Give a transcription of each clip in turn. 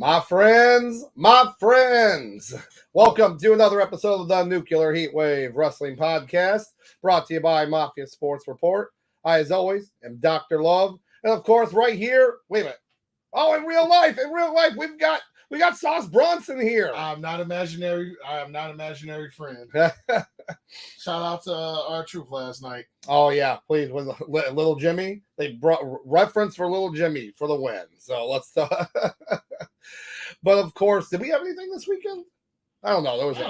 My friends, welcome to another episode of the Nuclear Heatwave Wrestling Podcast, brought to you by Mafia Sports Report. I, as always, am Dr. Love, and of course, right here, wait a minute. Oh, in real life, we got Sauce Bronson here. I am not imaginary friend. Shout out to our truth last night. Oh yeah, please, when Little Jimmy, they brought reference for Little Jimmy for the win. So let's talk. But of course, did we have anything this weekend? I don't know. There was the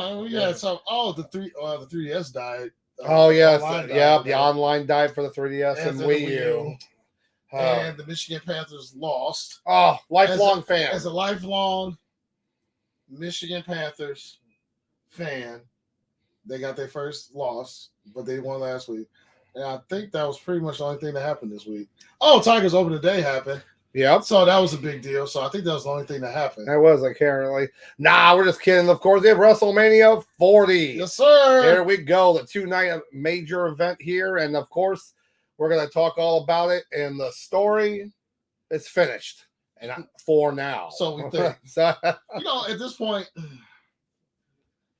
3DS died. Oh yes, the online died for the 3DS and Wii U. And the Michigan Panthers lost. Oh, lifelong fan. As a lifelong Michigan Panthers fan, they got their first loss, but they won last week. And I think that was pretty much the only thing that happened this week. Oh, Tigers Open Today happened. Yep. So that was a big deal. So I think that was the only thing that happened. That was apparently. Nah, we're just kidding. Of course, they have WrestleMania 40. Yes, sir. There we go. The 2-night major event here. And of course, we're going to talk all about it. And the story is finished. And for now. So we think. At this point,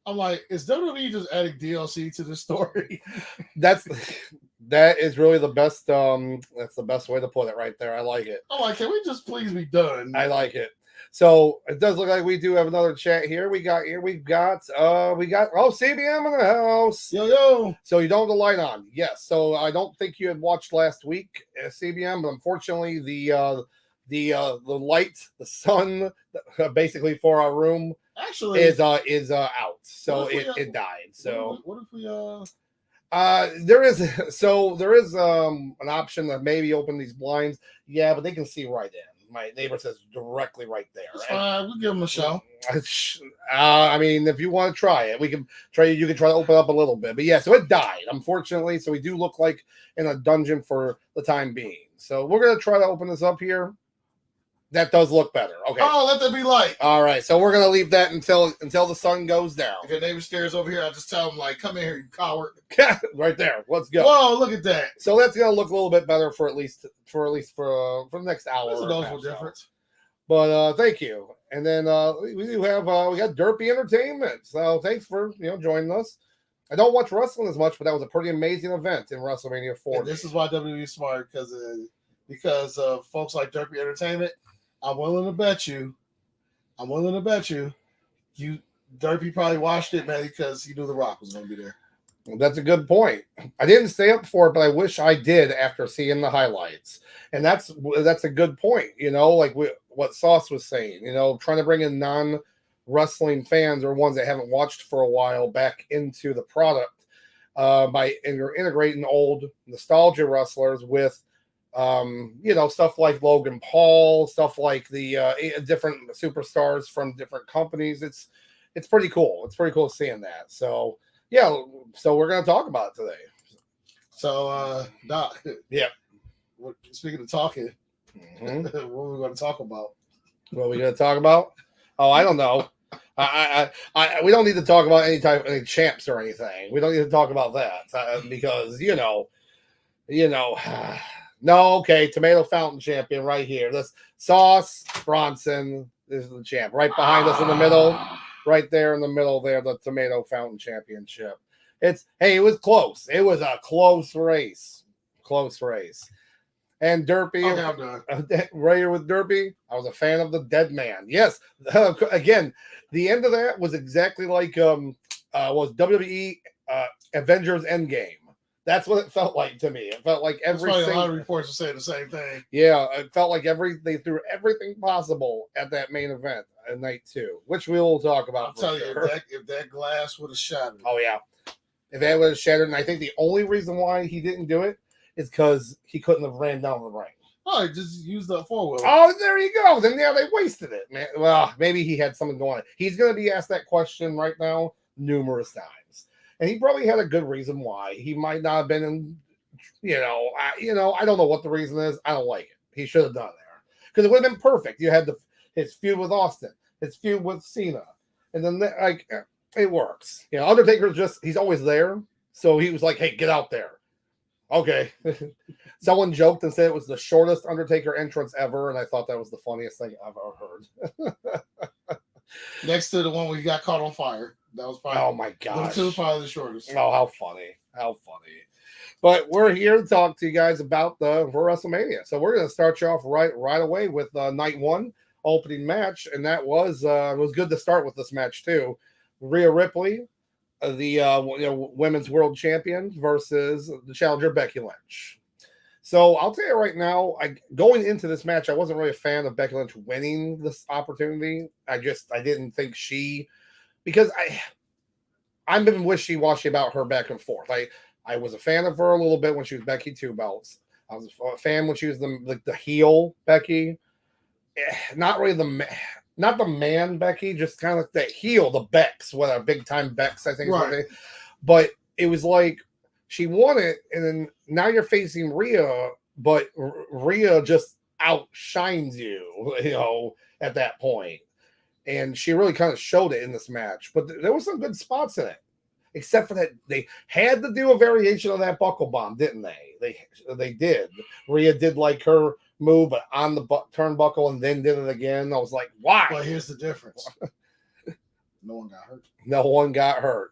I'm like, is WWE just adding DLC to the story? That is really the best. That's the best way to put it right there. I like it. I'm like, can we just please be done? I like it. So it does look like we do have another chat here. We've got CBM in the house. Yo. So you don't have the light on. Yes. So I don't think you had watched last week CBM, but unfortunately the light, the sun, basically for our room actually is out. So it died. So what if we there is an option to maybe open these blinds. Yeah, but they can see right in. My neighbor says directly right there. It's fine. We'll give them a show. I mean, if you want to try it, we can try. You can try to open up a little bit. But yeah, so it died, unfortunately. So we do look like in a dungeon for the time being. So we're gonna try to open this up here. That does look better. Okay. Oh, let there be light. All right. So we're gonna leave that until the sun goes down. If your neighbor stares over here, I just tell him like, "Come in here, you coward." Right there. Let's go. Whoa, look at that. So that's gonna look a little bit better for at least for the next hour. That's a noticeable difference. But thank you. And then we do have we got Derpy Entertainment. So thanks for joining us. I don't watch wrestling as much, but that was a pretty amazing event in WrestleMania 40. And this is why WWE is smart because of folks like Derpy Entertainment. I'm willing to bet you, Derpy probably watched it, man, because he knew The Rock was going to be there. Well, that's a good point. I didn't stay up for it, but I wish I did after seeing the highlights. And that's a good point, like what Sauce was saying, trying to bring in non-wrestling fans or ones that haven't watched for a while back into the product by integrating old nostalgia wrestlers with stuff like Logan Paul, stuff like the different superstars from different companies. It's pretty cool. It's pretty cool seeing that. So yeah, so we're gonna talk about it today. So Doc, yeah. Speaking of talking, what are we going to talk about? What are we going to talk about? Oh, I don't know. We don't need to talk about any champs or anything. We don't need to talk about that because No, okay, Tomato Fountain champion right here. This Sauce Bronson is the champ. Right behind us in the middle, right there in the middle there, the Tomato Fountain championship. It was close. It was a close race. And Derpy, okay, I'm done. Right here with Derpy, I was a fan of the Dead Man. Yes, again, the end of that was exactly like was WWE Avengers Endgame. That's what it felt like to me. It felt like a lot of reports are saying the same thing. Yeah, it felt like they threw everything possible at that main event at night 2, which we will talk about. I'll tell you, if that glass would have shattered. Oh yeah, if that would have shattered, and I think the only reason why he didn't do it is because he couldn't have ran down the ring. Oh, he just used the 4-wheel. Oh, there you go. Then yeah, they wasted it, man. Well, maybe he had something going on. He's going to be asked that question right now numerous times. And he probably had a good reason why. He might not have been in, I don't know what the reason is. I don't like it. He should have done there. Because it would have been perfect. You had his feud with Austin, his feud with Cena. And then, it works. Undertaker's he's always there. So he was like, hey, get out there. Okay. Someone joked and said it was the shortest Undertaker entrance ever, and I thought that was the funniest thing I've ever heard. Next to the one where he got caught on fire. That was probably. Oh my gosh. Those two probably the shortest. Oh, how funny. How funny. But we're here to talk to you guys about for WrestleMania. So we're going to start you off right away with night one opening match, and that was it was good to start with this match too. Rhea Ripley, the women's world champion, versus the challenger Becky Lynch. So I'll tell you right now, going into this match, I wasn't really a fan of Becky Lynch winning this opportunity. I didn't think because I've been wishy-washy about her back and forth. I was a fan of her a little bit when she was Becky Two Belts. I was a fan when she was the heel Becky. Not really not the man Becky, just kind of like the heel, the Becks, what a big time Becks, I think. Right. But it was like she won it, and then now you're facing Rhea, but Rhea just outshines you, at that point. And she really kind of showed it in this match. But there were some good spots in it. Except for that, they had to do a variation of that buckle bomb, didn't they? They did. Rhea did like her move, but on the turnbuckle, and then did it again. I was like, why? Well, here's the difference. No one got hurt. No one got hurt.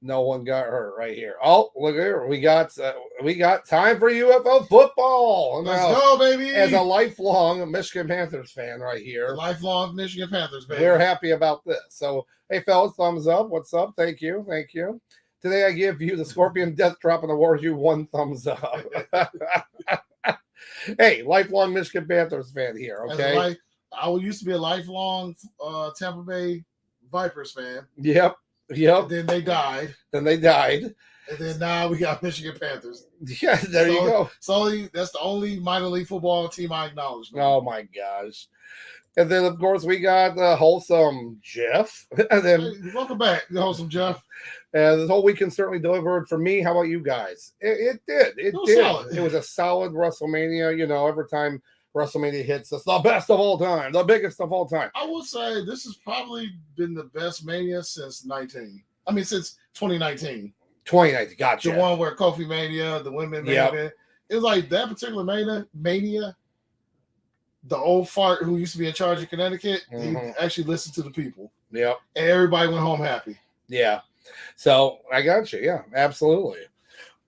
No one got hurt right here. Oh, look here. We got time for UFO football. Let's go, baby. As a lifelong Michigan Panthers fan right here. Lifelong Michigan Panthers, baby. We're happy about this. So, hey, fellas, thumbs up. What's up? Thank you. Thank you. Today I give you the Scorpion Death Drop and award you 1 thumbs up. Hey, lifelong Michigan Panthers fan here, okay? I used to be a lifelong Tampa Bay Vipers fan. Yep. And then they died. And then now we got Michigan Panthers. Yeah, there you go. That's the only minor league football team I acknowledge. Oh my gosh. And then of course we got wholesome Jeff. And then welcome back, wholesome Jeff. And this whole weekend certainly delivered for me. How about you guys? It did. It did. Solid. It was a solid WrestleMania. Every time WrestleMania hits, it's the best of all time, the biggest of all time. I would say this has probably been the best Mania since 2019. 2019, gotcha. The one where Kofi Mania, the women Mania. It was like that particular Mania. The old fart who used to be in charge of Connecticut, he actually listened to the people. Yep. And everybody went home happy. Yeah. So I got you. Yeah, absolutely.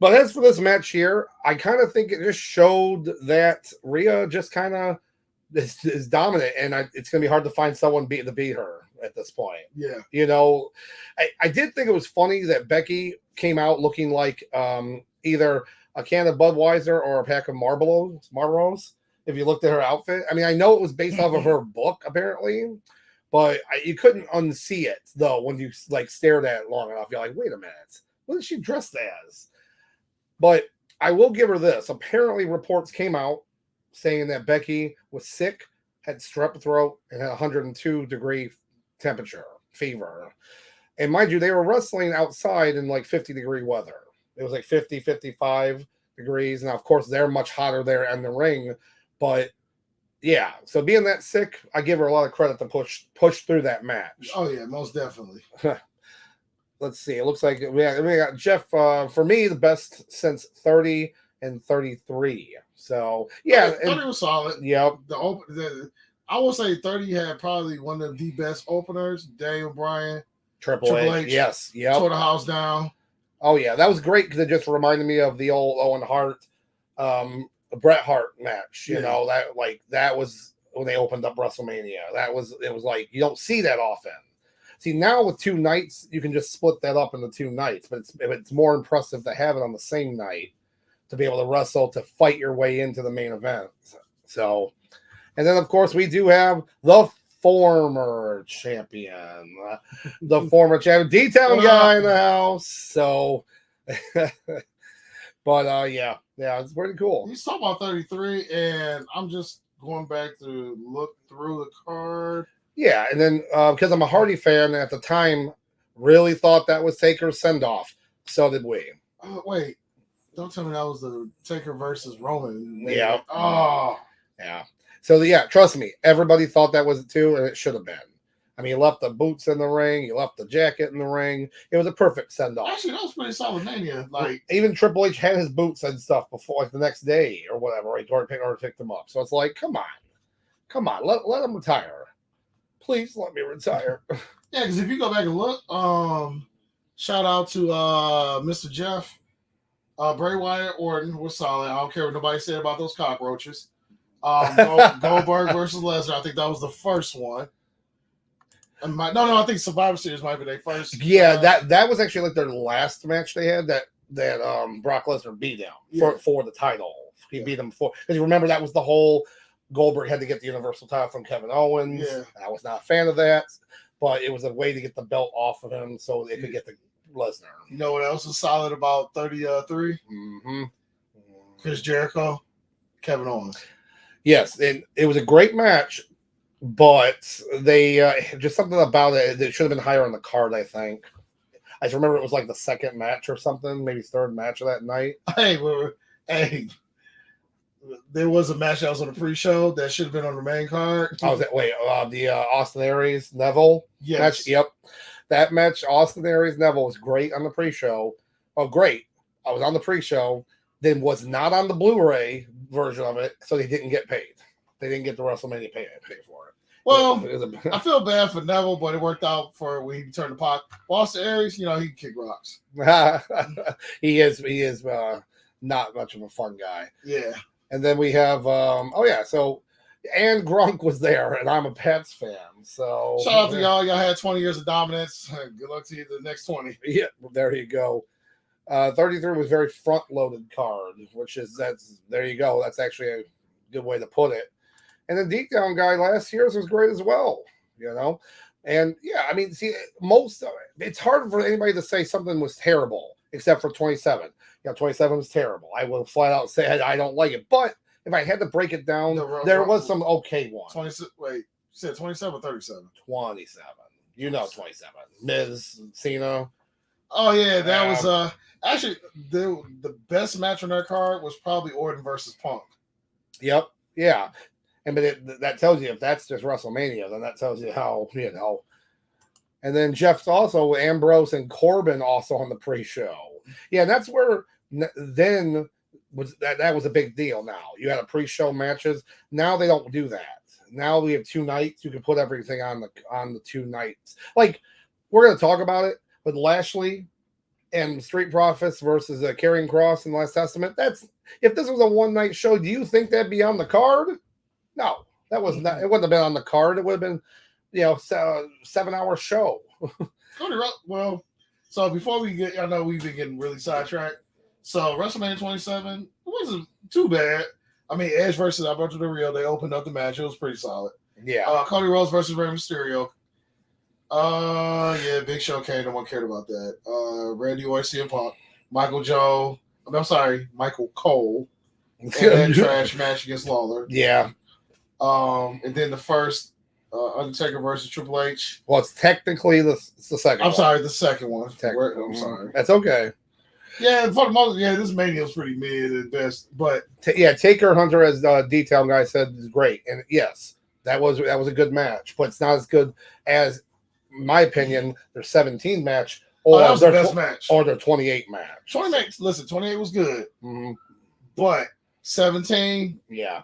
But as for this match here, I kind of think it just showed that Rhea just kind of is dominant, and it's going to be hard to find someone to beat her at this point. Yeah. I did think it was funny that Becky came out looking like either a can of Budweiser or a pack of Marlboros. If you looked at her outfit, I mean, I know it was based off of her book, apparently, but you couldn't unsee it though when you stared at it long enough. You're like, wait a minute, what is she dressed as? But I will give her this. Apparently, reports came out saying that Becky was sick, had strep throat, and had 102-degree temperature, fever. And mind you, they were wrestling outside in 50-degree weather. It was 50, 55 degrees. Now, of course, they're much hotter there in the ring. But yeah, so being that sick, I give her a lot of credit to push through that match. Oh yeah, most definitely. Let's see. It looks like we got Jeff. For me, the best since 30 and 33. So yeah, 30 was solid. Yep. I would say 30 had probably one of the best openers. Daniel Bryan, Triple H. Yes. Yep. Tore the house down. Oh yeah, that was great because it just reminded me of the old Owen Hart. The Bret Hart match, that was when they opened up WrestleMania. It was like you don't see that often. See, now with 2 nights, you can just split that up into 2 nights, but it's more impressive to have it on the same night to be able to wrestle to fight your way into the main event. So, and then of course we do have the former champion, D-Town guy in the house. So. But yeah, it's pretty cool. He's talking about 33, and I'm just going back to look through the card. Yeah, and then because I'm a Hardy fan at the time, really thought that was Taker's send-off. So did we. Wait, don't tell me that was the Taker versus Roman. Yeah. Oh. Yeah. So yeah, trust me, everybody thought that was it too, and it should have been. I mean, he left the boots in the ring. He left the jacket in the ring. It was a perfect send off. Actually, that was pretty solid Mania. Like even Triple H had his boots and stuff before, like the next day or whatever, right? Or picked them up. So it's like, come on, let him retire. Please let me retire. Yeah, because if you go back and look, shout out to Mr. Jeff, Bray Wyatt, Orton was solid. I don't care what nobody said about those cockroaches. Goldberg versus Lesnar. I think that was the first one. And I think Survivor Series might be their first. Yeah, that was actually like their last match they had that Brock Lesnar beat him for the title. He beat him because you remember that was the whole Goldberg had to get the Universal title from Kevin Owens. Yeah. I was not a fan of that, but it was a way to get the belt off of him so they could get the Lesnar. You know what else was solid about 33? Mm-hmm. Chris Jericho, Kevin Owens. Yes, and it was a great match. But they just something about it that should have been higher on the card, I think. I just remember it was like the second match or something, maybe third match of that night. Hey, there was a match that was on the pre-show that should have been on the main card. Oh, the Austin Aries Neville match? Yep. That match, Austin Aries Neville, was great on the pre-show. Oh, great. I was on the pre-show, then was not on the Blu-ray version of it, so they didn't get paid. They didn't get the WrestleMania pay for it. Well, I feel bad for Neville, but it worked out for when he turned the pot. Austin Aries, he can kick rocks. He is not much of a fun guy. Yeah. And then we have and Gronk was there, and I'm a Pats fan. So shout out to y'all. Y'all had 20 years of dominance. Good luck to you the next 20. Yeah, there you go. 33 was very front-loaded card, there you go. That's actually a good way to put it. And the Deep Down guy last year's was great as well, And yeah, I mean, see, it's hard for anybody to say something was terrible except for 27. 27 was terrible. I will flat out say I don't like it. But if I had to break it down, there was some okay ones. 26. Wait, you said 27 or 37? 27. 27. Miz, Cena. Oh yeah, that was actually the best match on their card was probably Orton versus Punk. Yep. Yeah. And but that tells you if that's just WrestleMania, then that tells you how. And then Jeff's also Ambrose and Corbin also on the pre-show. Yeah, and that's where then that was a big deal. Now you had a pre-show matches. Now they don't do that. Now we have 2 nights. You can put everything on the 2 nights. Like we're gonna talk about it with Lashley and Street Profits versus Karrion Kross in the Last Testament. If this was a 1-night show, do you think that'd be on the card? No, that was not. It wouldn't have been on the card. It would have been, 7-hour show. Well, so before we get, I know we've been getting really sidetracked. So WrestleMania 27 wasn't too bad. I mean, Edge versus Alberto Del Rio, they opened up the match. It was pretty solid. Yeah. Cody Rhodes versus Rey Mysterio. Big Show came. No one cared about that. Randy Orton, CM Punk, Michael Cole. And that trash match against Lawler. Yeah. And then the first Undertaker versus Triple H. Well, it's technically the second. I'm sorry, the second one. I'm sorry. That's okay. Yeah, for the most, this Mania was pretty mid at best, but Taker Hunter, as Detail Guy said, is great, and yes, that was a good match, but it's not as good as, in my opinion, their 17 match or that was the best match or their 28 match. 28 was good, but 17, yeah.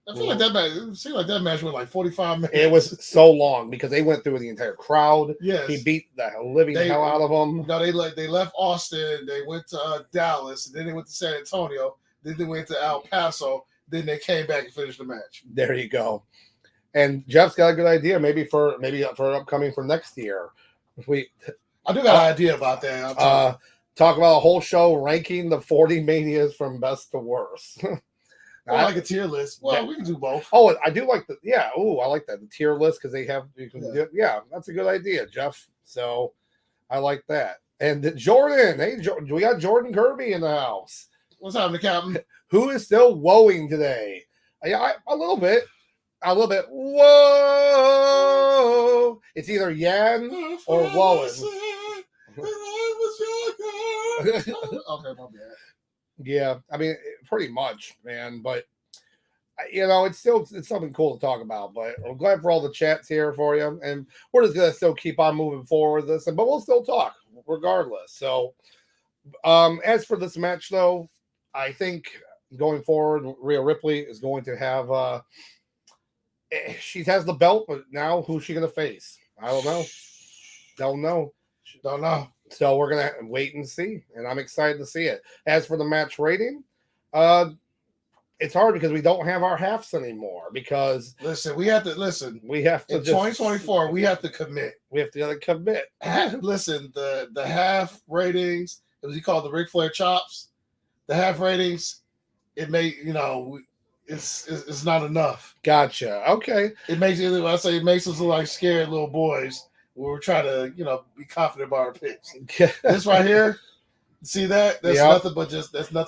I feel like that match. It seemed like that match went like 45 minutes. It was so long because they went through the entire crowd. Yes, he beat the living hell out of them. No, they left Austin. They went to Dallas. And then they went to San Antonio. Then they went to El Paso. Then they came back and finished the match. There you go. And Jeff's got a good idea. Maybe for upcoming for next year. I do got an idea about that. Talk about a whole show ranking the 40 Manias from best to worst. I like a tier list. Well, we can do both. Oh, I do like I like that. The tier list because they have that's a good idea, Jeff. So I like that. And Jordan, we got Jordan Kirby in the house. What's happening, Captain? Who is still woeing today? A little bit. Whoa! It's either Yan or woeing. Okay, my bad. Yeah, I mean, pretty much, man. But it's something cool to talk about. But I'm glad for all the chats here for you, and we're just gonna still keep on moving forward with this, but we'll still talk regardless. So, as for this match, though, I think going forward, Rhea Ripley is going to have. She has the belt, but now who's she gonna face? I don't know. Don't know. Don't know. So we're gonna wait and see, and I'm excited to see it. As for the match rating, it's hard because we don't have our halves anymore. Because we have to in 2024. We have to commit. We have to commit. Listen, the half ratings, as you call the Ric Flair chops, the half ratings, it may it's not enough. Gotcha. Okay. It makes us look like scared little boys. We're trying to be confident about our picks. This right here. See that? That's nothing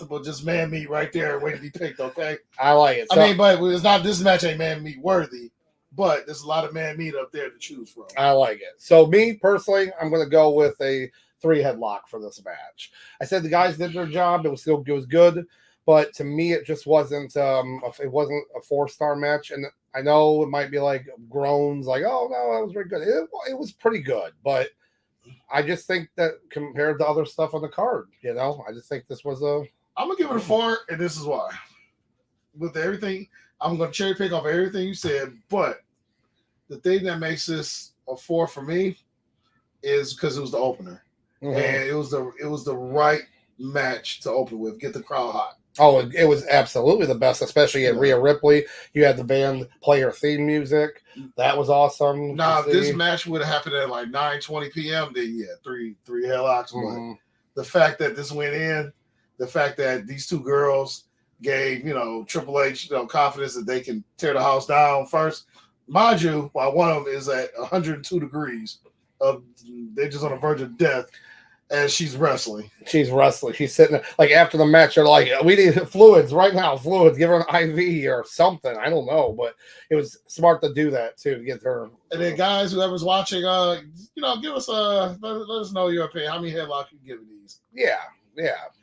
but just man meat right there waiting to be picked. Okay, I like it. I mean, but it's not. This match ain't man meat worthy, but there's a lot of man meat up there to choose from. I like it. So me personally, I'm going to go with a 3-headlock for this match. I said the guys did their job. It was good, but to me, it just wasn't. It wasn't a 4-star match, and I know it might be like groans, like, "Oh no, that was very good." It was pretty good, but. I just think that compared to other stuff on the card, I just think this was I'm gonna give it a 4, and this is why. With everything, I'm gonna cherry pick off everything you said, but the thing that makes this a 4 for me is because it was the opener, and it was the right match to open with, get the crowd hot. Oh, it was absolutely the best, especially at Rhea Ripley. You had the band play her theme music. That was awesome. Now, if this match would have happened at like 9:20 p.m., then three headlocks. But the fact that this went in, the fact that these two girls gave Triple H confidence that they can tear the house down first, mind you, while one of them is at 102 degrees, they're just on the verge of death. And she's wrestling. She's sitting there. Like after the match, they're like, "We need fluids right now. Fluids. Give her an IV or something." I don't know, but it was smart to do that too to get her. And then, guys, whoever's watching, give us let us know your opinion. How many headlocks you give these? Yeah.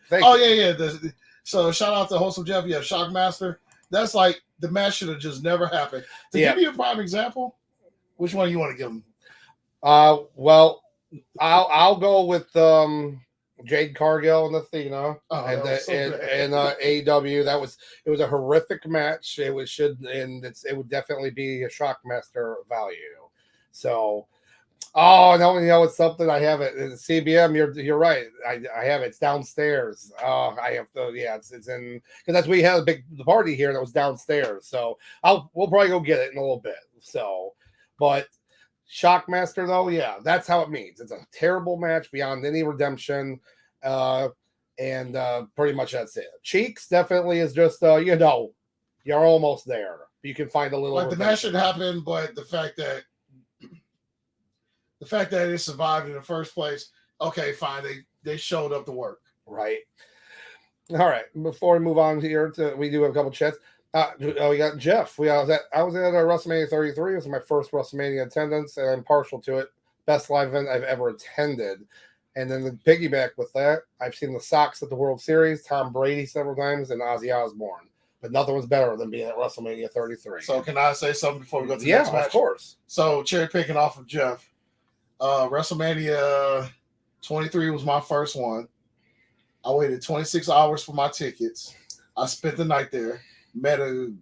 Thank you. So shout out to Wholesome Jeff. You have Shockmaster. That's like the match should have just never happened. To give you a prime example, which one you want to give them? Well. I'll go with Jade Cargill and Athena and AEW. It was a horrific match. It would definitely be a Shockmaster value. So, no, it's something I have it in CBM. You're right. I have it. It's downstairs. I have to. Yeah, it's in because that's we had the party here that was downstairs. So we'll probably go get it in a little bit. So, but. Shockmaster, though, that's how it means. It's a terrible match beyond any redemption, and pretty much that's it. Cheeks definitely is just, you're almost there. You can find a little. Like the match should happen, but the fact that it survived in the first place, okay, fine. They showed up to work, right? All right. Before we move on here, we do have a couple chats. We got Jeff. I was at WrestleMania 33. It was my first WrestleMania attendance, and I'm partial to it. Best live event I've ever attended. And then the piggyback with that, I've seen the Sox at the World Series, Tom Brady several times, and Ozzy Osbourne. But nothing was better than being at WrestleMania 33. So can I say something before we go to the next match? Of course. So cherry picking off of Jeff, WrestleMania 23 was my first one. I waited 26 hours for my tickets. I spent the night there. Met a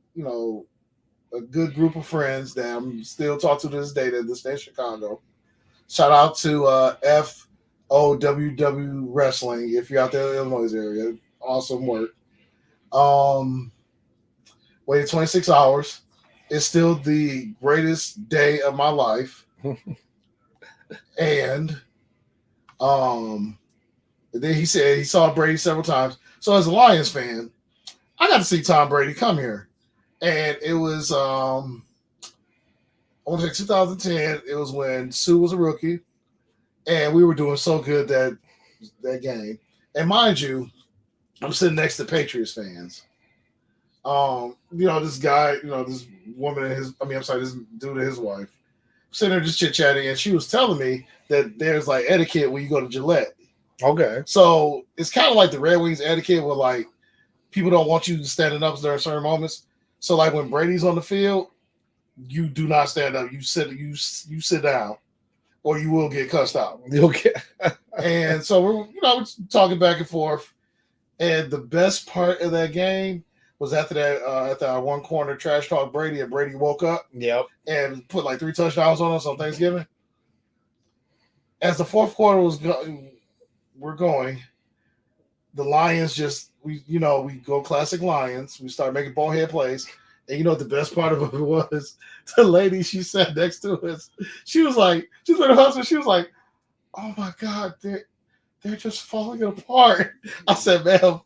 good group of friends that I'm still talking to this day that this day in Chicago. Shout out to FOWW Wrestling if you're out there in the Illinois area. Awesome work. Waited 26 hours. It's still the greatest day of my life. And then he said he saw Brady several times. So as a Lions fan, I got to see Tom Brady come here. And it was, I want to say 2010. It was when Sue was a rookie. And we were doing so good that game. And mind you, I'm sitting next to Patriots fans. This guy, this woman and this dude and his wife. Sitting there just chit-chatting. And she was telling me that there's like etiquette when you go to Gillette. Okay. So it's kind of like the Red Wings etiquette where like, people don't want you standing up during certain moments. So like when Brady's on the field, you do not stand up. You sit down, or you will get cussed out. Okay. And so we're talking back and forth. And the best part of that game was after that one corner trash talk Brady, and Brady woke up. Yep. And put like 3 touchdowns on us on Thanksgiving. As the fourth quarter we're going, the Lions we go classic Lions. We start making ball head plays. And you know what the best part of it was? The lady she sat next to us, she was like, she's with her husband, she was like, oh my God, they're just falling apart. I said, ma'am,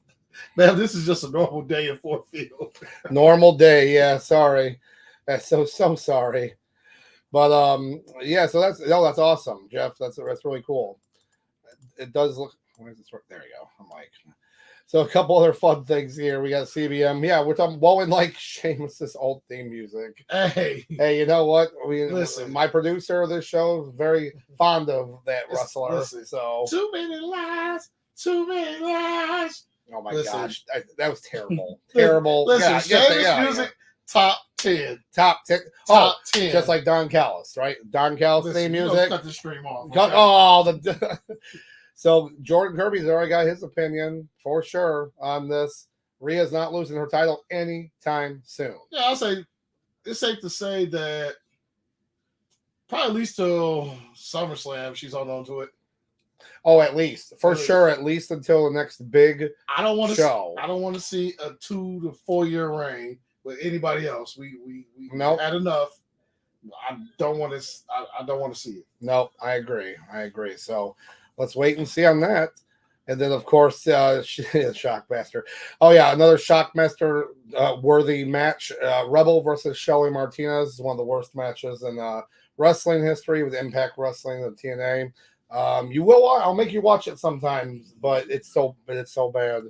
this is just a normal day in Fort Field. Normal day, yeah. Sorry, that's so sorry, but yeah. So that's awesome, Jeff. That's really cool. It does look. Where's this? There you go. I'm like. So a couple other fun things here. We got CBM. Yeah, we're talking Bowen like Sheamus's old theme music. Hey, you know what? Listen. My producer of this show is very fond of that wrestler. Listen. So too many lies. Oh my Listen. gosh, that was terrible. Terrible. Listen, Sheamus music, top 10. Top 10. Top 10. Just like Don Callis, right? Don Callis theme music. Cut the stream off. Okay? So Jordan Kirby's already got his opinion for sure on this. Rhea's not losing her title anytime soon. Yeah, I'll say it's safe to say that probably at least till SummerSlam she's holding on to it. Oh, at least for sure, at least until the next big I don't want show. I don't want to see a 2 to 4 year reign with anybody else. We nope. had enough. I don't want to. I don't want to see it. No, I agree. So let's wait and see on that. And then, of course, Shockmaster. Oh, yeah, another Shockmaster worthy match. Rebel versus Shelly Martinez is one of the worst matches in wrestling history with Impact Wrestling and TNA. I'll make you watch it sometimes, but it's so bad.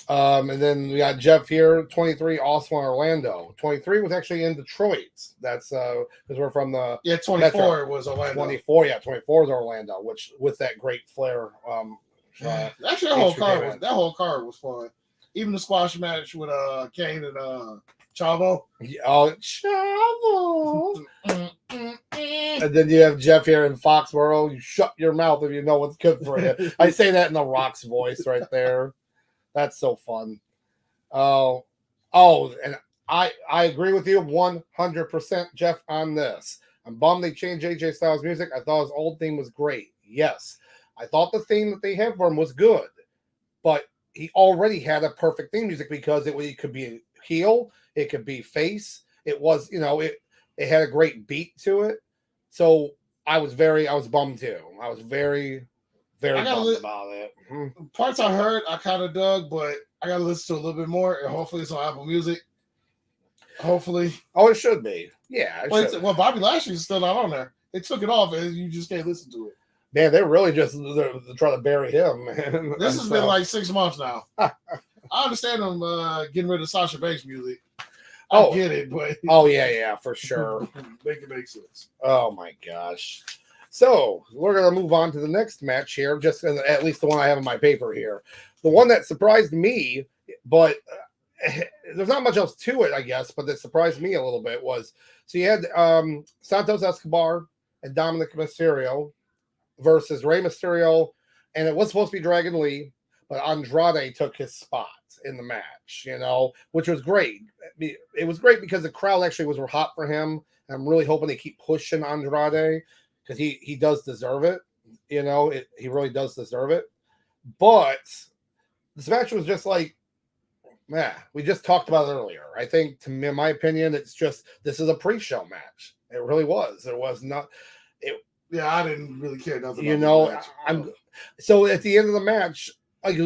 And then we got Jeff here, 23, also in Orlando. 23 was actually in Detroit. That's because we're from the 24 Metro. was Orlando. 24 was Orlando, which with that great flair. Actually, that whole card was fun. Even the squash match with Kane and Chavo. Oh, Chavo. And then you have Jeff here in Foxborough. You shut your mouth if you know what's good for you. I say that in the Rock's voice right there. That's so fun. Oh, and I agree with you 100%, Jeff, on this. I'm bummed they changed AJ Styles' music. I thought his old theme was great. Yes. I thought the theme that they had for him was good. But he already had a perfect theme music because it could be heel, it could be face. It was, it had a great beat to it. So I was bummed too. I was very, very bummed about it. Mm-hmm. Parts I heard, I kind of dug, but I got to listen to a little bit more, and hopefully it's on Apple Music. Hopefully. Oh, it should be. Yeah. Well, Bobby Lashley's still not on there. They took it off, and you just can't listen to it. Man, they're really just trying to bury him, man. This has been like 6 months now. I understand them getting rid of Sasha Banks' music. I get it, but yeah, for sure. Make it make sense. Oh my gosh. So we're gonna move on to the next match here, just at least the one I have in my paper here. The one that surprised me, but there's not much else to it, I guess, but that surprised me a little bit was you had Santos Escobar and Dominic Mysterio versus Rey Mysterio, and it was supposed to be Dragon Lee, but Andrade took his spot in the match, which was great. It was great because the crowd actually was hot for him. I'm really hoping they keep pushing Andrade because he does deserve it. He really does deserve it. But this match was just like, we just talked about it earlier. I think, in my opinion, this is a pre-show match. It really was. There was not. Yeah, I didn't really care nothing about the match. So at the end of the match, like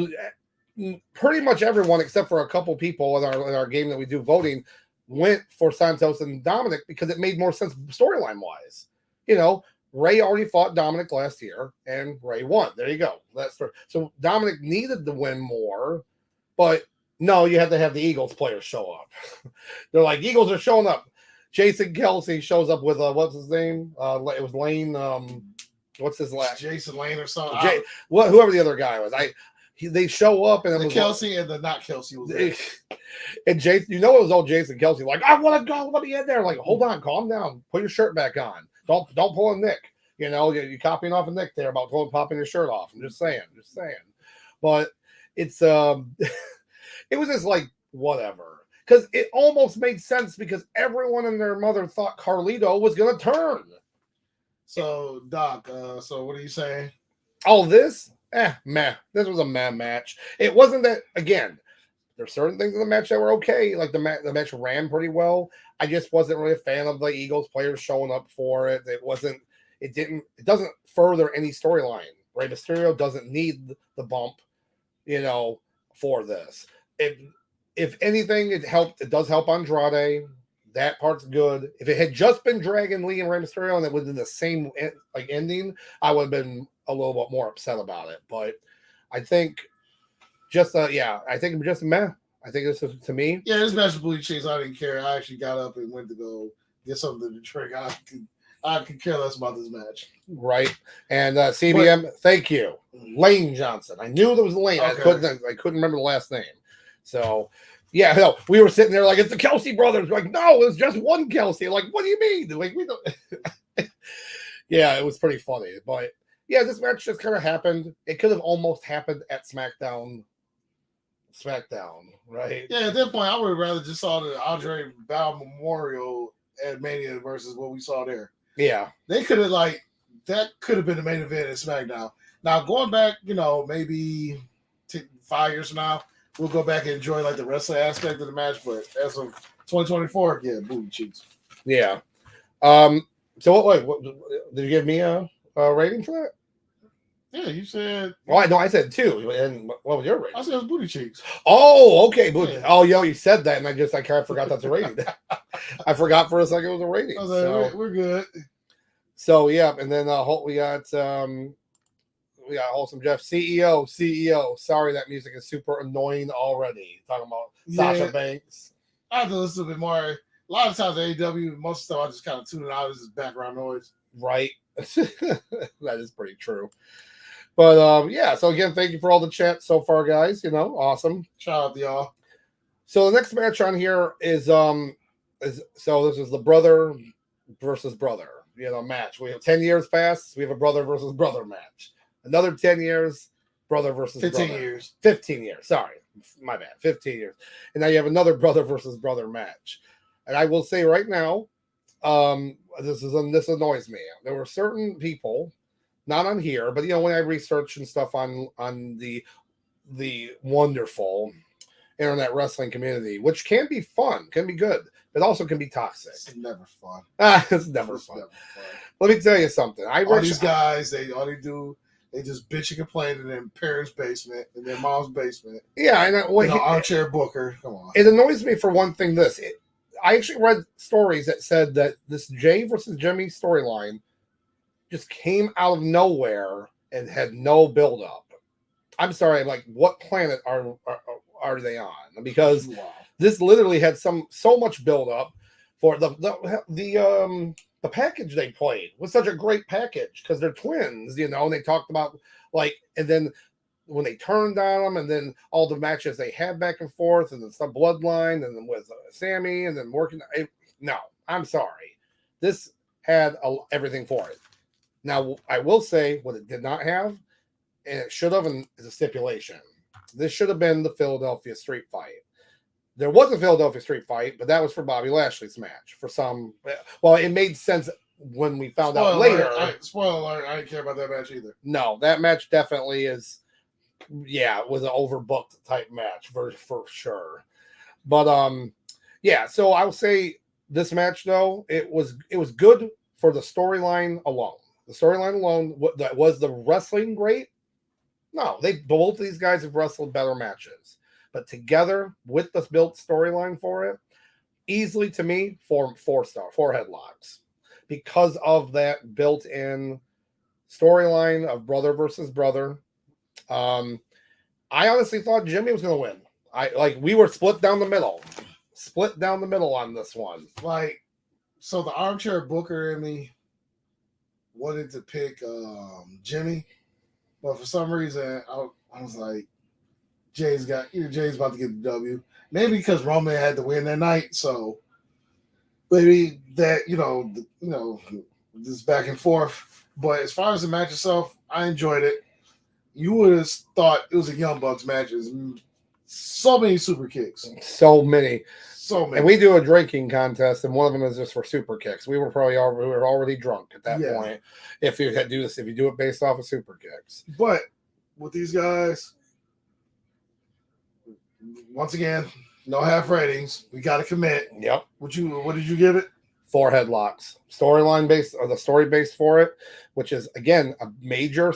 pretty much everyone except for a couple people in our game that we do voting went for Santos and Dominic because it made more sense storyline wise. Ray already fought Dominic last year and Ray won. There you go. So Dominic needed to win more, but no, you had to have the Eagles players show up. They're like, Eagles are showing up. Jason Kelsey shows up with what's his name? It was Lane. What's his last? Jason Lane or something. Whoever the other guy was. they show up and it The was Kelsey and the not Kelsey was there. and Jason, it was all Jason Kelsey. Like, I want to go. Let me in there. Like, hold on, calm down. Put your shirt back on. Don't pull a Nick. You're copying off a Nick there about popping your shirt off. I'm just saying. But it's it was just like whatever. Because it almost made sense because everyone and their mother thought Carlito was gonna turn. So, Doc, so what are you saying? All this? Meh. This was a meh match. It wasn't that, again, there's certain things in the match that were okay. Like the match ran pretty well. I just wasn't really a fan of the Eagles players showing up for it. It doesn't further any storyline. Rey Mysterio doesn't need the bump, for this. If anything, it does help Andrade. That part's good. If it had just been Dragon Lee and Rey Mysterio and it was in the same ending, I would have been a little bit more upset about it. But I think I think just meh. I think this is, to me. Yeah, this match with Booty Cheeks, I didn't care. I actually got up and went to go get something to drink. I could care less about this match. Right. And CBM, thank you. Lane Johnson. I knew there was a Lane. Okay. I couldn't remember the last name. So yeah, no, we were sitting there like it's the Kelsey brothers. Like, no, it's just one Kelsey. Like, what do you mean? Like, we don't. Yeah, it was pretty funny. But yeah, this match just kind of happened. It could have almost happened at SmackDown, right? Yeah, at that point, I would have rather just saw the Andre Bow Memorial at Mania versus what we saw there. Yeah, they could have that could have been the main event at SmackDown. Now going back, maybe 5 years from now, we'll go back and enjoy the wrestling aspect of the match. But as of 2024, yeah, Booty Cheeks. Yeah. So what did you give me a rating for that? Yeah, you said. Well, I said 2. And what was your rating? I said it was Booty Cheeks. Oh, okay, Booty. Yeah. Oh, you said that, and I kind of forgot that's a rating. I forgot for a second it was a rating. I was like, we're good. So yeah, and then we got Wholesome Jeff, CEO. Sorry, that music is super annoying already. Talking about Sasha Banks. I have to listen a bit more. A lot of times AEW, most stuff I just kind of tune it out as just background noise. Right. That is pretty true. But yeah, so again, thank you for all the chat so far, guys. Awesome. Shout out to y'all. So the next match on here is this is the brother versus brother, match. We have 10 years passed. We have a brother versus brother match. Another 10 years, brother versus 15 brother. years. 15 years. Sorry, my bad. 15 years. And now you have another brother versus brother match. And I will say right now, this annoys me. There were certain people, not on here, but when I research and stuff on the wonderful internet wrestling community, which can be fun, can be good, but also can be toxic. It's never fun. It's never fun. Let me tell you something. All these guys, all they do, they just bitch and complain in their parents' basement, in their mom's basement. Yeah, and armchair booker. Come on. It annoys me for one thing. I actually read stories that said that this Jay versus Jimmy storyline just came out of nowhere and had no build up. I'm sorry, what planet are they on? Because this literally had so much build up for the package they played was such a great package because they're twins, and they talked about and then when they turned on them, and then all the matches they had back and forth, and then some bloodline, and then with Sammy, and then working. No, I'm sorry, this had everything for it. Now, I will say what it did not have, and it should have, and is a stipulation. This should have been the Philadelphia Street Fight. There was a Philadelphia Street Fight, but that was for Bobby Lashley's match. It made sense when we found out later. Spoiler alert, I didn't care about that match either. No, that match definitely is, it was an overbooked type match for sure. But so I will say this match though, it was good for the storyline alone. The storyline alone, was the wrestling great? No, both of these guys have wrestled better matches. But together with the built storyline for it, easily to me, 4 headlocks. Because of that built-in storyline of brother versus brother. I honestly thought Jimmy was going to win. We were split down the middle. Split down the middle on this one. So the armchair booker in me wanted to pick Jimmy, but for some reason I was like, Jay's about to get the W. Maybe because Roman had to win that night, so maybe that this back and forth. But as far as the match itself, I enjoyed it. You would have thought it was a Young Bucks match. So many super kicks. So many. And we do a drinking contest, and one of them is just for super kicks. We were already drunk at that point. If you do this, if you do it based off of super kicks. But with these guys, once again, no half ratings. We got to commit. Yep. What did you give it? 4 headlocks. Storyline based, or the story based for it, which is again a major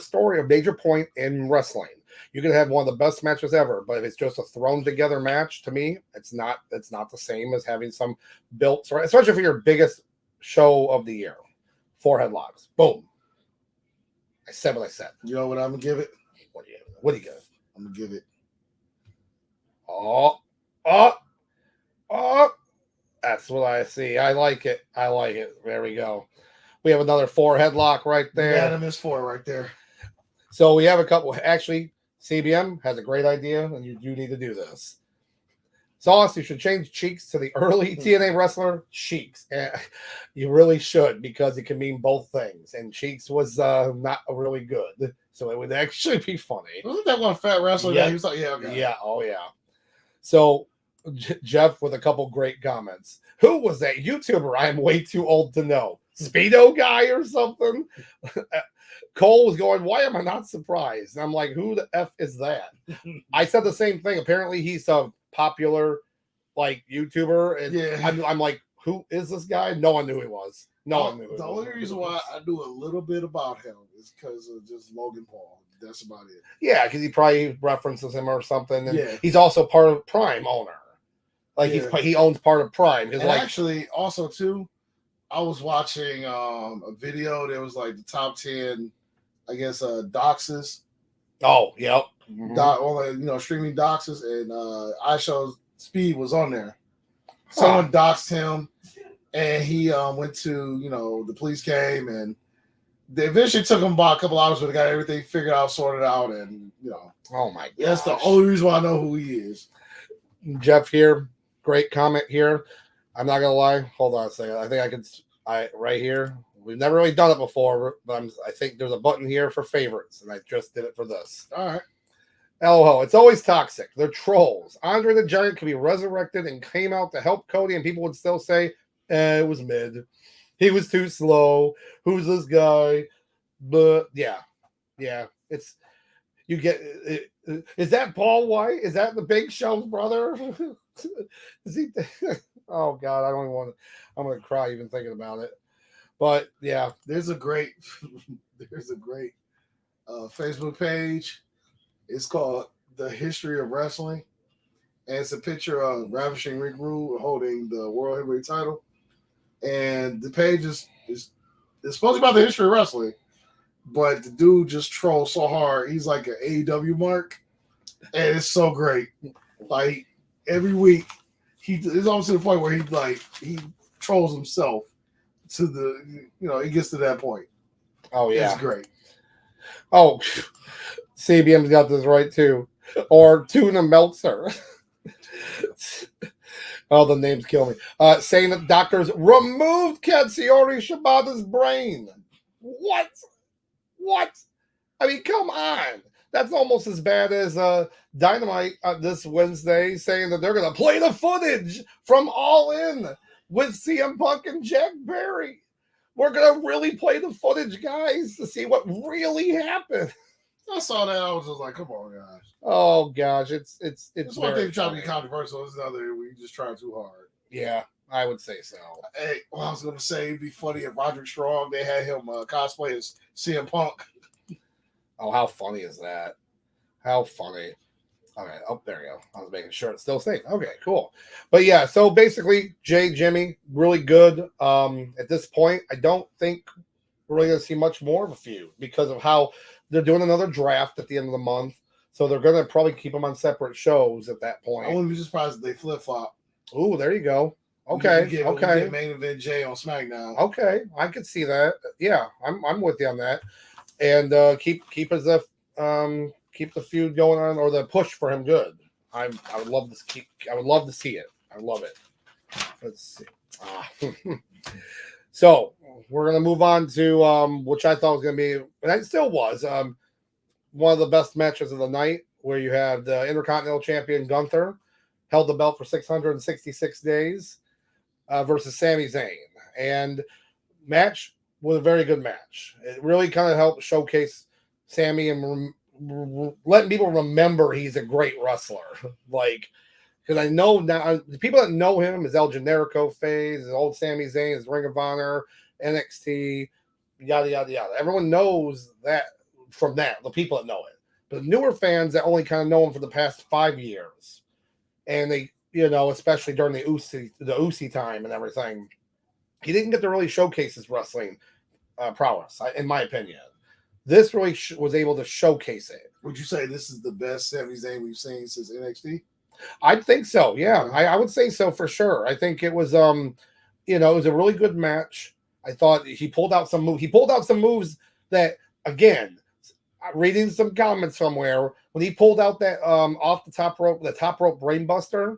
point in wrestling. You can have one of the best matches ever, but if it's just a thrown together match, to me, it's not the same as having some built, especially for your biggest show of the year. 4 headlocks. Boom. I said what I said. You know what I'm gonna give it? What do you give it? I'm gonna give it. Oh. That's what I see. I like it. There we go. We have another 4 headlock right there. Unanimous 4 right there. So we have a couple. Actually, CBM has a great idea, and you do need to do this. Sauce, you should change Cheeks to the early TNA wrestler Cheeks. You really should, because it can mean both things. And Cheeks was not really good, so it would actually be funny. Wasn't that one fat wrestler? Yeah. That he was like, yeah, okay. Yeah. Oh yeah. So Jeff with a couple great comments. Who was that YouTuber? I am way too old to know. Speedo guy or something? Cole was going, why am I not surprised? And I'm like, who the F is that? I said the same thing. Apparently he's a popular YouTuber. And I'm like, who is this guy? No one knew who he was. No one knew. The only reason why I knew a little bit about him is because of just Logan Paul. That's about it. Yeah, because he probably references him or something. And he's also part of Prime owner. He owns part of Prime. And actually, also too, I was watching a video that was like the top 10, I guess, doxes. Oh, yep. Mm-hmm. Streaming doxes, and iShow Speed was on there. Someone doxed him, and he went to, the police came, and they eventually took him about a couple hours, but they got everything figured out, sorted out, and, Oh, my God. That's the only reason why I know who he is. Jeff here. Great comment here. I'm not gonna lie. Hold on a second. I think I can. Right here. We've never really done it before, but I think there's a button here for favorites, and I just did it for this. All right. LO, it's always toxic. They're trolls. Andre the Giant could be resurrected and came out to help Cody, and people would still say, it was mid. He was too slow. Who's this guy? But yeah. It's you get. Is that Paul White? Is that the Big Show's brother? Is he? Oh God, I don't even want to. I'm gonna cry even thinking about it. But yeah, there's a great Facebook page. It's called The History of Wrestling, and it's a picture of Ravishing Rick Rude holding the World Heavyweight title. And the page is supposed to be about the history of wrestling, but the dude just trolls so hard. He's like an AEW mark, and it's so great. Like every week, it's almost to the point where he trolls himself to the he gets to that point. Oh yeah, it's great. Oh, CBM's got this right too, or Tuna Meltzer. Oh, the names kill me. Saying that doctors removed Katsuyori Shibata's brain. What? I mean, come on. That's almost as bad as Dynamite this Wednesday saying that they're going to play the footage from All In with CM Punk and Jack Barry. We're going to really play the footage, guys, to see what really happened. I saw that. I was just like, come on, guys. Oh, gosh. It's one thing to try to be controversial. It's another we just try too hard. Yeah, I would say so. Hey, well, I was going to say it'd be funny if Roderick Strong, they had him cosplay as CM Punk. Oh, how funny is that? How funny. Okay, there you go. I was making sure it's still safe. Okay, cool. But yeah, so basically, Jimmy, really good. At this point, I don't think we're really going to see much more of a feud because of how they're doing another draft at the end of the month. So they're going to probably keep them on separate shows at that point. I wouldn't be surprised if they flip-flop. Ooh, there you go. Okay, we get main event Jay on SmackDown. Okay, I could see that. Yeah, I'm with you on that. And keep as a keep the feud going on or the push for him good. I would love to see it. I love it. Let's see. So we're gonna move on to which I thought was gonna be, and it still was, one of the best matches of the night, where you have the Intercontinental Champion Gunther held the belt for 666 days versus Sami Zayn, and match was a very good match. It really kind of helped showcase Sami and letting people remember he's a great wrestler. Like, because I know now the people that know him, his El Generico phase, his old Sami Zayn, his Ring of Honor, NXT, yada yada yada. Everyone knows that from that, the people that know it. But newer fans that only kind of know him for the past 5 years, and they, especially during the Usi time and everything, he didn't get to really showcase his wrestling prowess, in my opinion. This really was able to showcase it. Would you say this is the best Sami Zayn we've seen since NXT? I think so. Yeah, I would say so for sure. I think it was, it was a really good match. I thought he pulled out some moves. He pulled out some moves that, again, reading some comments somewhere, when he pulled out that off the top rope brainbuster,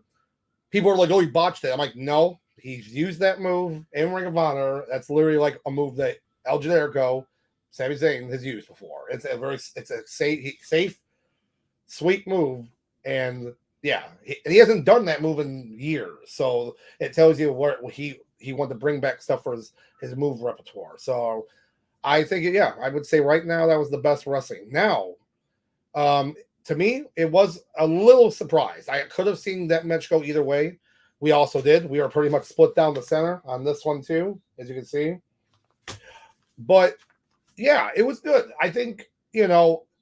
people were like, "Oh, he botched it." I'm like, no, he's used that move in Ring of Honor. That's literally like a move that El Generico, Sami Zayn, has used before. It's a safe, sweet move, and yeah, he hasn't done that move in years. So it tells you where he wanted to bring back stuff for his move repertoire. So I think, I would say right now that was the best wrestling. Now, to me, it was a little surprised. I could have seen that match go either way. We also did. We were pretty much split down the center on this one too, as you can see. But yeah, it was good. I think,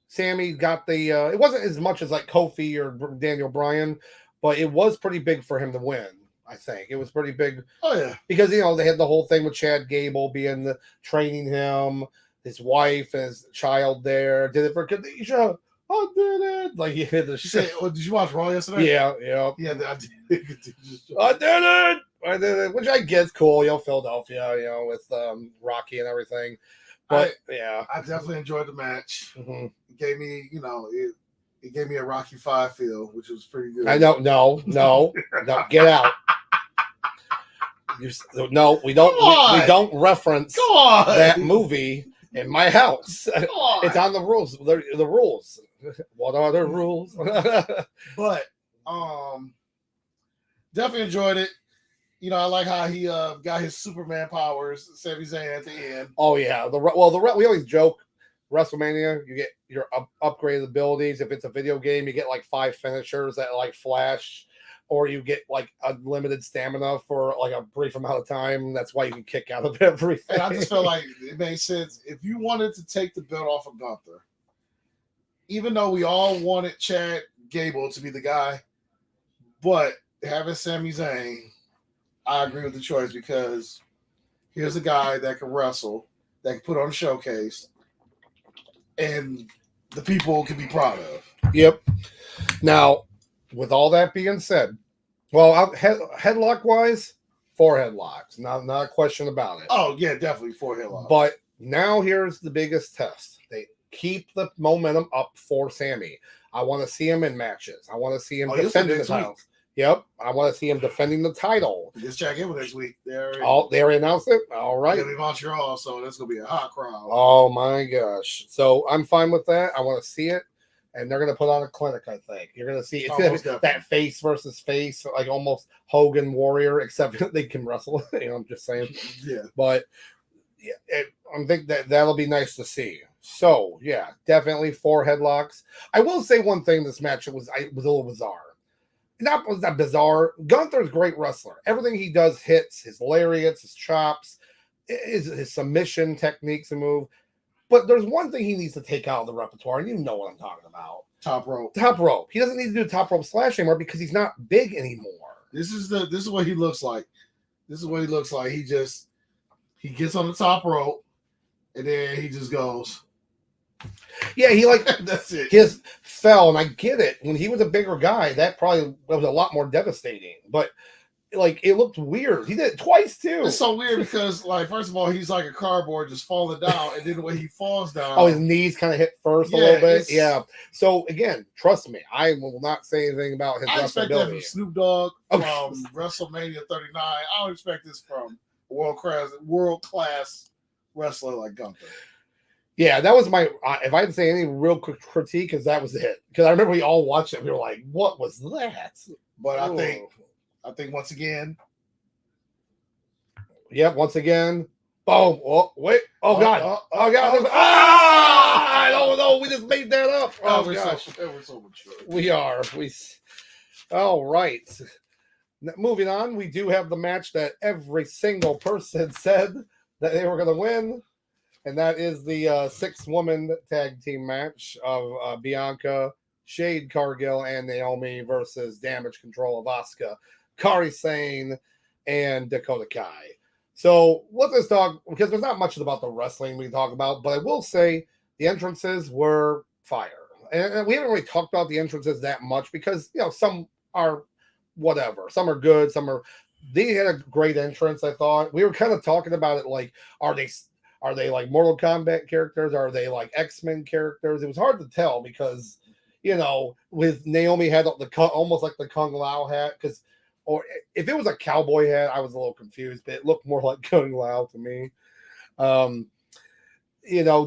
Sammy got the, it wasn't as much as like Kofi or Daniel Bryan, but it was pretty big for him to win. I think it was pretty big. Oh yeah, because they had the whole thing with Chad Gable being training him, his wife and his child there. Did it for Khadijah. I did it. Like he hit the shit. Did you watch Raw yesterday? Yeah. I did. I did it, which I get cool. Philadelphia, with Rocky and everything. But I definitely enjoyed the match. Mm-hmm. It gave me, it gave me a Rocky 5 feel, which was pretty good. I know. No, get out. No, we don't. We don't reference that movie in my house. It's on the rules. The rules. What are the rules? But definitely enjoyed it. I like how he got his Superman powers, Sami Zayn, at the end. Oh yeah. We always joke, WrestleMania, you get your upgraded abilities. If it's a video game, you get like 5 finishers that like flash. Or you get like unlimited stamina for like a brief amount of time. That's why you can kick out of everything. And I just felt like it made sense. If you wanted to take the belt off of Gunther, even though we all wanted Chad Gable to be the guy, but having Sami Zayn, I agree with the choice, because here's a guy that can wrestle, that can put on a showcase, and the people can be proud of. Yep. Now, with all that being said, well, headlock wise, 4 headlocks, not a question about it. Oh yeah, definitely 4 headlocks. But now here's the biggest test: they keep the momentum up for Sammy. I want to see him in matches. I want to see him defending the titles. Yep, I want to see him defending the title. Just check in next week. They already announced it. All right. It'll be Montreal, so that's gonna be a hot crowd. Oh my gosh! So I'm fine with that. I want to see it. And they're going to put on a clinic, I think. You're going to see that face versus face, like almost Hogan Warrior, except they can wrestle. I'm just saying. Yeah. But I think that'll be nice to see. So, yeah, definitely 4 headlocks. I will say one thing, this match was a little bizarre. Was that bizarre? Gunther's a great wrestler. Everything he does hits, his lariats, his chops, his submission techniques and move. But there's one thing he needs to take out of the repertoire, and you know what I'm talking about. Top rope. Top rope. He doesn't need to do top rope slash anymore because he's not big anymore. This is what he looks like. This is what he looks like. He gets on the top rope, and then he just goes. Yeah, he that's it. He just fell, and I get it. When he was a bigger guy, that probably was a lot more devastating. But like it looked weird. He did it twice too. It's so weird because, like, first of all, he's like a cardboard just falling down, and then the way he falls down. Oh, his knees kind of hit first a Yeah, little bit. it's- Yeah. So again, trust me, I will not say anything about his I expect that wrestling from ability. Snoop Dogg Oh. from WrestleMania 39. I don't expect this from a world class wrestler like Gunther. Yeah, that was my. If I had to say any real quick critique, because that was it. Because I remember we all watched it. We were like, "What was that?" But Ooh. I think once again, Yep. Once again, boom. Oh wait. Oh god. Oh god. oh, I don't know. We just made that up. Oh we're gosh. we're so mature. We are. All right. Moving on, we do have the match that every single person said that they were going to win, and that is the 6-woman tag team match of Bianca, Jade Cargill, and Naomi versus Damage Control of Asuka, Kairi Sane, and Dakota Kai. So let's talk, because there's not much about the wrestling we can talk about, but I will say the entrances were fire. And we haven't really talked about the entrances that much because, some are whatever. Some are good. Some are. They had a great entrance. I thought we were kind of talking about it. Like, are they like Mortal Kombat characters? Are they like X-Men characters? It was hard to tell because, with Naomi had almost like the Kung Lao hat, or if it was a cowboy hat, I was a little confused, but it looked more like Kung Lao to me.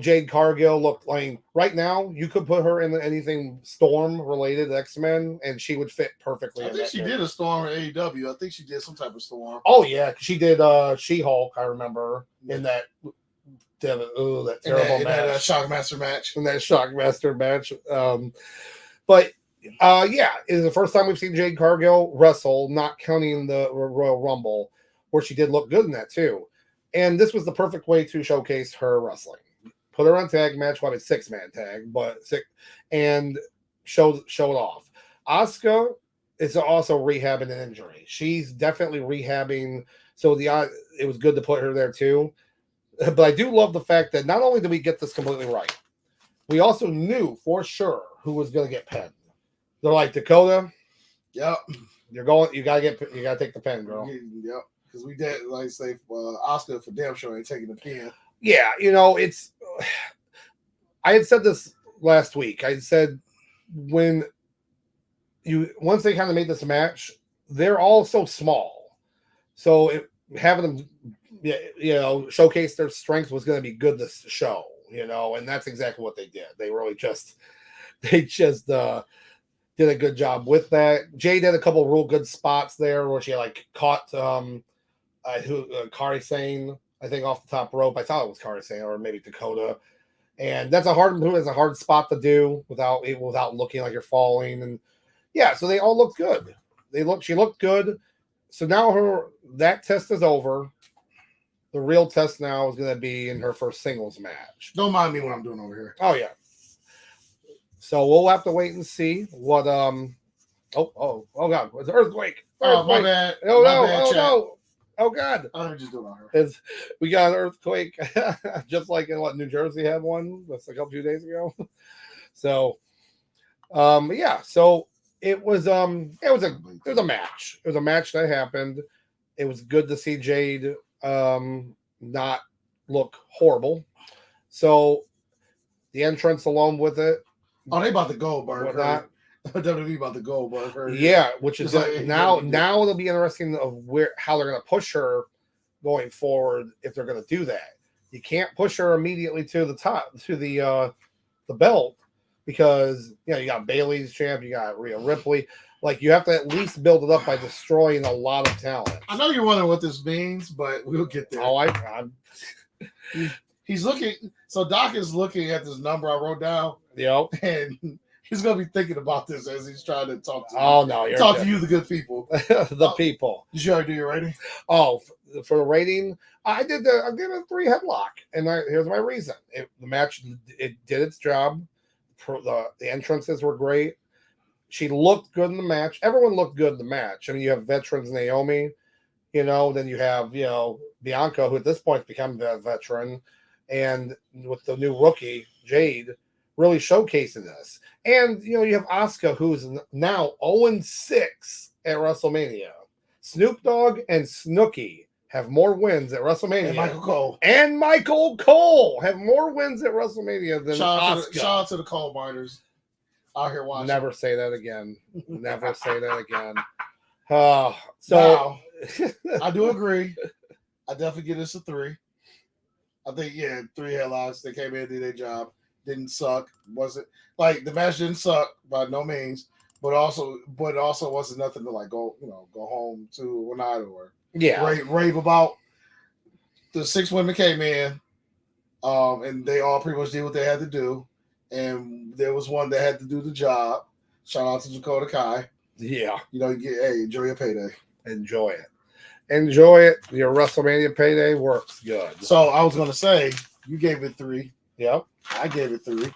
Jade Cargill looked like right now you could put her in anything Storm related X-Men and she would fit perfectly. I think she did a Storm in AEW. I think she did some type of Storm. Oh yeah, she did She-Hulk, I remember, in that terrible match. That Shockmaster match. In that Shockmaster match. But yeah, it is the first time we've seen Jade Cargill wrestle, not counting the Royal Rumble, where she did look good in that too. And this was the perfect way to showcase her wrestling. Put her on tag match, a 6-man tag, and show it off. Asuka is also rehabbing an injury. She's definitely rehabbing, so it was good to put her there too. But I do love the fact that not only did we get this completely right, we also knew for sure who was going to get pinned. They're like, Dakota, yep, you gotta take the pin, girl. Yep. Because we did, like, say, Asuka for damn sure ain't taking the pin. Yeah, it's. I had said this last week. I said once they kind of made this match, they're all so small, so having them, showcase their strength was going to be good this show, and that's exactly what they did. They really just did a good job with that. Jade had a couple of real good spots there where she caught Kairi Sane, I think, off the top rope. I thought it was Kairi Sane or maybe Dakota. And that's a hard spot to do without looking like you're falling. And yeah, so they all looked good. She looked good. So now that test is over. The real test now is going to be in her first singles match. Don't mind me what I'm doing over here. Oh yeah. So we'll have to wait and see what oh god, it's an earthquake. Oh, my bad. Oh my no, bad, oh chat. no. Oh god. I'm just doing on her. We got an earthquake just like in New Jersey had one that's like a few days ago. So yeah, so it was a match. It was a match that happened. It was good to see Jade not look horrible. So the entrance along with it. Oh, they about to go, Burn. WWE about to go, but yeah, which is like, now it'll be interesting of how they're going to push her going forward if they're going to do that. You can't push her immediately to the top to the belt because you got Bayley's champ, you got Rhea Ripley. Like you have to at least build it up by destroying a lot of talent. I know you're wondering what this means, but we'll get there. Oh, I'm He's looking. So Doc is looking at this number I wrote down. Yep. And he's gonna be thinking about this as he's trying to talk to. Oh no, talk to you, the good people. People. Did you already do your rating? Oh, for the rating, I did a 3 headlock, and here's my reason. The match it did its job. The entrances were great. She looked good in the match. Everyone looked good in the match. I mean, you have veterans Naomi, then you have Bianca, who at this point has become a veteran, and with the new rookie Jade really showcasing this. And you have Asuka, who's now 0-6 at WrestleMania. Snoop Dogg and Snooki have more wins at WrestleMania. And Michael Cole have more wins at WrestleMania than Asuka. Shout out to the coal miners out here watching. Never say that again. Never say that again. Now, I do agree. I definitely give this a 3. I think 3 headlines. They came in, did their job, didn't suck. Wasn't like the match didn't suck by no means, but also wasn't nothing to like go home to or not or rave about. The 6 women came in, and they all pretty much did what they had to do, and there was one that had to do the job. Shout out to Dakota Kai. Yeah, enjoy your payday. Enjoy it. Your WrestleMania payday works good. So I was gonna say you gave it 3. Yep. I gave it 3.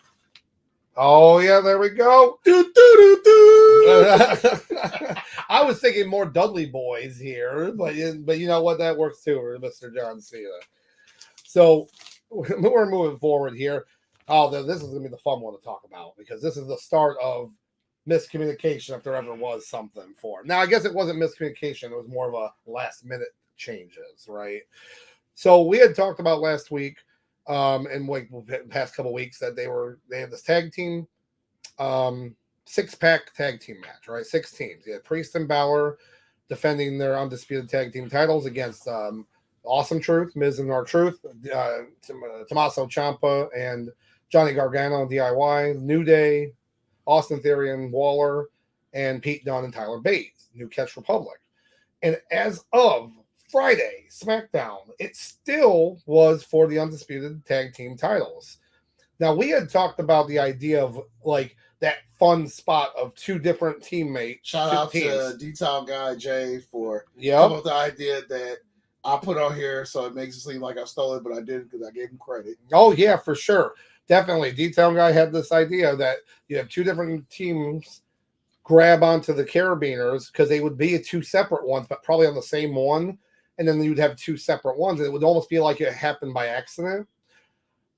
Oh yeah, there we go. I was thinking more Dudley Boys here, but you know what? That works too, Mr. John Cena. So we're moving forward here. Oh, this is gonna be the fun one to talk about because this is the start of miscommunication if there ever was something for him. Now, I guess it wasn't miscommunication. It was more of a last minute changes, right? So we had talked about last week and like the past couple weeks that they had this tag team 6-pack tag team match, right? 6 teams. You had Priest and Balor defending their undisputed tag team titles against Awesome Truth, Miz and R-Truth, Tommaso Ciampa and Johnny Gargano and DIY, New Day, Austin Theory and Waller, and Pete Dunne and Tyler Bate, New Catch Republic. And as of Friday, SmackDown, it still was for the undisputed tag team titles. Now, we had talked about the idea of like that fun spot of 2 different teammates. Shout out to Detail Guy Jay for coming up with the idea that I put on here so it makes it seem like I stole it, but I didn't because I gave him credit. Oh, yeah, for sure. Definitely. Detail Guy had this idea that you have 2 different teams grab onto the carabiners because they would be 2 separate ones, but probably on the same one. And then you'd have 2 separate ones. And it would almost be like it happened by accident.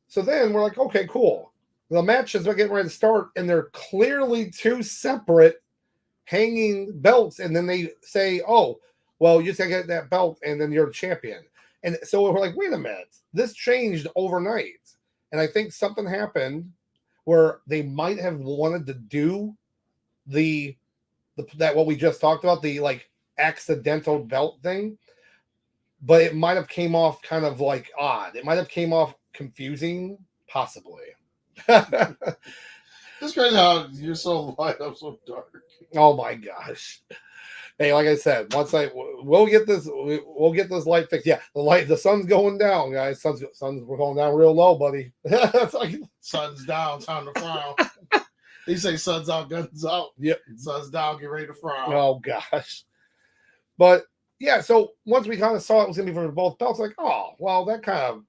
So then we're like, okay, cool. The matches are getting ready to start, and they're clearly 2 separate hanging belts. And then they say, oh, well, you just got to get that belt, and then you're the champion. And so we're like, wait a minute. This changed overnight. And I think something happened where they might have wanted to do that what we just talked about, the like accidental belt thing, but it might have came off kind of like odd. It might have came off confusing, possibly. It's crazy how you're so light up so dark. Oh my gosh. Hey, like I said, we'll get this light fixed. Yeah, the sun's going down, guys. We're going down real low, buddy. It's like sun's down, time to frown. They say sun's out, guns out. Yep. Sun's down, get ready to frown. Oh gosh. But yeah, so once we kind of saw it was gonna be for both belts, like, oh, well, that kind of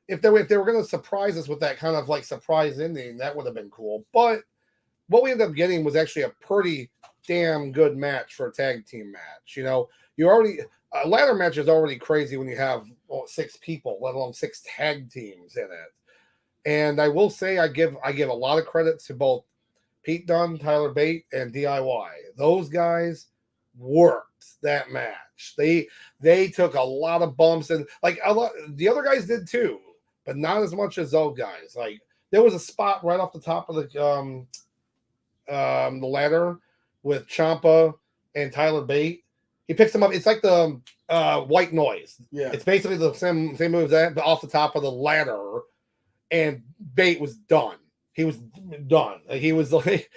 if they were gonna surprise us with that kind of like surprise ending, that would have been cool. But what we ended up getting was actually a pretty damn good match for a tag team match. You know, a ladder match is already crazy when you have 6 people, let alone 6 tag teams in it. And I will say I give a lot of credit to both Pete Dunne, Tyler Bate, and DIY. Those guys worked that match. They took a lot of bumps, and like the other guys did too, but not as much as those guys. Like there was a spot right off the top of the ladder with Ciampa and Tyler Bate. He picks them up. It's like the white noise. Yeah. It's basically the same moves that, but off the top of the ladder. And Bate was done. He was done. He was like,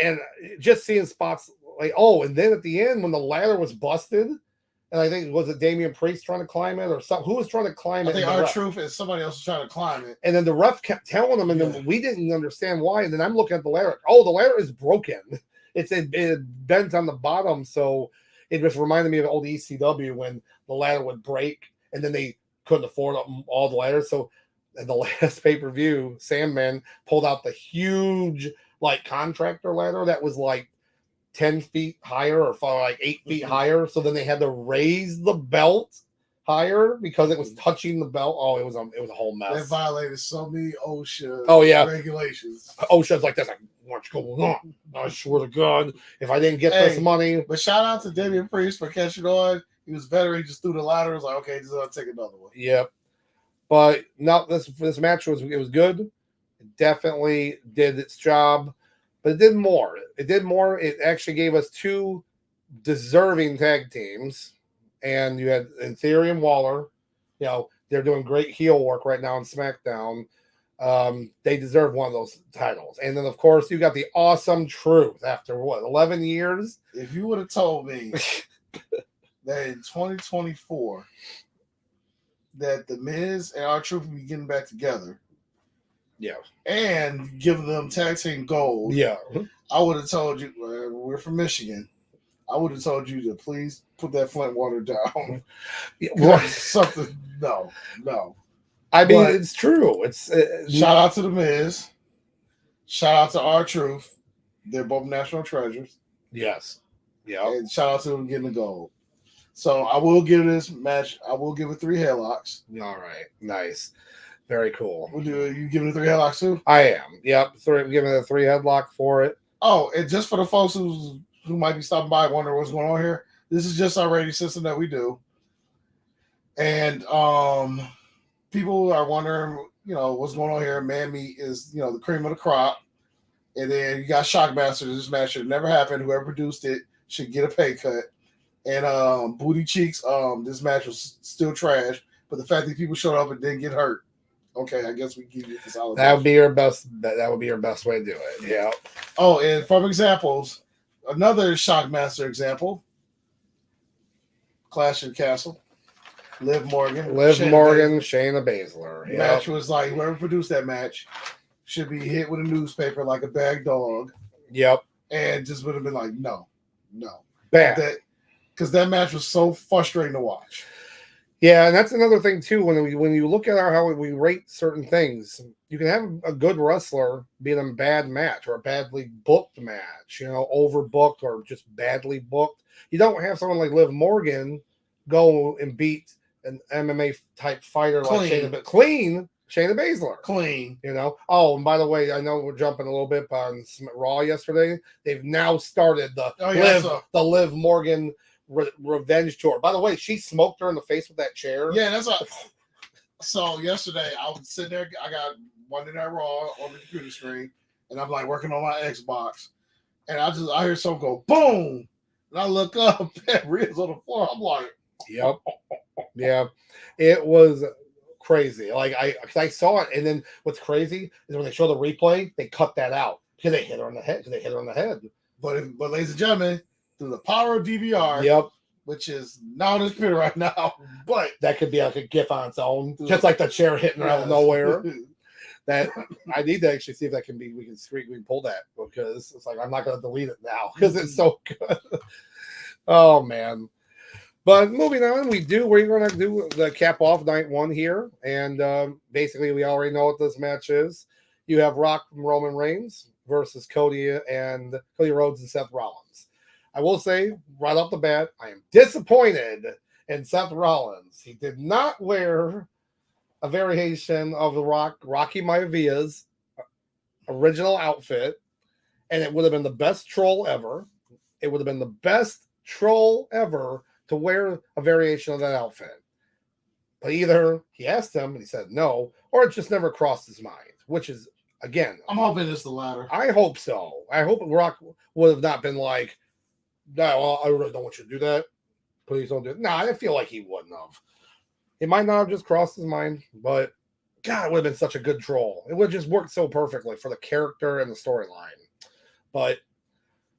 and just seeing spots like, oh, and then at the end when the ladder was busted, and I think was it Damian Priest trying to climb it or something? Who was trying to climb it? I think R-Truth and somebody else was trying to climb it. And then the ref kept telling them, and then we didn't understand why. And then I'm looking at the ladder. Oh, the ladder is broken. It bent on the bottom, so it just reminded me of old ECW when the ladder would break, and then they couldn't afford all the ladders. So in the last pay-per-view, Sandman pulled out the huge like contractor ladder that was like 10 feet higher or like 8 feet higher. So then they had to raise the belt higher because it was touching the belt. Oh, it was a whole They mess. violated so many OSHA regulations. OSHA's like, there's like what's going on. I swear to God, if I didn't get this money. But shout out to Damian Priest for catching on. He was veteran. He just threw the ladder. It was like, okay, just gonna take another one. Yep. But no, this match was good. It definitely did its job, but it did more. It actually gave us two deserving tag teams, and you had Theory and Waller. You know, they're doing great heel work right now on SmackDown. They deserve one of those titles. And then, of course, you got the Awesome Truth after 11 years? If you would have told me that in 2024 that the Miz and R-Truth would be getting back together, and giving them tag team gold, I would have told you, we're from Michigan. I would have told you to please put that Flint water down. Something, no. I mean, it's true. It's shout out to the Miz. Shout out to R-Truth. They're both national treasures. Yes. Yeah. And shout out to them getting the gold. So I will give this match. I will give it 3 headlocks. All right. Nice. Very cool. You giving it 3 headlocks too? I am. Yep. Giving it a 3 headlock for it. Oh, and just for the folks who might be stopping by, wondering what's going on here. This is just our rating system that we do, and people are wondering, what's going on here. Man Meat is, the cream of the crop, and then you got Shockmaster. This match should never happen. Whoever produced it should get a pay cut. And Booty Cheeks, this match was still trash, but the fact that people showed up and didn't get hurt. Okay, I guess we give you this. That would be your best. That would be your best way to do it. Yeah. Oh, and from examples, another Shockmaster example: Clash of the Castle, Liv Morgan, Shayna Baszler. The match was like, whoever produced that match should be hit with a newspaper like a bag dog. Yep. And just would have been like, no, bad. Because that match was so frustrating to watch. Yeah, and that's another thing too. When you look at how we rate certain things, you can have a good wrestler be in a bad match or a badly booked match, overbooked or just badly booked. You don't have someone like Liv Morgan go and beat an MMA type fighter like Shayna Baszler. Clean. Oh, and by the way, I know we're jumping a little bit on Raw yesterday. They've now started the Liv Morgan revenge tour. By the way, she smoked her in the face with that chair. Yeah, that's what. So yesterday I was sitting there. I got Monday Night Raw on the computer screen, and I'm like working on my Xbox, and I hear someone go boom, and I look up, and Rhea's on the floor. I'm like, yep, yeah, it was crazy. Like I saw it, and then what's crazy is when they show the replay, they cut that out because they hit her on the head. But ladies and gentlemen, through the power of DVR, which is not on this computer right now, but that could be like a GIF on its own, just like the chair hitting her out of nowhere. That I need to actually see if that can be. We can pull that because it's like I'm not going to delete it now because it's so good. Oh man! But moving on, we're going to do the cap off night 1 here, and basically we already know what this match is. You have Rock and Roman Reigns versus Cody Rhodes and Seth Rollins. I will say right off the bat, I am disappointed in Seth Rollins. He did not wear a variation of the Rocky Maivaia's original outfit, and it would have been the best troll ever. It would have been the best troll ever to wear a variation of that outfit. But either he asked him and he said no, or it just never crossed his mind, which is, again, I'm hoping it's the latter. I hope so. I hope Rock would have not been like, no, I really don't want you to do that. Please don't do it. No, I feel like he wouldn't have. It might not have just crossed his mind, but God, it would have been such a good troll. It would have just worked so perfectly for the character and the storyline. But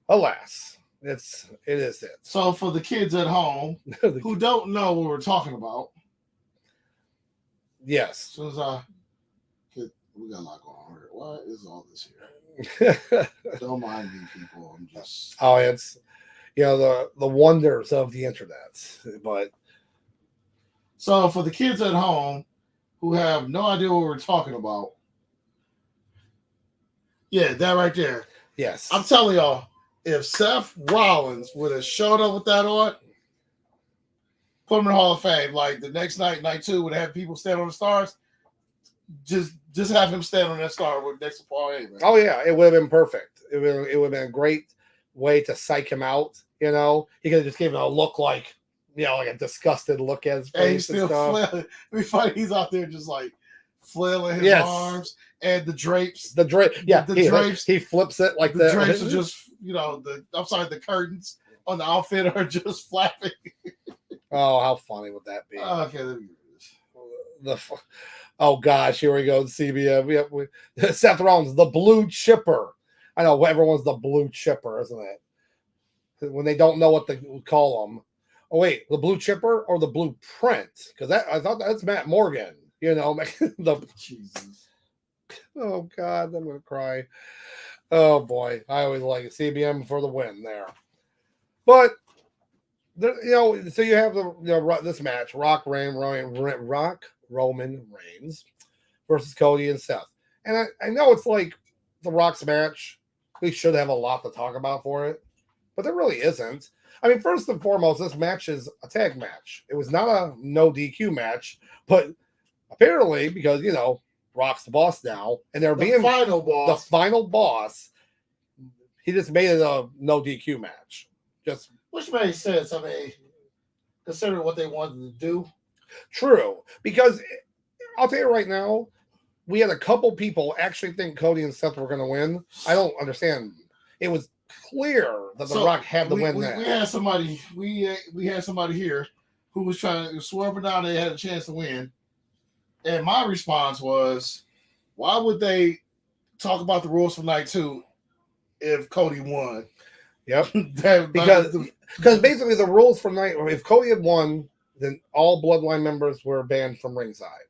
alas, it is it. So for the kids at home who don't know what we're talking about, yes. As soon as we got a lot going on here. What is all this here? Don't mind me, people. I'm just. Oh, it's the wonders of the internet. But so for the kids at home who have no idea what we're talking about, yeah, that right there. Yes, I'm telling y'all, if Seth Rollins would have showed up with that on, Put him in the Hall of Fame. Like the next night, night 2, would have people stand on the stars. Just have him stand on that star next to Paul Heyman. Oh yeah, it would have been perfect. It would have been a great way to psych him out. You know, he could have just given a look like, you know, like a disgusted look at his face. And he's still flailing. It'd be funny. He's out there just like flailing his arms and the drapes. The drape, yeah, the drapes. He flips it like the drapes are just, you know, the curtains on the outfit are just flapping. Oh, how funny would that be? Okay, oh gosh, here we go. CBM. Seth Rollins, the blue chipper. I know everyone's the blue chipper, isn't it? When they don't know what to call them. Oh wait, the blue chipper or the blueprint? Because I thought that's Matt Morgan. You know, Jesus. Oh God, I'm gonna cry. Oh boy, I always like it. CBM for the win there. But you know, so you have this match: Roman Reigns versus Cody and Seth. And I know it's like the Rock's match. We should have a lot to talk about for it, but there really isn't. I mean, first and foremost, this match is a tag match. It was not a no DQ match, but apparently, because you know Rock's the boss now, and they're being the final boss. He just made it a no DQ match. Just which makes sense. I mean, considering what they wanted to do. True, because I'll tell you right now, we had a couple people actually think Cody and Seth were going to win. I don't understand. It was clear that The Rock had to win. We had somebody. We had somebody here who was trying to swear up and down they had a chance to win. And my response was, why would they talk about the rules for night 2 if Cody won? Yep. Because basically the rules for night, if Cody had won, then all Bloodline members were banned from ringside.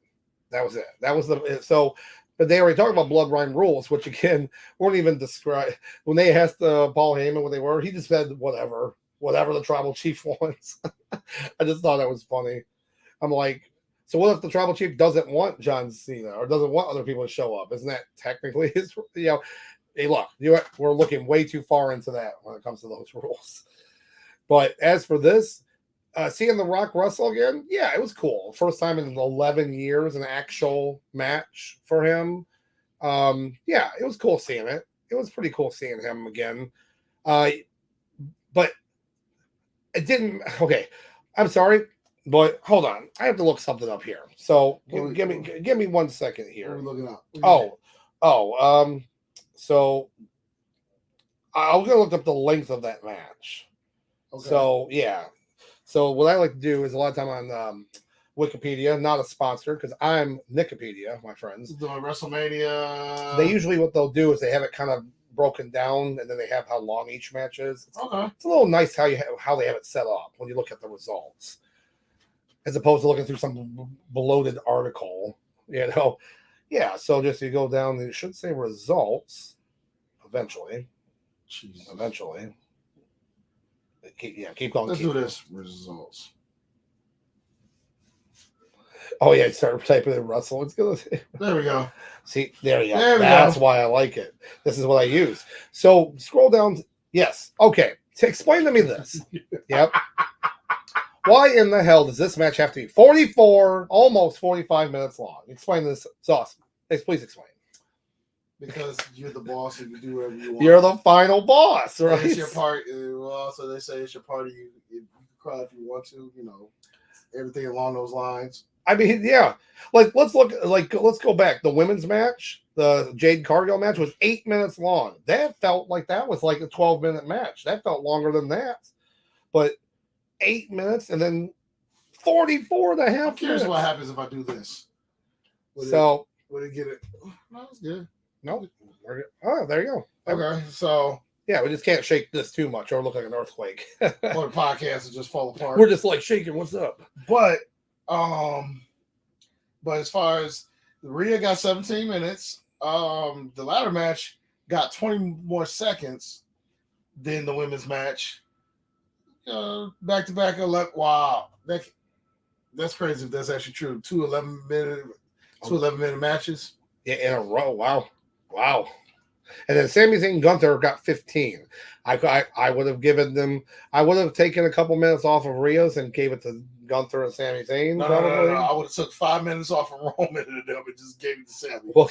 That was it. That was but they already talked about Bloodline rules, which again weren't even described. When they asked Paul Heyman what they were, he just said whatever the tribal chief wants. I just thought that was funny. I'm like, so what if the tribal chief doesn't want John Cena or doesn't want other people to show up? Isn't that technically his? You know, hey, look, we're looking way too far into that when it comes to those rules. But as for this, seeing The Rock wrestle again, yeah, it was cool. First time in 11 years, an actual match for him. Yeah, it was cool seeing it. It was pretty cool seeing him again. But it didn't. Okay, I'm sorry. But hold on, I have to look something up here. So give me 1 second here. What are we looking up? So I was gonna look up the length of that match. Okay. So yeah. So what I like to do is a lot of time on Wikipedia, not a sponsor because I'm Nikipedia, my friends. Doing Wrestlemania. They usually what they'll do is they have it kind of broken down, and then they have how long each match is. It's a little nice how they have it set up when you look at the results, as opposed to looking through some bloated article. You know, yeah. So just you go down, it should say results. Eventually. Keep going. Let's do this. Results. Oh yeah, start typing in Russell. It's good. There we go. See, there you go. That's why I like it. This is what I use. So scroll down. Yes. Okay. Explain to me this. Yep. Why in the hell does this match have to be 44, almost 45 minutes long? Explain this, Sauce. Please explain. Because you're the boss and you do whatever you want. You're the final boss, right? It's your part. So they say it's your party. You can cry if you want to. You know, everything along those lines. I mean, yeah. Let's go back. The women's match, the Jade Cargill match, was 8 minutes long. That felt like that was like a 12-minute match. That felt longer than that. But 8 minutes and then 44 and a half. I'm curious what happens if I do this. Would it get it? No, it's good. No. Oh, there you go. Okay, so yeah, we just can't shake this too much or look like an earthquake. Or the podcast will just fall apart. We're just like shaking. What's up? But as far as the Rhea got 17 minutes, the ladder match got 20 more seconds than the women's match. Back to back 11. Wow, that's crazy if that's actually true. 2 11-minute matches. Yeah, in a row. Wow. And then Sami Zayn and Gunther got 15. I would have given them. I would have taken a couple minutes off of Rios and gave it to Gunther and Sami Zayn. No. I would have took 5 minutes off of Roman and them and just gave it to Sami. Well,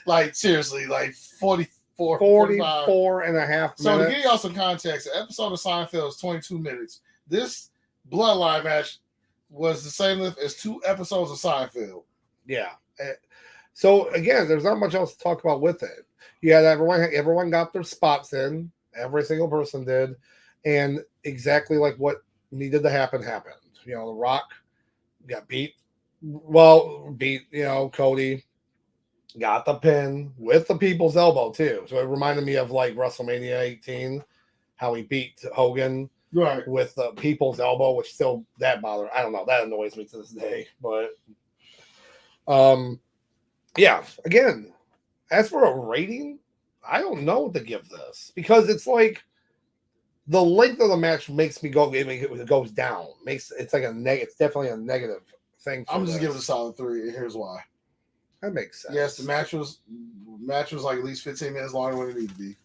like seriously, like 44 and a half minutes. So to give y'all some context, the episode of Seinfeld is 22 minutes. This Bloodline match was the same length as 2 episodes of Seinfeld. Yeah. So again, there's not much else to talk about with it. Yeah, everyone got their spots in. Every single person did, and exactly like what needed to happen happened. The Rock got beat. Well, Cody got the pin with the people's elbow too. So it reminded me of like WrestleMania 18, how he beat Hogan right with the people's elbow, which still that bothered. I don't know, that annoys me to this day. But yeah. Again, as for a rating, I don't know what to give this because it's like the length of the match makes me go. It goes down. It's like it's definitely a negative thing. I'm just giving it a solid 3, and here's why. That makes sense. Yes, the match was like at least 15 minutes longer than it needed to be,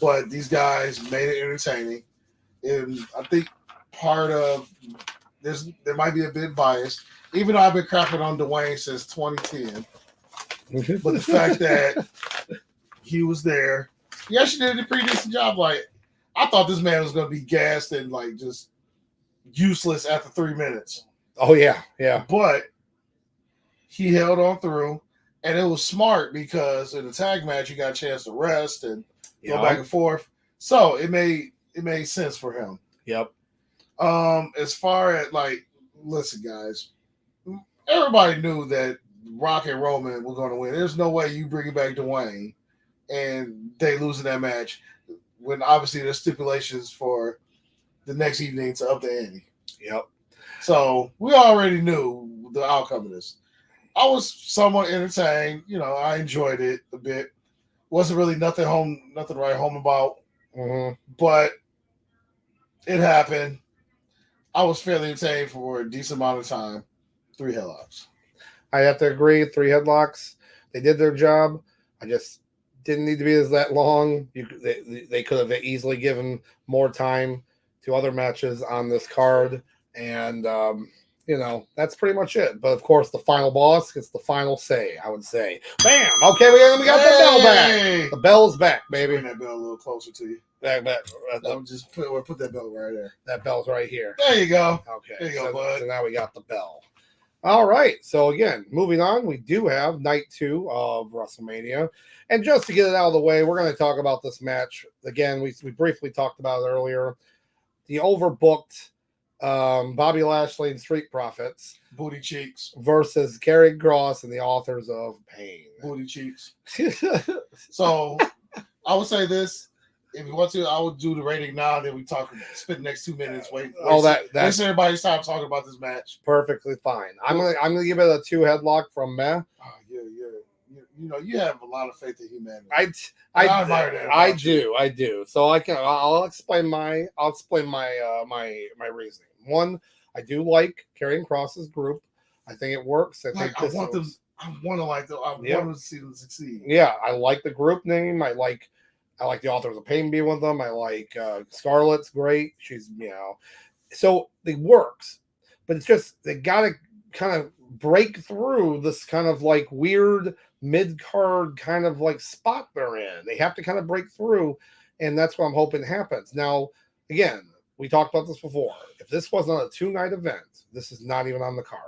but these guys made it entertaining, and I think part of there might be a bit biased, even though I've been crapping on Dwayne since 2010. But the fact that he was there, he actually did a pretty decent job. Like, I thought this man was going to be gassed and like just useless after 3 minutes. Oh yeah. But he held on through, and it was smart because in the tag match you got a chance to rest and go back and forth. So it made sense for him. Yep. As far as like, listen, guys, everybody knew that Rock and Roman were going to win. There's no way you bring it back Dwayne and they losing that match when obviously there's stipulations for the next evening to up the ante. Yep. So we already knew the outcome of this. I was somewhat entertained. I enjoyed it a bit. Wasn't really nothing to write home about. Mm-hmm. But it happened. I was fairly entertained for a decent amount of time. 3 headlocks. I have to agree. 3 headlocks. They did their job. I just didn't need to be that long. They could have easily given more time to other matches on this card. And, that's pretty much it. But, of course, the final boss gets the final say, I would say. Bam! Okay, we got the bell back. The bell's back, baby. Bring that bell a little closer to you. Back. Just put that bell right there. That bell's right here. There you go. Okay. There you go, bud. So now we got the bell. All right. So, again, moving on, we do have night 2 of WrestleMania. And just to get it out of the way, we're going to talk about this match. Again, we briefly talked about it earlier. The overbooked Bobby Lashley and Street Profits. Booty Cheeks. Versus Karrion Kross and the Authors of Pain. Booty Cheeks. So, I would say this. If you want to, I would do the rating now. Then we spend the next 2 minutes waiting. That's everybody's time talking about this match. Perfectly fine. I'm gonna give it a 2 headlock from Meh. Oh, yeah. You have a lot of faith in humanity. I admire that. I do. So I'll explain my my reasoning. One, I do like Karrion Kross's group. I think it works. I want to see them succeed. Yeah, I like the group name. I like the Authors of Pain being with them. I like Scarlett's great. She's so it works, but it's just they got to kind of break through this kind of like weird mid-card kind of like spot they're in. They have to kind of break through, and that's what I'm hoping happens. Now, again, we talked about this before. If this wasn't a 2-night event, this is not even on the card.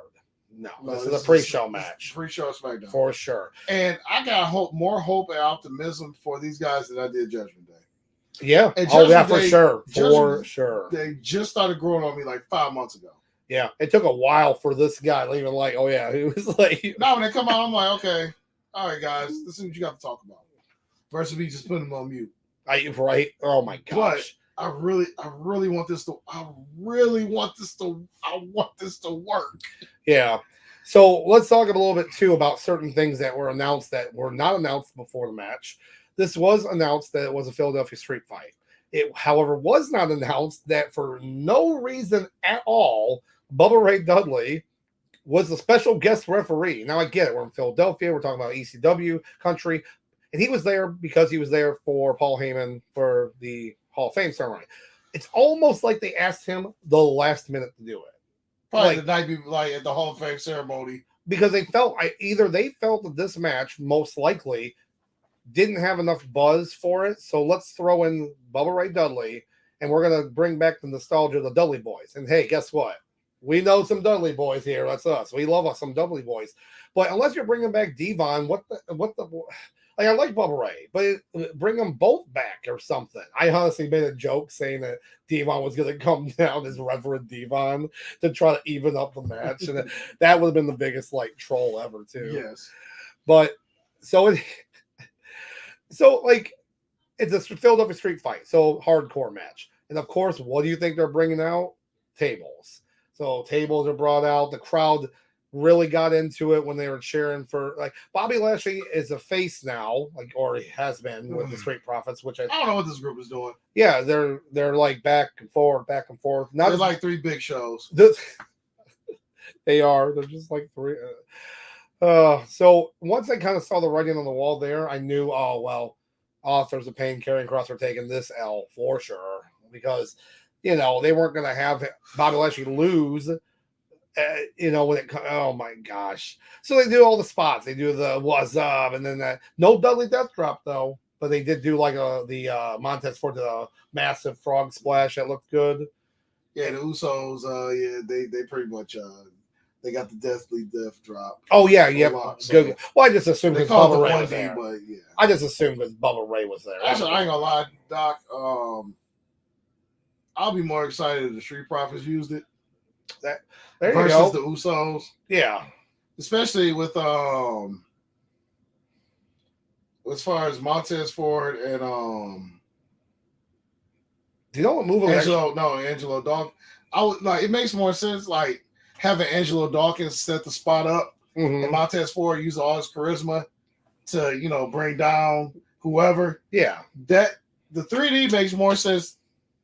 No, this is a pre-show match. Pre-show SmackDown. For sure. And I got more hope and optimism for these guys than I did Judgment Day. Yeah. For sure. For sure. They just started growing on me like 5 months ago. Yeah. It took a while for this guy to even like, oh yeah, he was like. Now when they come out, I'm like, okay, all right, guys, this is what you got to talk about. Versus me just putting them on mute. Right. Oh my gosh. But I really want this to work. Yeah. So let's talk a little bit too about certain things that were announced that were not announced before the match. This was announced that it was a Philadelphia street fight. It, however, was not announced that for no reason at all, Bubba Ray Dudley was a special guest referee. Now I get it. We're in Philadelphia. We're talking about ECW country. And he was there because he was there for Paul Heyman for the Hall of Fame ceremony. It's almost like they asked him the last minute to do it. Probably the night before, like at the Hall of Fame ceremony. Because they felt either they felt that this match most likely didn't have enough buzz for it, so let's throw in Bubba Ray Dudley, and we're gonna bring back the nostalgia of the Dudley Boys. And hey, guess what? We know some Dudley Boys here. That's us. We love us some Dudley Boys. But unless you're bringing back Devon, what the like? I like Bubba Ray, but bring them both back or something. I honestly made a joke saying that Devon was going to come down as Reverend Devon to try to even up the match, and that would have been the biggest like troll ever too. Yes, but so like it's a Philadelphia street fight, so hardcore match, and of course, what do you think they're bringing out? Tables. So tables are brought out. The crowd really got into it when they were cheering for like Bobby Lashley is a face now, like or he has been with the Street Profits, which I don't know what this group is doing. Yeah, they're like back and forth. Not there's like 3 big shows. They are. They're just like 3. So once I kind of saw the writing on the wall there, I knew, oh well, Authors of Pain, Karrion Kross are taking this L for sure because they weren't going to have Bobby Lashley lose. When it oh my gosh. So they do all the spots. They do the what's up, and then no Dudley Death Drop though, but they did do like the Montez for the massive frog splash that looked good. Yeah, the Usos. They pretty much they got the Deathly Death Drop. Oh yeah, good. Well, I just assumed because Bubba Ray was there. But yeah, I just assumed because Bubba Ray was there. Actually, I ain't gonna lie, Doc. I'll be more excited if the Street Profits used it. There you versus go. The Usos. Yeah. Especially with as far as Montez Ford and do you know what move Angelo Dawkins. I would like it makes more sense like having Angelo Dawkins set the spot up and Montez Ford use all his charisma to, bring down whoever. Yeah. That the 3D makes more sense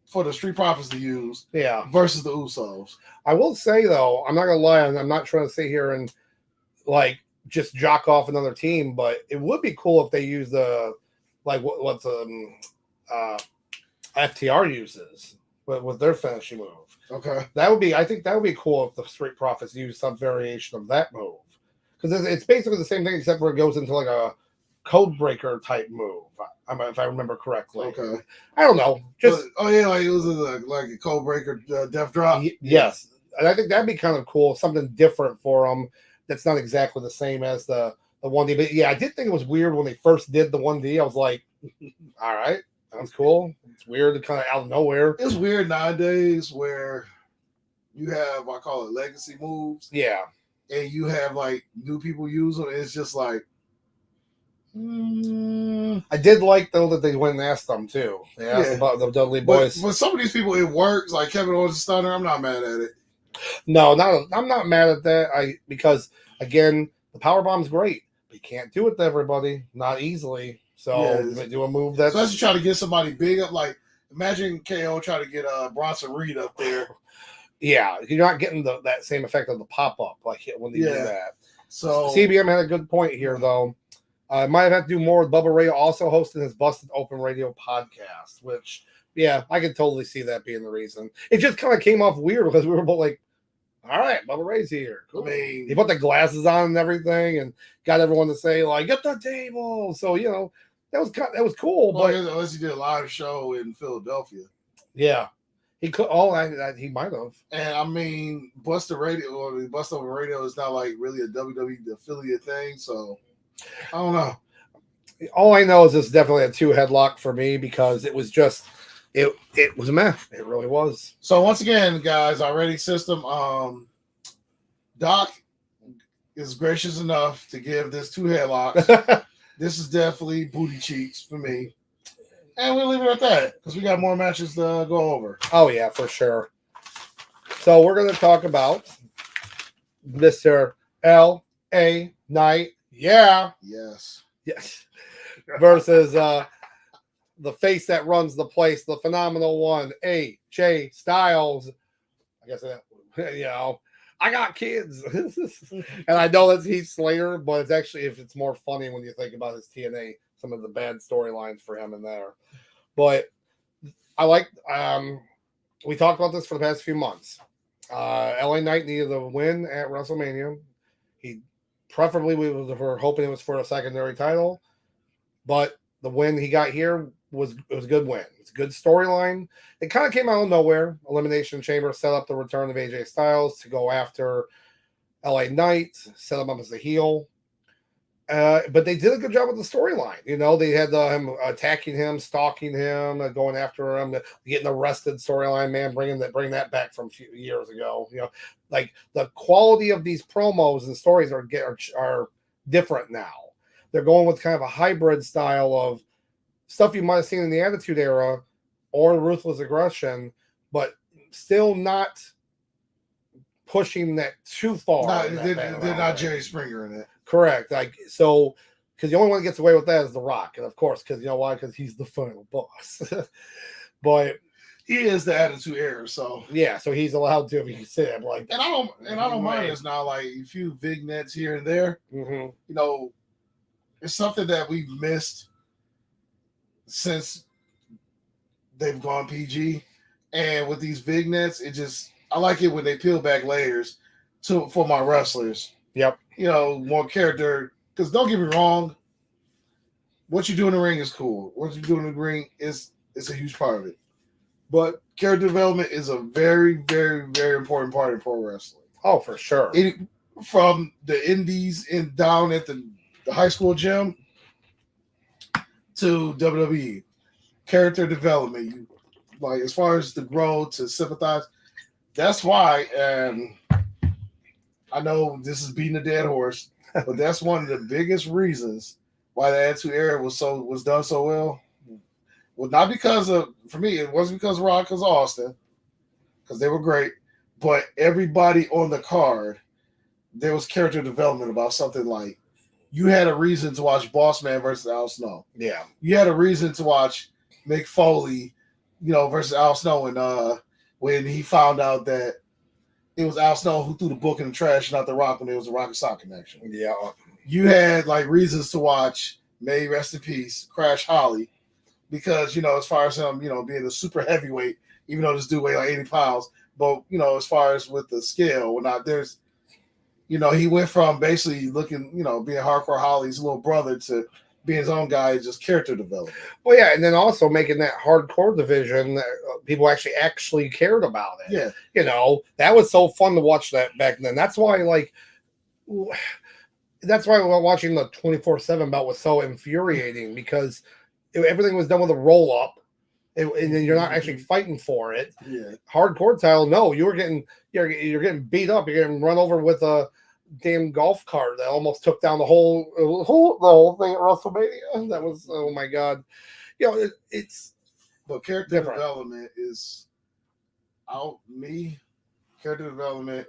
for the Street Profits to use, versus the Usos. I will say though, I'm not gonna lie, I'm not trying to sit here and like just jock off another team, but it would be cool if they use the like what's FTR uses with their finishing move. Okay, I think that would be cool if the Street Profits use some variation of that move because it's basically the same thing except where it goes into like a code breaker type move. If I remember correctly. Okay. I don't know. Just like it was like a code breaker death drop. Yes, and I think that'd be kind of cool. Something different for them. That's not exactly the same as the 1D. But yeah, I did think it was weird when they first did the 1D. I was like, all right, sounds cool. It's weird to kind of out of nowhere. It's weird nowadays where you have I call it legacy moves. Yeah, and you have like new people use them. It's just like. I did like though that they went and asked them too. They asked about the Dudley Boys. But some of these people, it works. Like Kevin Owens and Stunner, I'm not mad at it. No, I'm not mad at that. Because again, the powerbomb's great, but you can't do it to everybody, not easily. So do a move that's especially try to get somebody big up. Like imagine KO try to get Bronson Reed up there. Yeah, you're not getting that same effect of the pop up like when they do that. So CBM had a good point here though. I might have had to do more with Bubba Ray also hosting his Busted Open Radio podcast, which, I could totally see that being the reason. It just kind of came off weird because we were both like, all right, Bubba Ray's here. Cool. I mean, he put the glasses on and everything and got everyone to say, like, get the table. So, that was cool. Well, but unless he did a live show in Philadelphia. Yeah. He could. He might have. And I mean, Busted Open Radio is not like really a WWE affiliate thing. So, I don't know. All I know is it's definitely a 2 headlock for me because it was just it was a mess. It really was. So once again, guys, our rating system, Doc is gracious enough to give this 2 headlocks. This is definitely booty cheeks for me. And we'll leave it at that because we got more matches to go over. Oh yeah, for sure. So we're gonna talk about Mr. L.A. Knight. Yeah. Yes. Versus the face that runs the place, the phenomenal one, AJ Styles. I guess I got kids. And I know that's Heath Slater, but it's actually it's more funny when you think about his TNA some of the bad storylines for him in there. But I like. We talked about this for the past few months. LA Knight needed a win at WrestleMania. He preferably were hoping it was for a secondary title, but the win he got here was a good win. It's a good storyline. It kind of came out of nowhere. Elimination Chamber set up the return of AJ Styles to go after LA Knight, set him up as the heel. But they did a good job with the storyline. You know, they had him attacking him, stalking him, going after him, getting arrested storyline. Man, bring that back from a few years ago. You know, like the quality of these promos and stories are different now. They're going with kind of a hybrid style of stuff you might have seen in the Attitude Era or Ruthless Aggression, but still not pushing that too far. They're not Jerry Springer in it. Correct. Like, so, because the only one that gets away with that is The Rock. And of course, because you know why? Because he's the final boss. But he is the Attitude Era, so yeah, so he's allowed to, if you say it like. And I don't mind this now, like a few vignettes here and there. Mm-hmm. You know, it's something that we've missed since they've gone PG. And with these vignettes, I like it when they peel back layers for my wrestlers. Yep. You know, more character. Because don't get me wrong, what you do in the ring is cool. What you do in the ring is a huge part of it. But character development is a very, very, very important part of pro wrestling. Oh, for sure. From the indies and down at the high school gym to WWE. Character development. Like, as far as to grow, to sympathize. That's why, and I know this is beating a dead horse, but that's one of the biggest reasons why the Attitude Era was done so well. Well, not because of, for me, it wasn't because of Rock, because of Austin, because they were great, but everybody on the card, there was character development about something like, you had a reason to watch Boss Man versus Al Snow. Yeah. You had a reason to watch Mick Foley, versus Al Snow, and when he found out that it was Al Snow who threw the book in the trash, not The Rock, when it was a Rock and Sock connection. Yeah. You had like reasons to watch, may rest in peace, Crash Holly, because, as far as him, being a super heavyweight, even though this dude weighed like 80 pounds, but, as far as with the scale, he went from basically looking, being Hardcore Holly's little brother to being his own guy, just character development. Well, yeah, and then also making that hardcore division that people actually cared about it. Yeah. That was so fun to watch that back then. That's why, watching the 24/7 bout was so infuriating, because everything was done with a roll up, and then you're not actually fighting for it. Yeah. Hardcore title, no, you're getting beat up. You're getting run over with a damn golf cart that almost took down the whole thing at WrestleMania. That was, oh my god. It's but character development is character development,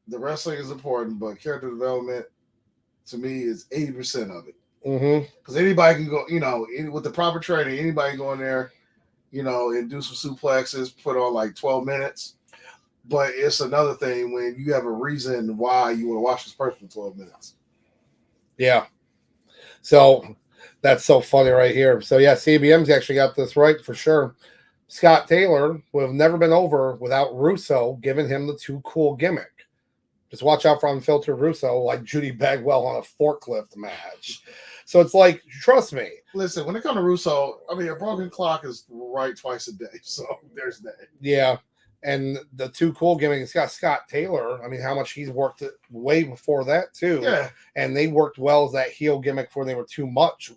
the wrestling is important, but character development to me is 80% of it. Because anybody can go, with the proper training, anybody can go in there, and do some suplexes, put on like 12 minutes. But it's another thing when you have a reason why you want to watch this person for 12 minutes. Yeah. So that's so funny right here. So yeah, CBM's actually got this right for sure. Scott Taylor would have never been over without Russo giving him the Too Cool gimmick. Just watch out for Unfiltered Russo, like Judy Bagwell on a forklift match. So it's like, trust me. Listen, when it comes to Russo, a broken clock is right twice a day. So there's that. Yeah. And the Too Cool gimmick, it's got Scott Taylor. How much he's worked it way before that, too. Yeah. And they worked well as that heel gimmick before they were too much,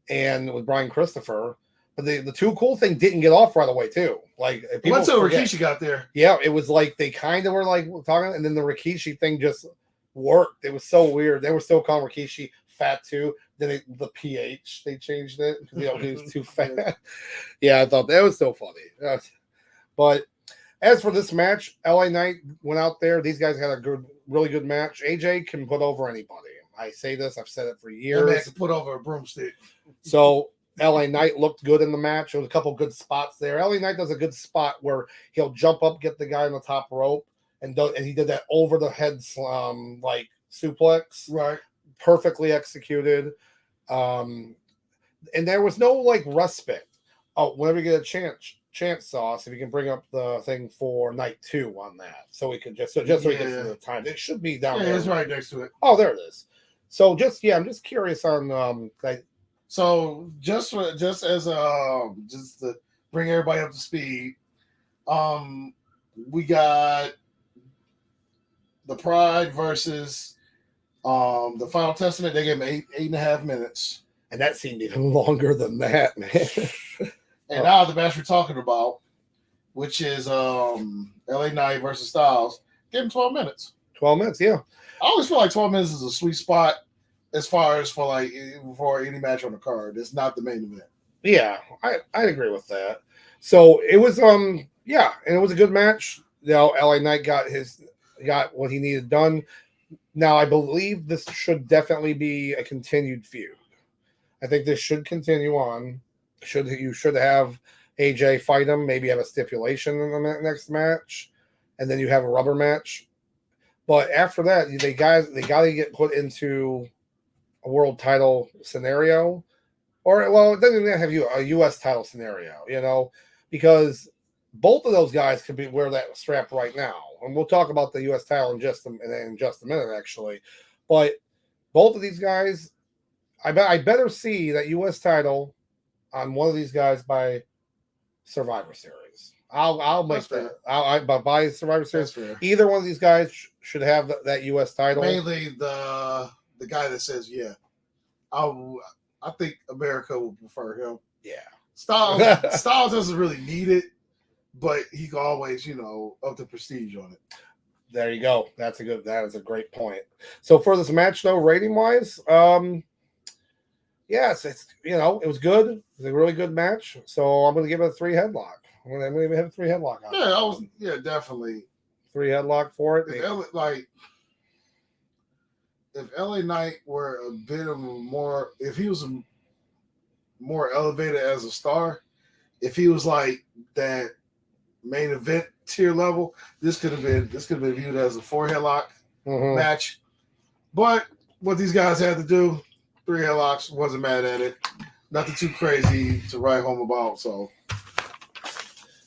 and with Brian Christopher. But the Too Cool thing didn't get off right away, too. Like, once Rikishi got there. Yeah, it was like they kind of were like talking, and then the Rikishi thing just worked. It was so weird. They were still calling Rikishi fat, too. Then the PH, they changed it because, he was too fat. Yeah, I thought that was so funny. But as for this match, LA Knight went out there. These guys had a really good match. AJ can put over anybody. I say this. I've said it for years. That man can put over a broomstick. So LA Knight looked good in the match. There was a couple good spots there. LA Knight does a good spot where he'll jump up, get the guy on the top rope, and he did that over the head suplex. Right. Perfectly executed. And there was no like respite. Oh, whenever you get a chance, Sauce, if you can bring up the thing for night 2 on that, so we can just so we get to the time. It should be down there. It's right next to it. Oh, there it is. So I'm just curious on So just as just to bring everybody up to speed, we got the Pride versus the Final Testament. They gave him 8.5 minutes. And that seemed even longer than that, man. And now the match we're talking about, which is LA Knight versus Styles, give him 12 minutes. 12 minutes, yeah. I always feel like 12 minutes is a sweet spot as far as for any match on the card. It's not the main event. Yeah, I agree with that. So it was and it was a good match. You know, LA Knight got what he needed done. Now I believe this should definitely be a continued feud. I think this should continue on. You should have AJ fight him, maybe have a stipulation in the next match, and then you have a rubber match. But after that, they got to get put into a world title scenario, or it doesn't even have a U.S. title scenario, because both of those guys could wear that strap right now, and we'll talk about the U.S. title in just a minute, actually. But both of these guys. I better see that U.S. title on one of these guys by Survivor Series. I'll make that. By Survivor Series, either one of these guys should have that U.S. title. Mainly the guy that says yeah. I think America would prefer him. Yeah, Styles doesn't really need it, but he can always up the prestige on it. There you go. That is a great point. So for this match, though, rating wise, yes, it was good. It was a really good match. So I'm going to give it a 3 headlock. I'm going to have a 3 headlock on it. Definitely 3 headlock for it. If LA Knight were a bit of more, if he was more elevated as a star, if he was like that main event tier level, this could have been viewed as a 4 headlock match. But what these guys had to do, 3 headlocks, wasn't mad at it. Nothing too crazy to write home about. So,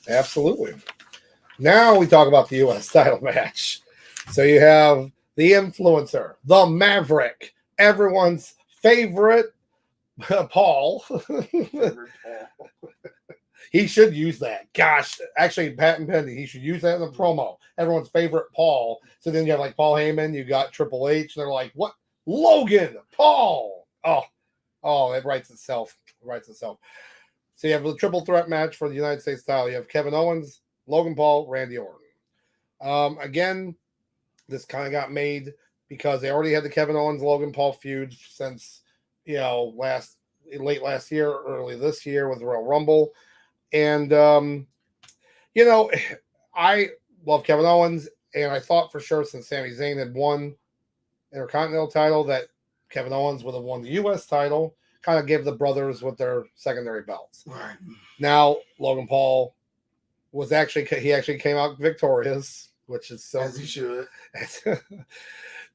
absolutely. Now we talk about the U.S. title match. So you have the influencer, the Maverick, everyone's favorite, Paul. He should use that. Gosh, actually, Pat Pendy, he should use that in the promo. Everyone's favorite, Paul. So then you have like Paul Heyman, you got Triple H. They're like, what? Logan, Paul. Oh, it writes itself. So you have a triple threat match for the United States title. You have Kevin Owens, Logan Paul, Randy Orton. Again, this kind of got made because they already had the Kevin Owens Logan Paul feud since late last year, early this year with the Royal Rumble. And I love Kevin Owens, and I thought for sure since Sami Zayn had won Intercontinental title that Kevin Owens would have won the U.S. title, kind of gave the brothers with their secondary belts. Right. Now Logan Paul actually came out victorious, which is so as he should.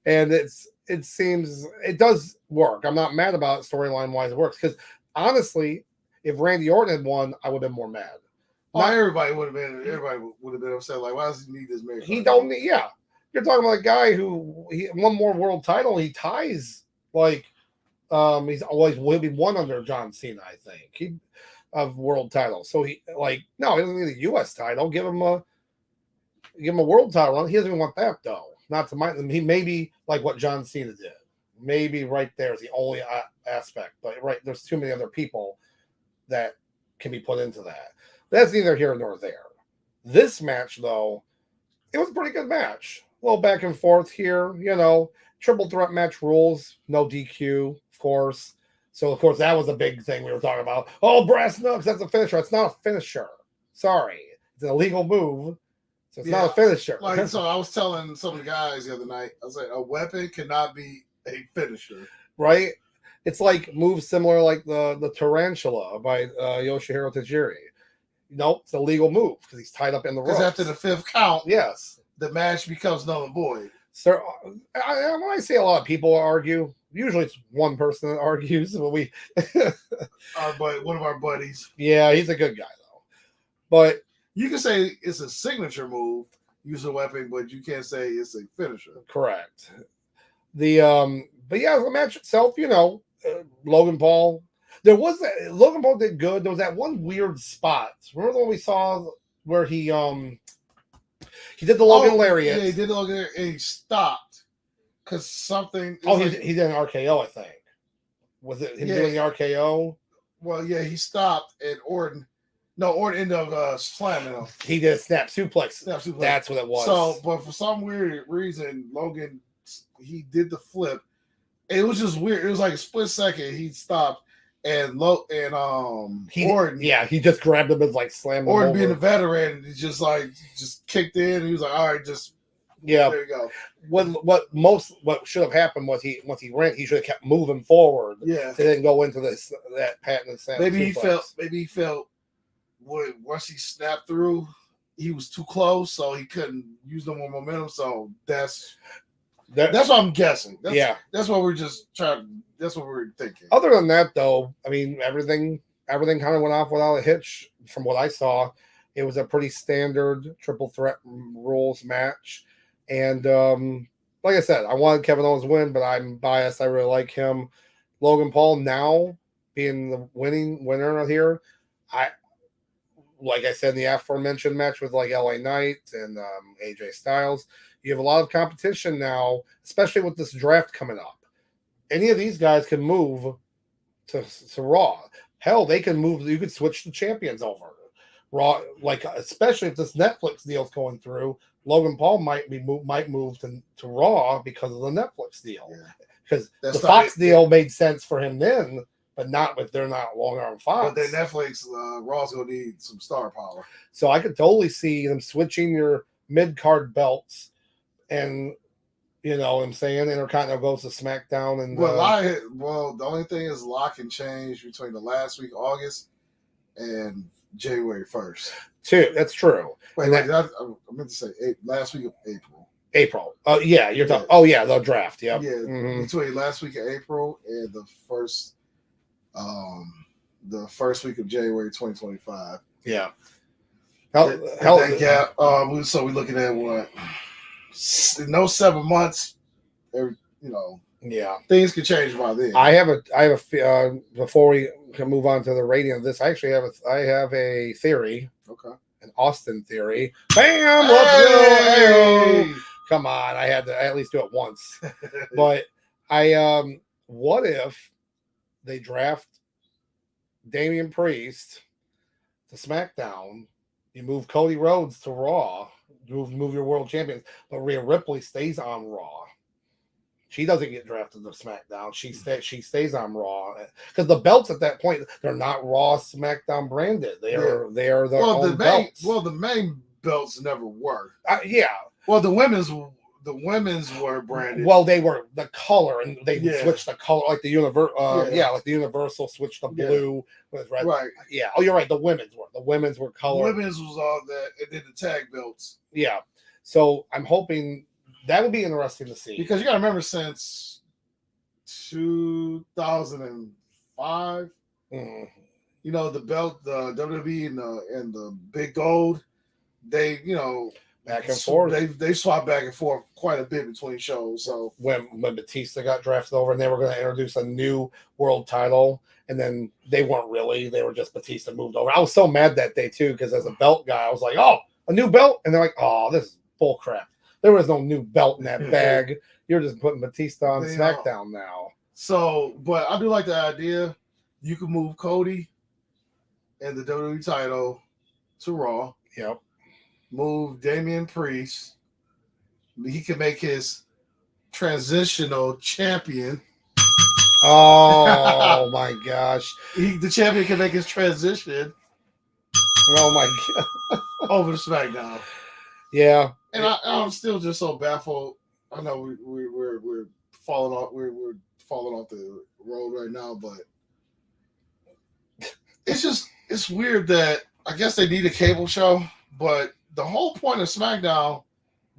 And it does work. I'm not mad about it storyline wise. It works because honestly, if Randy Orton had won, I would have been more mad. Everybody would have been upset. Like, why does he need this man? He don't need. Yeah, you're talking about a guy who one more world title. He ties like he'll be one under John Cena. I think of world title. So he doesn't need a U.S. title. Give him a world title. He doesn't even want that though. Not to mind, he maybe like what John Cena did. Maybe right there is the only aspect. But there's too many other people that can be put into that. That's neither here nor there. This match, though, it was a pretty good match. A little back and forth here, triple threat match rules, no DQ, of course. So, of course, that was a big thing we were talking about. Oh, brass knucks, that's a finisher. It's not a finisher. Sorry. It's an illegal move. So it's not a finisher. So I was telling some of the guys the other night, I was like, a weapon cannot be a finisher. Right? It's like moves similar like the Tarantula by Yoshihiro Tajiri. It's a legal move because he's tied up in the ropes. Because after the 5th count, yes, the match becomes null and void. So when I say a lot of people argue, Usually it's one person that argues, but One of our buddies. Yeah, he's a good guy though. But you can say it's a signature move, use a weapon, but you can't say it's a finisher. Correct. But yeah, the match itself, Logan Paul. Logan Paul did good. There was that one weird spot. Remember the one we saw where he did the Logan lariat. Yeah, he did the Logan lariat and he stopped because something. He did an RKO, I think. Was it him doing the RKO? Well, yeah, he stopped and Orton ended up slamming him. He did a snap suplex. That's what it was. So, but for some weird reason, Logan, he did the flip. It was just weird. It was like a split second. He stopped and Orton. Yeah, he just grabbed him and like slammed him. Orton being a veteran, he just kicked in. And he was like, all right, there you go. What should have happened was once he ran, he should have kept moving forward. Yeah, so he didn't go into that patent snap. Maybe he felt once he snapped through, he was too close, so he couldn't use no more momentum. So that's what I'm guessing. That's what we're just trying. That's what we're thinking. Other than that, though, I mean, everything kind of went off without a hitch. From what I saw, it was a pretty standard triple threat rules match. And like I said, I wanted Kevin Owens to win, but I'm biased. I really like him. Logan Paul now being the winner here. Like I said in the aforementioned match with like LA Knight and AJ Styles, you have a lot of competition now, especially with this draft coming up. Any of these guys can move to Raw. Hell, they can move. You could switch the champions over. Raw, like especially if this Netflix deal's going through, Logan Paul might move to Raw because of the Netflix deal. Because the Fox deal made sense for him then, but not if they're not longer on Fox. But then Netflix, Raw's gonna need some star power. So I could totally see them switching your mid-card belts, and you know what I'm saying, Intercontinental goes to SmackDown. And the only thing is lock and change between the last week August and January 1st. That's true. I meant to say last week of April. Oh yeah, you're talking. Oh yeah, the draft. Yep. Yeah, between last week of April and the first week of January 2025. Yeah. So we're looking at what? No 7 months. Yeah. Things can change by then. I have a before we can move on to the rating of this. I actually have a theory. Okay. An Austin theory. Bam! Let's go! Come on, I had to at least do it once. But what if they draft Damian Priest to SmackDown? You move Cody Rhodes to Raw. Move your world champions, but Rhea Ripley stays on Raw. She doesn't get drafted to SmackDown. She stays on Raw because the belts at that point, they're not Raw SmackDown branded. They are their own belts. Well, the main belts never were. Yeah. Well, the women's were branded. Well, they were the color, and they switched the color, like the like the Universal switched the blue with red. Right. Yeah. Oh, you're right. The women's were color. The women's was all that, and then the tag belts. Yeah. So I'm hoping that would be interesting to see, because you got to remember since 2005, the belt, the WWE and the big gold, they back and forth. They swapped back and forth quite a bit between shows. So when Batista got drafted over and they were going to introduce a new world title, and then they weren't really. They were just Batista moved over. I was so mad that day too, because as a belt guy, I was like, oh, a new belt, and they're like, oh, this is bull crap. There was no new belt in that bag. You're just putting Batista on SmackDown now. So, but I do like the idea. You can move Cody and the WWE title to Raw. Yep. Move Damian Priest. He can make his transitional champion. Oh my gosh. The champion can make his transition. Oh my god. Over to SmackDown. Yeah. And I'm still just so baffled. I know we're falling off. We're falling off the road right now, but it's weird that I guess they need a cable show, but the whole point of SmackDown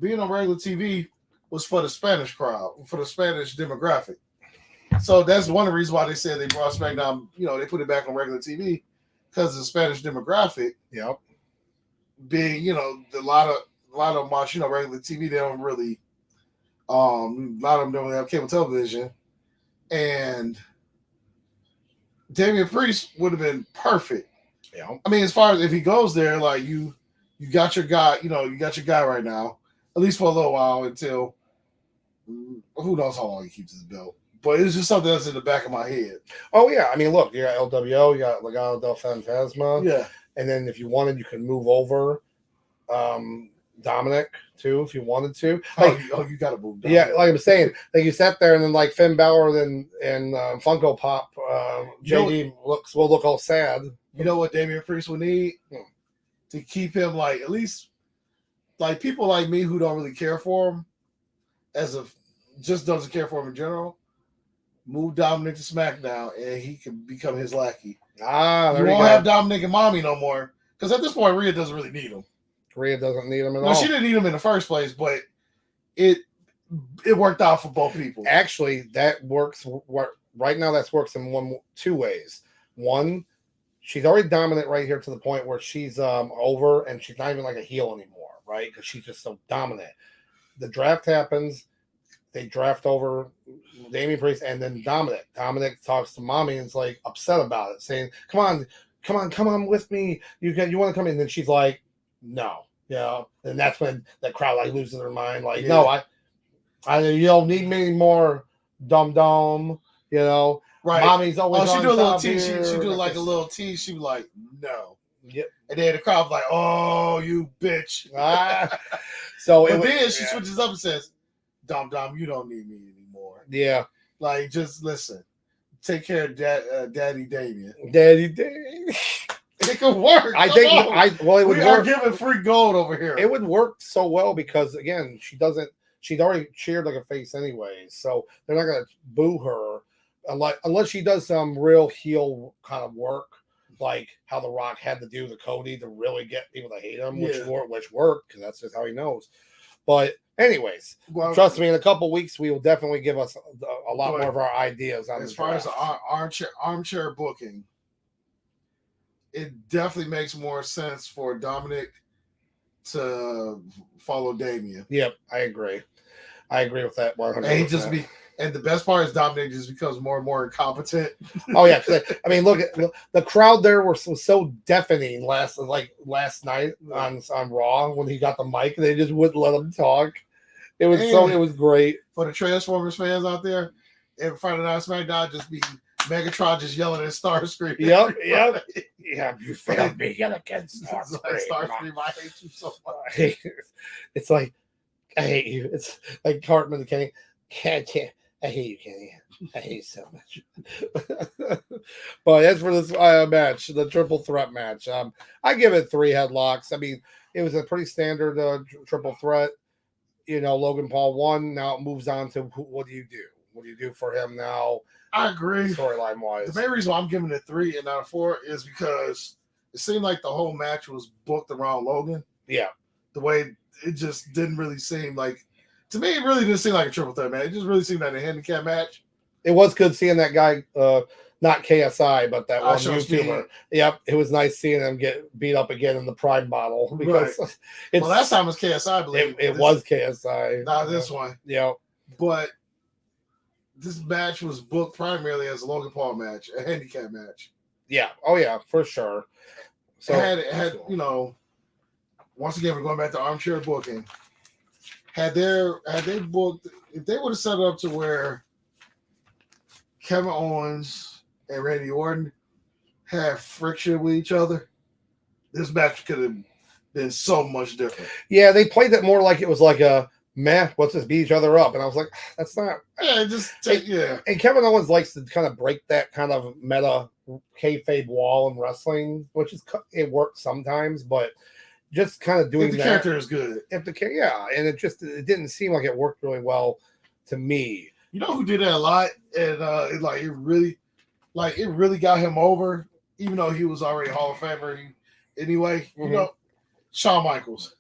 being on regular TV was for the Spanish crowd, for the Spanish demographic. So that's one of the reasons why they said they brought SmackDown. They put it back on regular TV because the Spanish demographic. Yep. Being a lot of them watch regular TV. They don't really. A lot of them don't have cable television, and Damian Priest would have been perfect. Yeah. I mean, as far as if he goes there, like you got your guy. You got your guy right now, at least for a little while until who knows how long he keeps his belt. But it's just something that's in the back of my head. Oh yeah, I mean, look, you got LWO, you got Legado del Fantasma, Yeah, and then if you wanted, you could move over Dominic too, if you wanted to. Like, you got to move. Dominic. Yeah, like I'm saying, like you sat there and then like Finn Balor and Funko Pop, JD will look all sad. You know what Damian Priest would need to keep him like at least like people like me who don't really care for him, just doesn't care for him in general. Move Dominic to SmackDown and he can become his lackey. You won't have Dominic and Mommy no more because at this point Rhea doesn't really need him. Rhea doesn't need him at all. She didn't need him in the first place, but it worked out for both people. Actually, that works right now. That works in two ways. One, she's already dominant right here to the point where she's over and she's not even like a heel anymore, right? Because she's just so dominant. The draft happens. They draft over Damian Priest and then Dominic. Dominic talks to Mommy and is like upset about it, saying, come on with me. You want to come in? And then she's like, no. And that's when the crowd like loses their mind. Like, no, I you don't need me anymore, dum. Right. Mommy's always she on do a little tease. She do like a little tease. She was like, no. Yep. And then the crowd was like, oh, you bitch. So then she switches up and says, Dom, you don't need me anymore. Yeah. Like, just listen. Take care of Daddy Damien. Daddy Damien. It could work. I think it would work. We are giving free gold over here. It would work so well because again, she'd already cheered like a face anyway, so they're not gonna boo her unless she does some real heel kind of work, like how The Rock had to do to Cody to really get people to hate him, which worked because that's just how he knows. But anyways, trust me, in a couple weeks we will definitely give us a lot more of our ideas on as far as armchair booking. It definitely makes more sense for Dominic to follow Damian. Yep, I agree with that 100%. And the best part is Dominic just becomes more and more incompetent. Oh yeah, I mean, look at the crowd there was so deafening last night on Raw when he got the mic and they just wouldn't let him talk. It was great for the Transformers fans out there. In front of that SmackDown, just be Megatron just yelling at Starscream. Yep. Yeah, you failed me yet again, Starscream. Starscream, I hate you so much. It's like, I hate you. It's like Cartman Kenny. Can't. I hate you, Kenny. I hate you so much. But as for this match, the triple threat match, I give it 3 headlocks. I mean, it was a pretty standard triple threat. Logan Paul won. Now it moves on to what do you do? What do you do for him now? I agree. Storyline wise, the main reason why I'm giving it 3 and not 4 is because it seemed like the whole match was booked around Logan. Yeah, the way it just didn't really seem like. To me, it really didn't seem like a triple threat match. It just really seemed like a handicap match. It was good seeing that guy, not KSI, but that one YouTuber. Yep, it was nice seeing him get beat up again in the Prime bottle. Because last time was KSI, I believe. It was KSI. Not this one. Yep. But this match was booked primarily as a Logan Paul match, a handicap match. Yeah. Oh, yeah, for sure. So had once again, we're going back to armchair booking. Had they booked, if they would have set it up to where Kevin Owens and Randy Orton had friction with each other, this match could have been so much different. Yeah, they played it more like it was like a let's just beat each other up. And I was like, that's not. Yeah, And Kevin Owens likes to kind of break that kind of meta kayfabe wall in wrestling, which it works sometimes, but just kind of doing if the character is good. And it didn't seem like it worked really well to me. You know who did that a lot, and it really got him over, even though he was already Hall of Famer anyway. Mm-hmm. Shawn Michaels.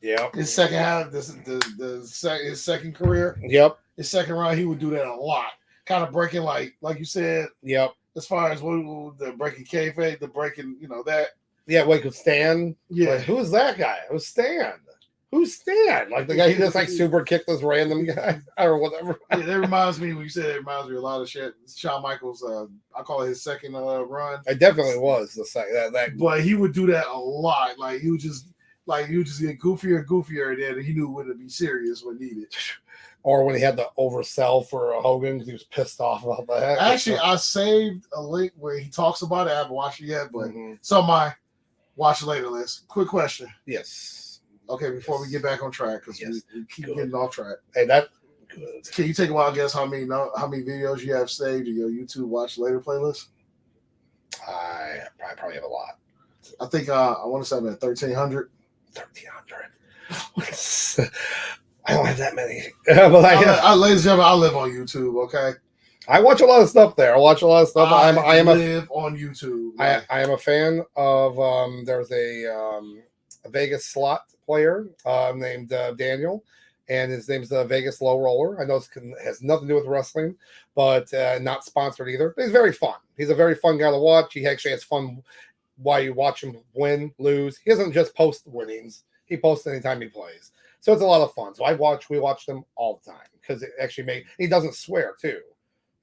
Yeah. His second half, his second career. Yep. His second run, he would do that a lot. kind of breaking like you said. Yep. As far as the breaking kayfabe, the breaking, that. Yeah, like with Stan. Yeah. Like, who is that guy? Who's Stan? Who's Stan? Like the guy who just like super kicked this random guy or whatever. Yeah, that reminds me when you said it reminds me of a lot of shit. Shawn Michaels, I call it his second run. It definitely was the second that. But he would do that a lot. Like he would just get goofier and goofier, and then he knew when to be serious when needed. Or when he had to oversell for Hogan because he was pissed off about that. Actually, I saved a link where he talks about it. I haven't watched it yet, but it's on my watch later list. Quick question. Yes. Okay, before we get back on track, because we keep getting off track. Hey, that good. Can you take a while guess how many videos you have saved in your YouTube watch later playlist? I probably have a lot. I think I want to say I'm at 1,300. 1,300. I don't have that many. But ladies and gentlemen, I live on YouTube, okay? I watch a lot of stuff there. I watch a lot of stuff. I live on YouTube. I am a fan of there's a Vegas slot player named Daniel, and his name's the Vegas Low Roller. I know it has nothing to do with wrestling, but not sponsored either. But he's very fun. He's a very fun guy to watch. He actually has fun while you watch him win, lose. He doesn't just post winnings. He posts anytime he plays. So it's a lot of fun. So we watch them all the time because it actually he doesn't swear too.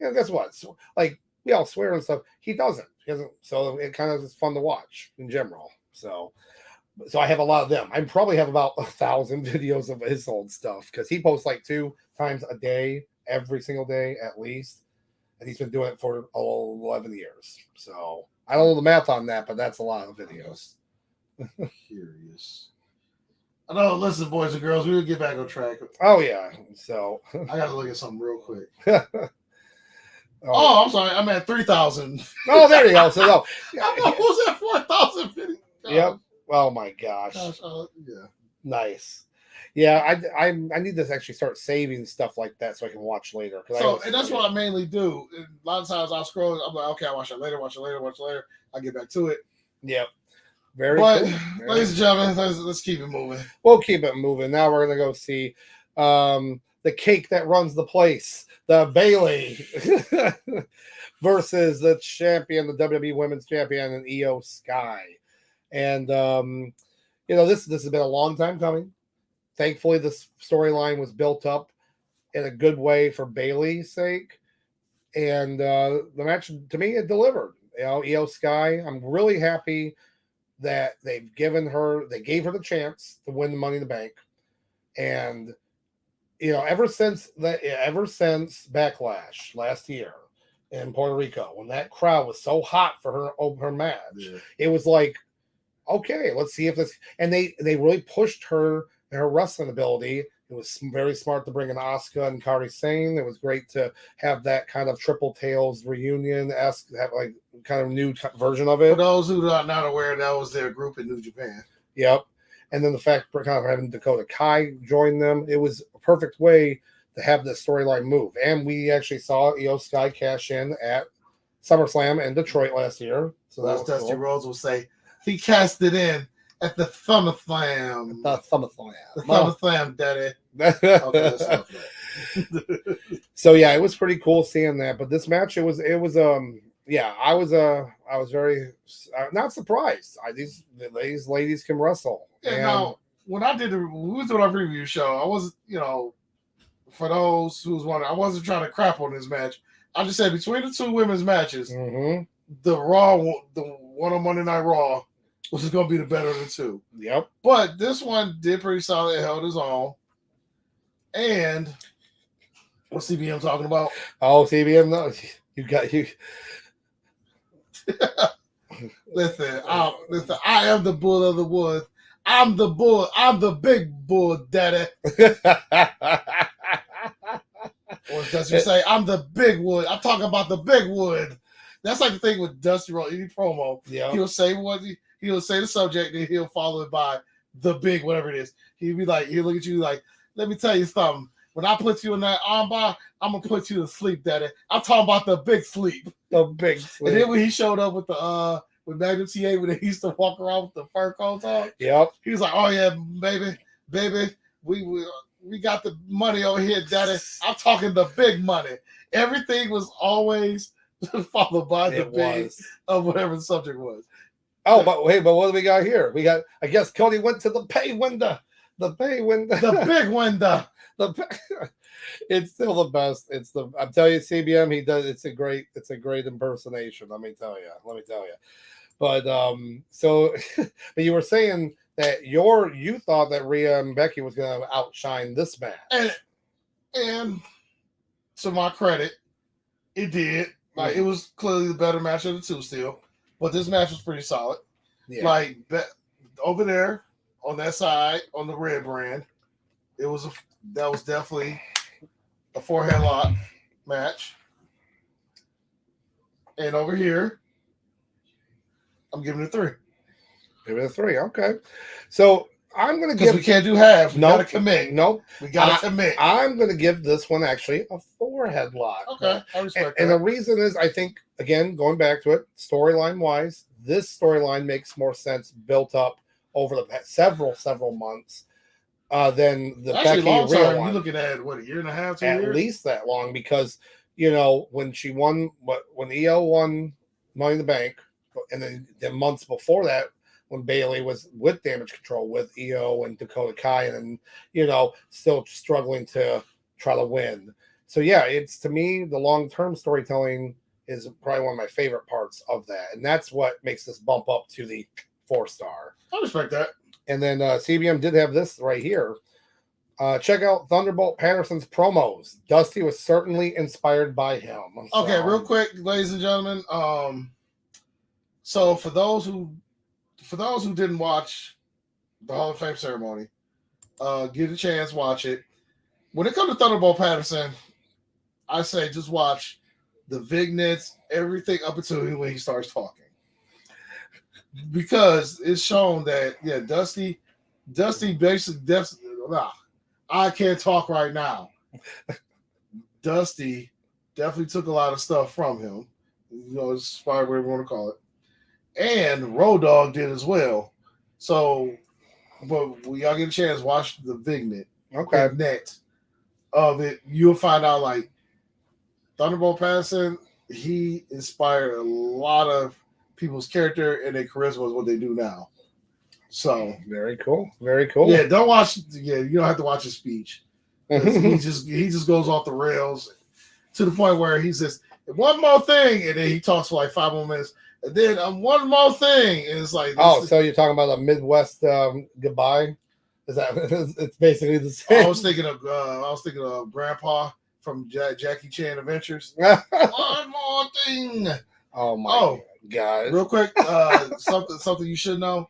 Guess what? So, like we all swear and stuff. He doesn't. So it kind of is fun to watch in general. So I have a lot of them. I probably have about 1,000 videos of his old stuff because he posts like 2 times a day, every single day at least, and he's been doing it for 11 years. So I don't know the math on that, but that's a lot of videos. Curious. I know. Listen, boys and girls, we will get back on track. Oh yeah. So I got to look at something real quick. Oh, I'm sorry. I'm at 3,000. Oh, there you go. So no, I was at 4,000 videos. Yep. Oh my gosh. Yeah. Nice. Yeah, I need to actually start saving stuff like that so I can watch later. And that's what I mainly do. And a lot of times I'll scroll. I'm like, okay, I'll watch that later. I'll get back to it. Yep. But, ladies and gentlemen, let's keep it moving. We'll keep it moving. Now we're going to go see the cake that runs the place, the Bayley versus the champion, the WWE Women's Champion, and Io Sky. And, this has been a long time coming. Thankfully, this storyline was built up in a good way for Bayley's sake. And the match, to me, it delivered. Io Sky, I'm really happy that they gave her the chance to win the Money in the Bank. And, ever since Backlash last year in Puerto Rico, when that crowd was so hot for her match, It was like, okay, let's see if this, and they really pushed her wrestling ability. It was very smart to bring in Asuka and Kairi Sane. It was great to have that kind of Triple Tails reunion-esque, have like kind of new version of it. For those who are not aware, that was their group in New Japan. Yep. And then the fact of kind of having Dakota Kai join them, it was a perfect way to have this storyline move. And we actually saw Io Sky cash in at SummerSlam in Detroit last year. So that's Dusty Rhodes will say he cashed it in at the SummerSlam. The SummerSlam, daddy. So yeah, it was pretty cool seeing that. But this match, I was very not surprised. These ladies can wrestle. Yeah. Now, when I did we was doing our preview show, I was for those who's wondering, I wasn't trying to crap on this match. I just said between the 2 women's matches, the one on Monday Night Raw was going to be the better of the 2. Yep. But this one did pretty solid. It held his own. And what's CBM talking about? Oh, CBM, no, you got you. Listen, I am the bull of the wood. I'm the bull. I'm the big bull, daddy. Or does you say, I'm the big wood? I'm talking about the big wood. That's like the thing with Dusty Rhodes. Any promo, he'll say he'll say the subject, and he'll follow it by the big whatever it is. He'll look at you like, let me tell you something. When I put you in that armbar, I'm gonna put you to sleep, daddy. I'm talking about the big sleep. The big sleep. And then when he showed up with the with Magnum TA, when he used to walk around with the fur coat on, yep. He was like, "Oh yeah, baby, we we got the money over here, daddy. I'm talking the big money. Everything was always followed by the big of whatever the subject was. Oh, but wait, but what do we got here? We got, I guess Cody went to the pay window. The pay window. The big window. It's still the best. I'm telling you, CBM, he does. It's a great impersonation. Let me tell you. But so but you were saying that you thought that Rhea and Becky was going to outshine this match, and to my credit, it did. Like it was clearly the better match of the two still, but this match was pretty solid. Yeah. Like over there on that side on the red brand, that was definitely a 4-headlock match. And over here, I'm giving it a 3. Give it a 3. Okay. So I'm going to give. We can't do half. We got to commit. Nope. We got to commit. I'm going to give this one actually a 4-headlock. Okay. I respect that. And the reason is, I think, again, going back to it, storyline wise, this storyline makes more sense built up over the past several months than the actually Becky long Rhea time. one. You're looking at what, a year and a half, 2 years? At least that long, because when she won, when EO won Money in the Bank, and then the months before that, when Bayley was with Damage Control with EO and Dakota Kai, and still struggling to try to win. So yeah, it's, to me, the long-term storytelling is probably one of my favorite parts of that, and that's what makes this bump up to the 4-star. I respect that. And then CBM did have this right here. Check out Thunderbolt Patterson's promos. Dusty was certainly inspired by him. Okay, real quick, ladies and gentlemen. So for those who didn't watch the Hall of Fame ceremony, get a chance, watch it. When it comes to Thunderbolt Patterson, I say just watch the vignettes, everything up until when he starts talking. Because it's shown that, Dusty basically, I can't talk right now. Dusty definitely took a lot of stuff from him. Inspired, whatever you want to call it. And Road Dogg did as well. So, but when y'all get a chance, watch the vignette of it. You'll find out, like, Thunderbolt Patterson, he inspired a lot of people's character and their charisma is what they do now. So very cool. Yeah, don't watch. Yeah, you don't have to watch his speech. he just goes off the rails to the point where he says one more thing, and then he talks for like 5 more minutes, and then one more thing, and it's like, so you're talking about a Midwest goodbye? Is that it's basically the same? I was thinking of Grandpa from Jackie Chan Adventures. One more thing. Oh my God! Real quick, something you should know.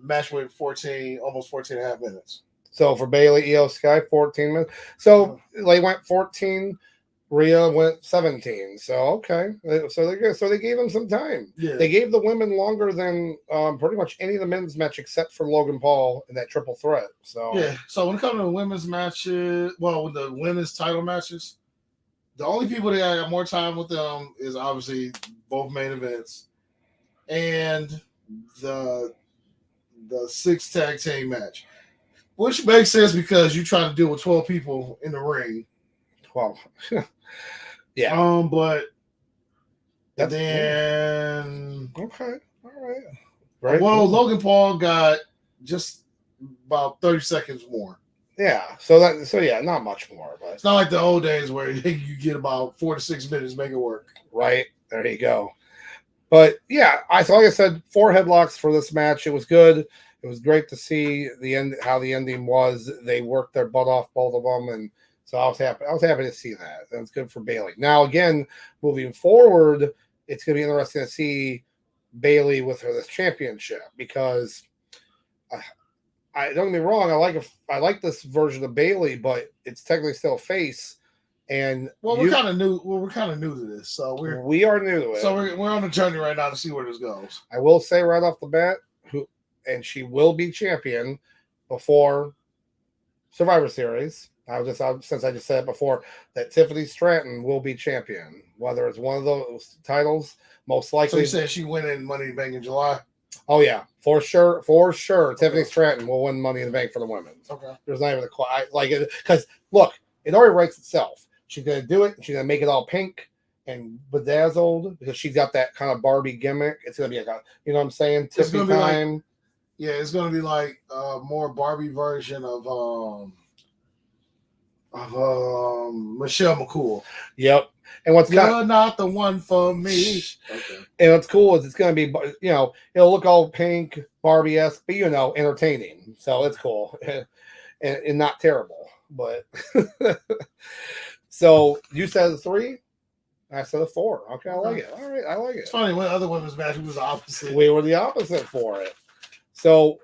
Match went almost 14 and a half minutes. So for Bayley, EO Sky, 14 minutes. So they went 14. Rhea went 17. So okay. So they gave them some time. Yeah. They gave the women longer than pretty much any of the men's match except for Logan Paul in that triple threat. So yeah. So when it comes to the women's matches, with the women's title matches, the only people that got more time with them is obviously both main events and the 6 tag team match, which makes sense because you try to deal with 12 people in the ring. 12. Yeah. But that's then cool. Okay. All right. Very cool. Logan Paul got just about 30 seconds more. Yeah. So yeah, not much more, but it's not like the old days where you get about 4 to 6 minutes, make it work. Right. There you go. But yeah, like I said, 4 headlocks for this match. It was good. It was great to see the end, how the ending was. They worked their butt off, both of them, and so I was happy. I was happy to see that. That's good for Bayley. Now, again, moving forward, it's going to be interesting to see Bayley with her this championship, because I don't get me wrong, I like this version of Bayley, but it's technically still a face. And we're kind of new. We're kind of new to this, so we are new to it. So we're on a journey right now to see where this goes. I will say right off the bat, she will be champion before Survivor Series. Since I just said it before, that Tiffany Stratton will be champion, whether it's one of those titles. Most likely. So you said she went in Money in the Bank in July. Oh yeah, for sure, for sure. Okay. Tiffany Stratton will win Money in the Bank for the women. Okay. There's not even like it because look, it already writes itself. She's gonna do it. She's gonna make it all pink and bedazzled because she's got that kind of Barbie gimmick. It's gonna be like a, you know what I'm saying? Tiffany time. Like, yeah, it's gonna be like a more Barbie version of Michelle McCool. Yep. And what's You're not the one for me. Okay. And what's cool is it's going to be, you know, it'll look all pink, Barbie-esque, but, you know, entertaining. So it's cool and not terrible. But so you said 3? I said 4. Okay, I like it. All right, I like it. It's funny, when other women's match was the opposite. We were the opposite for it. So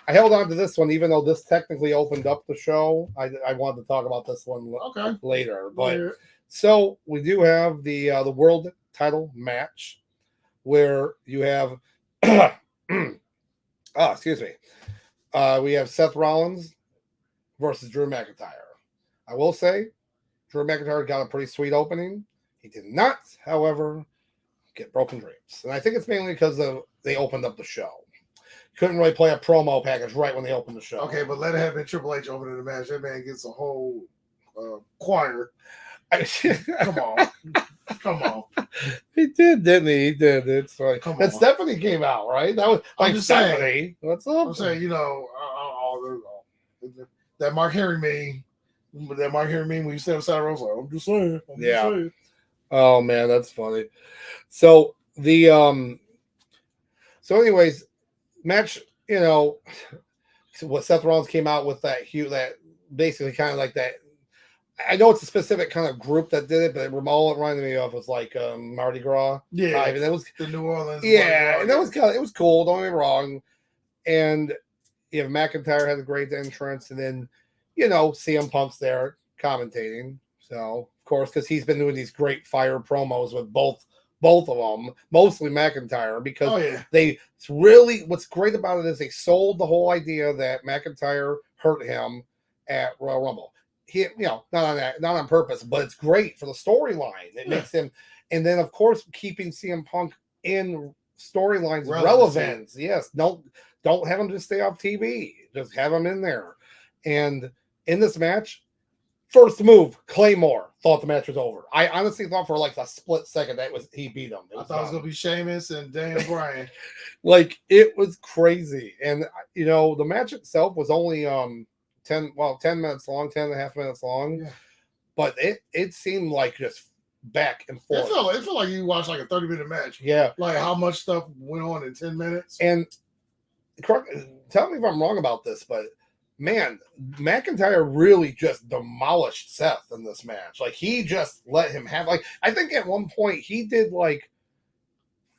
I held on to this one, even though this technically opened up the show. I wanted to talk about this one later. But so we do have the world title match where you have excuse me. We have Seth Rollins versus Drew McIntyre. I will say Drew McIntyre got a pretty sweet opening. He did not, however, get broken dreams. And I think it's mainly because they opened up the show. Couldn't really play a promo package right when they opened the show. Okay, but let it have been Triple H opening the match. That man gets a whole choir. Come on. Come on. He did, didn't he? He did. It's right. And Stephanie came out, right? That was like Stephanie. Saying, what's up? I'm saying, you know, that Mark Henry meme when you stand beside Rose, like, I'm just saying. Just saying. Oh man, that's funny. So the so anyways, match, you know, what Seth Rollins came out with that basically kind of like that. I know it's a specific kind of group that did it, but all it reminded me of was like Mardi Gras. Yeah, and that was the New Orleans. Yeah, and that was kind of, it was cool. Don't get me wrong. And you have McIntyre had a great entrance, and then you know CM Punk's there commentating. So of course, because he's been doing these great fire promos with both of them, mostly McIntyre, because it's really what's great about it is they sold the whole idea that McIntyre hurt him at Royal Rumble. He, you know, not on purpose, but it's great for the storyline. It makes him, and then of course keeping CM Punk in storylines relevance. Yes, don't have him just stay off TV. Just have him in there. And in this match, first move, Claymore. Thought the match was over. I honestly thought for like a split second he beat him. I thought it was gonna be Sheamus and Daniel Bryan. Like it was crazy, and you know the match itself was only 10 minutes long, 10.5 minutes long. Yeah. But it seemed like just back and forth. It felt like you watched like a 30-minute match. Yeah. Like how much stuff went on in 10 minutes. And tell me if I'm wrong about this, but man, McIntyre really just demolished Seth in this match. Like he just let him have, like, I think at one point he did like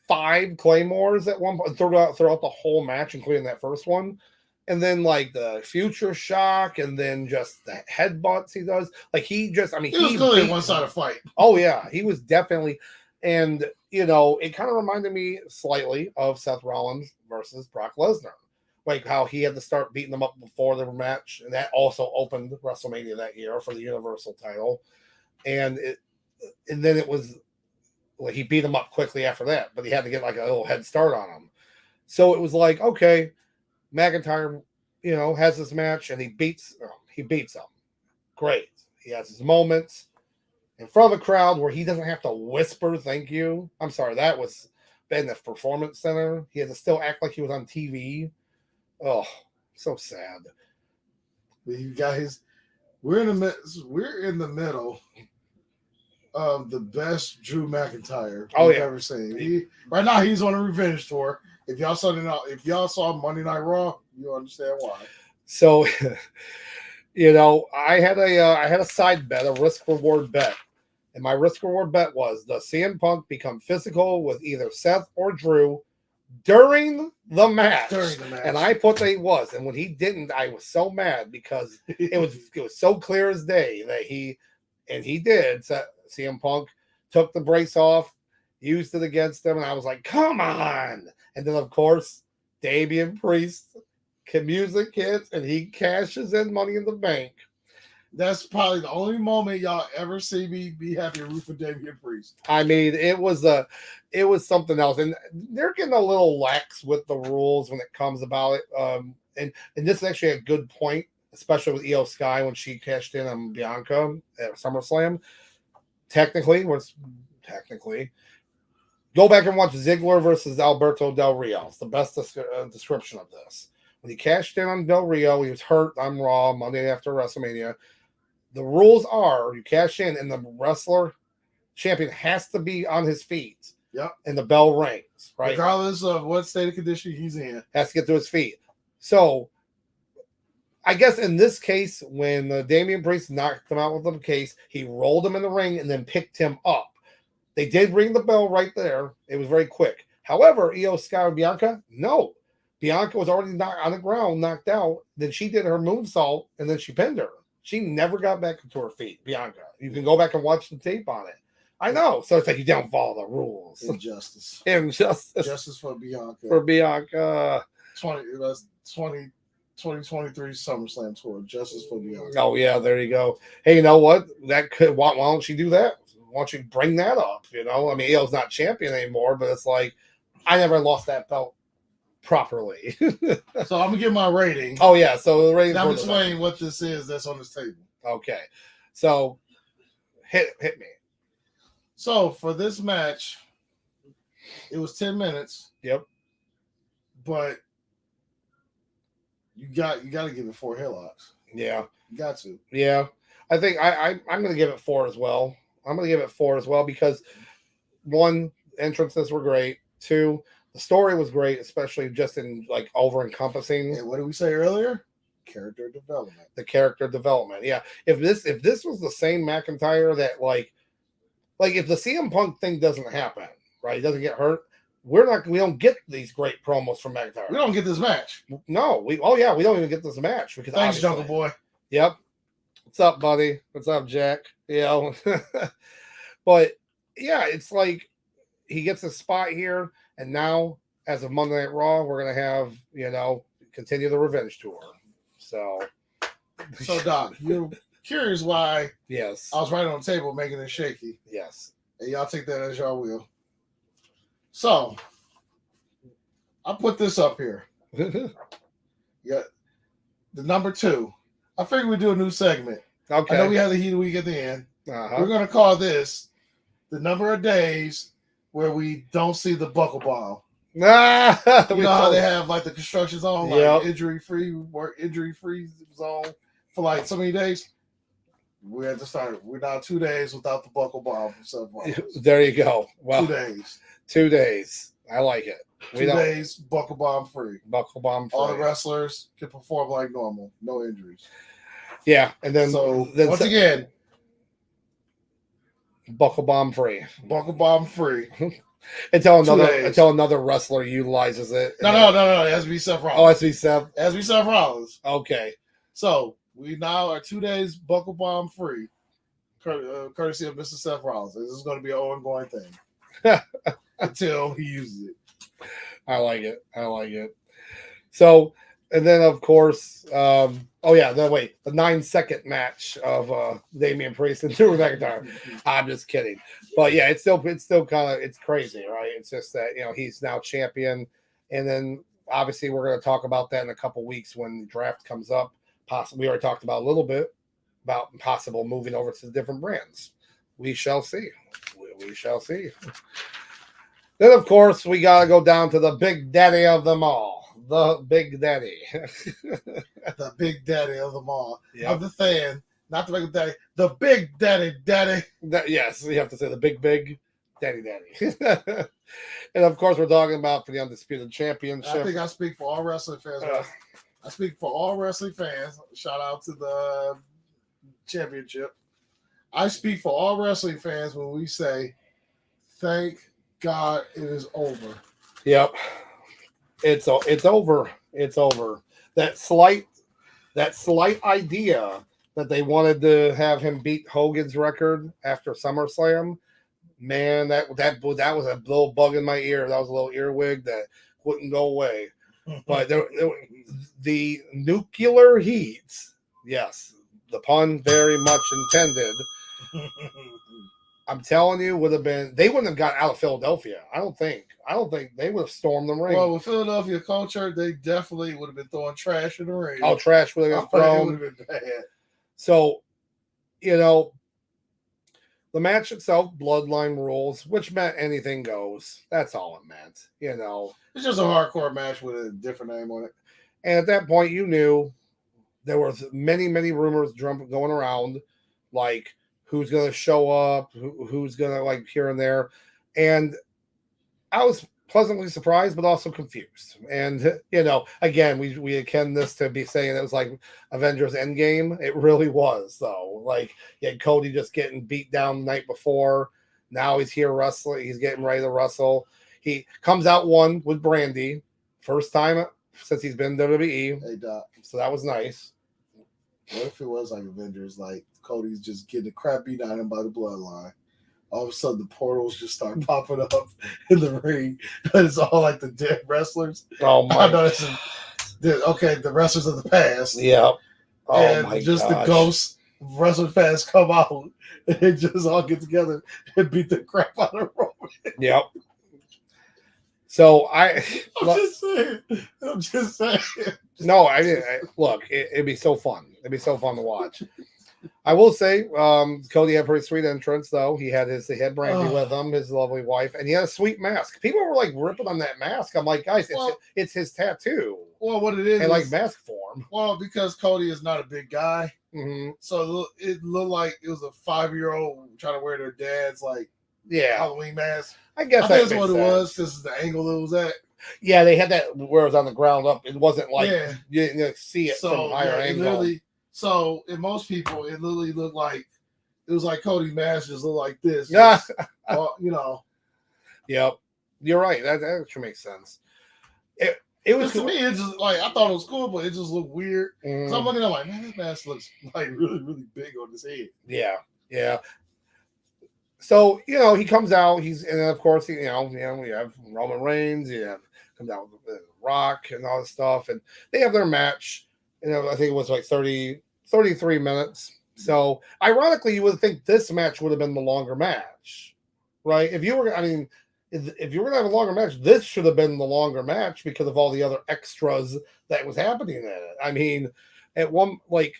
5 claymores at one point throughout the whole match, including that first one. And then like the future shock, and then just the headbutts he does. Like he was clearly one sided fight. Oh yeah, he was definitely, and you know, it kind of reminded me slightly of Seth Rollins versus Brock Lesnar, like how he had to start beating them up before the match, and that also opened WrestleMania that year for the Universal title, and then it was like he beat him up quickly after that, but he had to get like a little head start on him. So it was like, okay, McIntyre, you know, has this match and he beats him. Great. He has his moments in front of a crowd where he doesn't have to whisper thank you. I'm sorry, that was in the Performance Center. He had to still act like he was on TV. Oh, so sad. You guys, we're in the middle of the best Drew McIntyre we've ever seen. Right now he's on a revenge tour. If y'all saw Monday Night Raw, you'll understand why. So, you know, I had a side bet, a risk reward bet, and my risk reward bet was does CM Punk become physical with either Seth or Drew during the match? And I put that he was, and when he didn't, I was so mad because it was so clear as day that he did. So CM Punk took the brace off, used it against him, and I was like, come on. And then, of course, Damian Priest music hits, and he cashes in Money in the Bank. That's probably the only moment y'all ever see me be happy and root for Damian Priest. I mean, it was something else, and they're getting a little lax with the rules when it comes about it. And this is actually a good point, especially with Io Sky when she cashed in on Bianca at SummerSlam. Technically, go back and watch Ziggler versus Alberto Del Rio. It's the best description of this. When he cashed in on Del Rio, he was hurt on Raw Monday after WrestleMania. The rules are you cash in, and the wrestler champion has to be on his feet. Yep. And the bell rings, right? Regardless of what state of condition he's in. Has to get to his feet. So, I guess in this case, when Damian Priest knocked him out with the case, he rolled him in the ring and then picked him up. They did ring the bell right there. It was very quick. However, Io Sky and Bianca, no. Bianca was already on the ground, knocked out. Then she did her moonsault, and then she pinned her. She never got back to her feet, Bianca. You can go back and watch the tape on it. I know. So it's like you don't follow the rules. Injustice. Justice for Bianca. For Bianca. 2023 SummerSlam tour. Justice for Bianca. Oh, yeah. There you go. Hey, you know what? Why don't she do that? Why don't you bring that up? You know, I mean, Io's not champion anymore, but it's like, I never lost that belt properly. So I'm gonna give my rating. Oh yeah, so the rating. Now I'm explaining what this is that's on this table. Okay, so hit me. So for this match, it was 10 minutes. Yep. But you got to give it 4 headlocks. Yeah. You got to. Yeah, I think I'm going to give it 4 as well. I'm going to give it 4 as well because 1, entrances were great. 2, the story was great, especially just in like over encompassing. And what did we say earlier? Character development. The character development. Yeah. If this was the same McIntyre that like if the CM Punk thing doesn't happen, right? He doesn't get hurt. We don't get these great promos from McIntyre. We don't get this match. No, we don't even get this match because thanks, Jungle Boy. Yep. What's up, buddy? What's up, Jack? You know. But yeah, it's like he gets a spot here, and now as of Monday Night Raw, we're gonna have, continue the revenge tour. So Doc, you're curious why yes. I was right on the table making it shaky. Yes. And y'all take that as y'all will. So I put this up here. Yeah. The number 2. I figured we'd do a new segment. Okay. I know we have the heat of the week at the end. Uh-huh. We're gonna call this the number of days where we don't see the buckle bomb. You know how they have like the construction zone, like injury-free zone for like so many days? We had to start. We're now 2 days without the buckle bomb from Seth Rollins. There you go. Well, 2 days. 2 days. I like it. 2 days, buckle bomb free. Buckle bomb free. All the wrestlers can perform like normal. No injuries. Yeah, and then once again, buckle bomb free. Buckle bomb free. until another wrestler utilizes it. No. It has to be Seth Rollins. Oh, it has to be Seth. It has to be Seth Rollins. Okay. So we now are 2 days buckle bomb free, courtesy of Mr. Seth Rollins. This is going to be an ongoing thing until he uses it. I like it. So, and then of course, the 9-second match of Damian Priest and Drew McIntyre. I'm just kidding, but yeah, it's still kind of it's crazy, right? It's just that he's now champion, and then obviously we're going to talk about that in a couple weeks when the draft comes up. Possibly, we already talked about a little bit about possible moving over to the different brands. We shall see. We shall see. Then, of course, we got to go down to the big daddy of them all. The big daddy. The big daddy of them all. Yep. Of the fan. Not the big daddy. The big daddy. Yes, you have to say the big daddy. And, of course, we're talking about for the Undisputed Championship. I think I speak for all wrestling fans. I speak for all wrestling fans. Shout out to the championship. I speak for all wrestling fans when we say, thank God it is over. Yep. It's over. It's over. That slight idea that they wanted to have him beat Hogan's record after SummerSlam, man, that was a little bug in my ear. That was a little earwig that wouldn't go away. But the nuclear heat, yes, the pun very much intended. I'm telling you, they wouldn't have got out of Philadelphia. I don't think they would have stormed the ring. Well, with Philadelphia culture, they definitely would have been throwing trash in the ring. Oh, trash would have been thrown. It would have been bad. So, you know, the match itself, Bloodline rules, which meant anything goes. That's all it meant. You know, it's just a hardcore match with a different name on it. And at that point, you knew there was many rumors going around, like who's going to show up, who's going to like here and there. And I was pleasantly surprised, but also confused. And, you know, again, we akin this to be saying it was like Avengers Endgame. It really was, though. Like, you had Cody just getting beat down the night before. Now he's here wrestling. He's getting ready to wrestle. He comes out one with Brandy. First time since he's been WWE. Hey, Doc. So that was nice. What if it was like Avengers, like Cody's just getting the crap beat out of him by the Bloodline? All of a sudden, the portals just start popping up in the ring. And it's all like the dead wrestlers. Oh, my God. The wrestlers of the past. Yeah. Oh, and my just gosh. the ghosts, wrestlers past come out and just all get together and beat the crap out of Roman. Yep. So I'm just saying. No, I didn't. Look, it'd be so fun. It'd be so fun to watch. I will say, Cody had a pretty sweet entrance, though. He had Brandy with him, his lovely wife, and he had a sweet mask. People were like ripping on that mask. I'm like, guys, it's his tattoo. Well, what it is, and like mask form. Well, because Cody is not a big guy, mm-hmm. So it looked like it was a 5-year-old trying to wear their dad's like Halloween mask. I guess that's what it was. This is the angle it was at. Yeah, they had that where it was on the ground up. It wasn't like you didn't see it from higher angle. So in most people, it literally looked like it was like Cody's mask just looked like this. Yeah, you know. Yep, you're right. That actually makes sense. It was to me. It's just like I thought it was cool, but it just looked weird. Mm. So I'm looking at it like, man, this mask looks like really big on his head. Yeah. So, you know, he comes out, and of course, you know, we have Roman Reigns, comes out with Rock and all this stuff, and they have their match, I think it was like 33 minutes. So, ironically, you would think this match would have been the longer match, right? If you were going to have a longer match, this should have been the longer match because of all the other extras that was happening in it. I mean, at one, like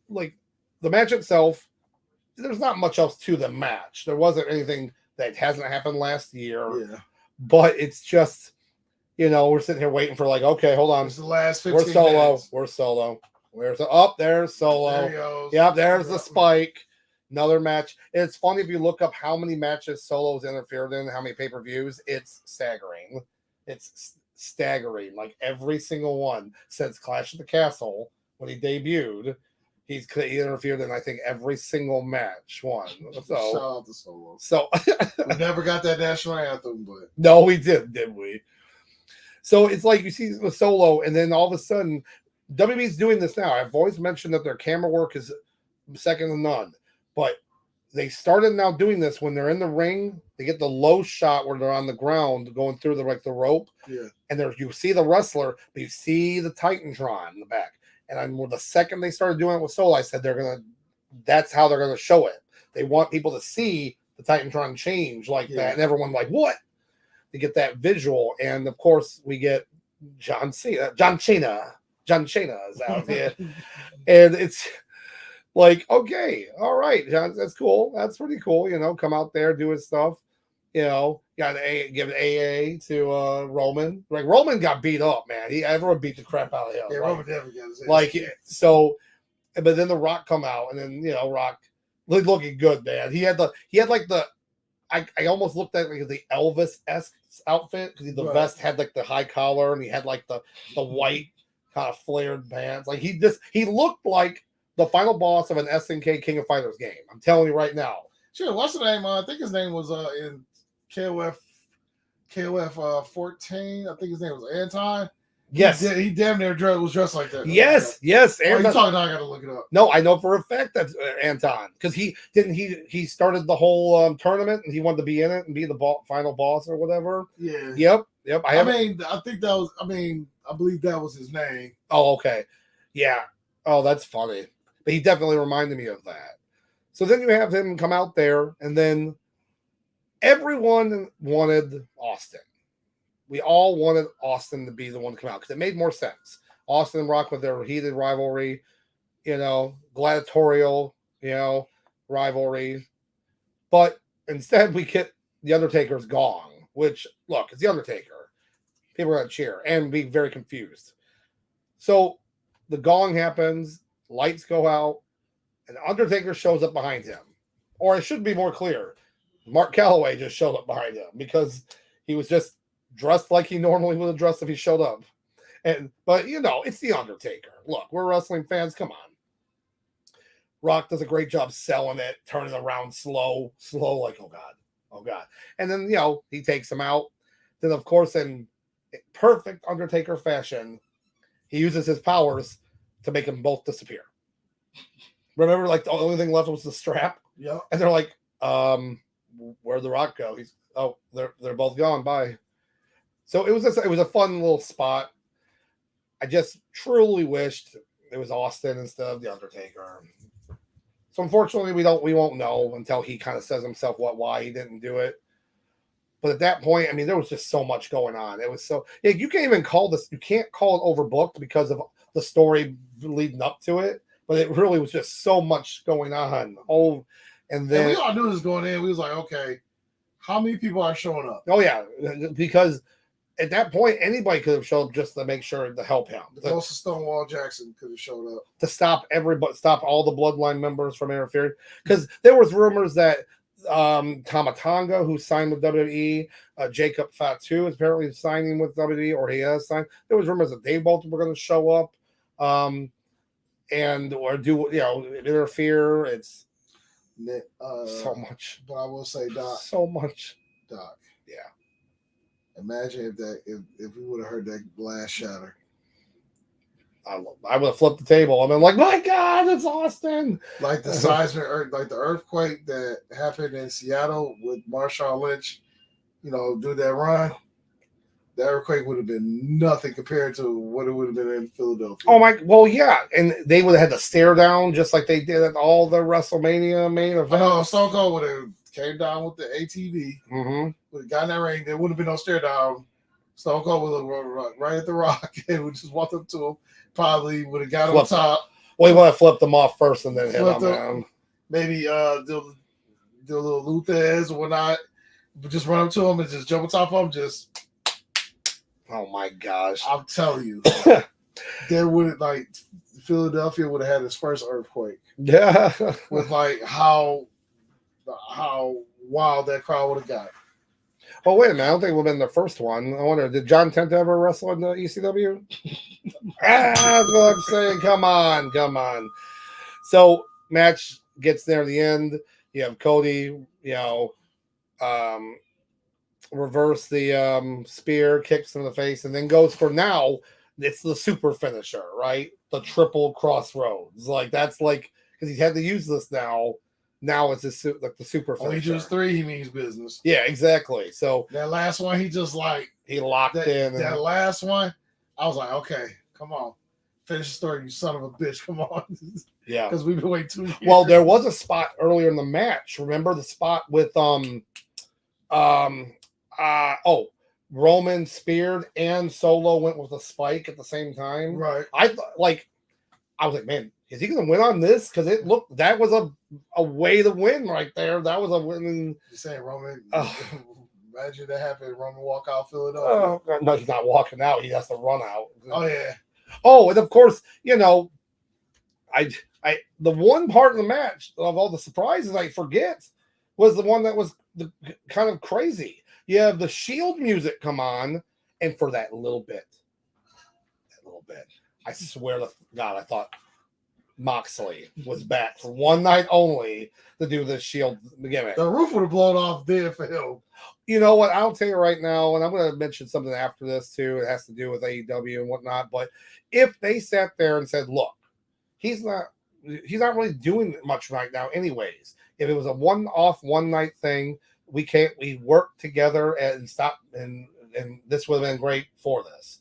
the match itself, there's not much else to the match. There wasn't anything that hasn't happened last year. But it's just, we're sitting here waiting for like, okay, hold on. It's the last 15 We're solo. minutes. We're solo. There's solo. There he goes. Yep, there's the spike. Another match. It's funny if you look up how many matches Solo's interfered in, how many pay-per-views, it's staggering. It's staggering. Like every single one since Clash of the Castle when he debuted. He interfered in, I think, every single match. Shout out to Solo. So we never got that national anthem, but no, we did we? So it's like you see the Solo, and then all of a sudden, WWE's doing this now. I've always mentioned that their camera work is second to none, but they started now doing this when they're in the ring. They get the low shot where they're on the ground going through the rope, and you see the wrestler, but you see the Titantron in the back. And the second they started doing it with Solo, I said that's how they're gonna show it. They want people to see the Titantron change like that, and everyone like, what? To get that visual, and of course we get John Cena is out here, and it's like, okay, all right, John, that's cool, that's pretty cool. Come out there, do his stuff. Got give AA to Roman. Like Roman got beat up, man. Everyone beat the crap out of him. Yeah, right? Roman definitely got his ass. Like so, but then the Rock come out, and then Rock looking good, man. He had like the I almost looked at like the Elvis-esque outfit because the vest had like the high collar, and he had like the white kind of flared pants. Like he looked like the final boss of an SNK King of Fighters game. I'm telling you right now. Sure, what's the name? I think his name was in KOF 14. I think his name was Anton. Yes, he damn near was dressed like that. Yes. Anton. You talking? I gotta look it up. No, I know for a fact that's Anton because he started the whole tournament and he wanted to be in it and be the final boss or whatever. Yeah. Yep. I think that was. I believe that was his name. Oh, okay. Yeah. Oh, that's funny. But he definitely reminded me of that. So then you have him come out there, and then everyone wanted Austin. We all wanted Austin to be the one to come out because it made more sense. Austin and Rock with their heated rivalry, gladiatorial, rivalry. But instead, we get the Undertaker's gong, which, look, it's the Undertaker. People are going to cheer and be very confused. So the gong happens, lights go out, and Undertaker shows up behind him. Or it should be more clear. Mark Calloway just showed up behind him because he was just dressed like he normally would have dressed if he showed up. But it's the Undertaker. Look, we're wrestling fans. Come on. Rock does a great job selling it, turning around slow, like, oh God. And then, he takes him out. Then, of course, in perfect Undertaker fashion, he uses his powers to make them both disappear. Remember, like, the only thing left was the strap? Yeah. And they're like, where'd the Rock go? They're both gone. Bye. So it was a fun little spot. I just truly wished it was Austin instead of the Undertaker. So unfortunately, we won't know until he kind of says himself why he didn't do it. But at that point, I mean, there was just so much going on. It was you can't even call this. You can't call it overbooked because of the story leading up to it. But it really was just so much going on. Oh, and then we all knew this going in. We was like, okay, how many people are showing up? Oh yeah, because at that point, anybody could have showed up just to make sure to help him. The ghost of Stonewall Jackson could have showed up to stop all the bloodline members from interfering. Because there was rumors that Tama Tonga, who signed with WWE, Jacob Fatu is apparently signing with WWE, or he has signed. There was rumors that they both were going to show up, and or do interfere. It's so much. But I will say, Doc, so much, Doc. Yeah. Imagine if we would have heard that glass shatter. I would have flipped the table. I'm like, my God, it's Austin. Like the seismic, like the earthquake that happened in Seattle with Marshawn Lynch, do that run. The earthquake would have been nothing compared to what it would have been in Philadelphia. Oh my! Well, yeah, and they would have had to stare down just like they did at all the WrestleMania main events. No, Stone Cold would have came down with the ATV. Mm-hmm. Would have gotten that ring. There would have been no stare down. Stone Cold would have run right at the Rock and would just walk up to him. Probably would have got on top. Well, he would have flipped them off first and then hit them down. Maybe do a little Luthez or whatnot. But just run up to him and just jump on top of him. Just. Oh my gosh! I'm telling you, there would Philadelphia would have had its first earthquake. Yeah, with how wild that crowd would have got. Oh wait a minute! I don't think it would have been the first one. I wonder, did John Tenta ever wrestle in the ECW? That's what I'm saying. Come on. So match gets near the end. You have Cody, reverse the spear, kicks him in the face, and then goes for now. It's the super finisher, right? The triple crossroads. That's because he's had to use this now. Now it's the super finisher. He just 3. He means business. Yeah, exactly. So that last one, he just he locked in. That last one, I was like, okay, come on, finish the story, you son of a bitch. Come on. Yeah, because we've been waiting 2 years. Well, there was a spot earlier in the match. Remember the spot with Roman speared and Solo went with a spike at the same time. Right. I was like, man, is he going to win on this? Because that was a way to win right there. That was a win. You saying Roman? Imagine that happened. Roman walk out Philadelphia. No, he's not walking out. He has to run out. Oh yeah. Oh, and of course, the one part of the match of all the surprises I forget was the one that was kind of crazy. You have the Shield music come on, and for that little bit, I swear to God, I thought Moxley was back for one night only to do this Shield gimmick. The roof would have blown off there for him. You know what? I'll tell you right now, and I'm going to mention something after this too. It has to do with AEW and whatnot. But if they sat there and said, "Look, he's not really doing much right now, anyways. If it was a one-off, one-night thing, we work together and stop, and this would have been great for this."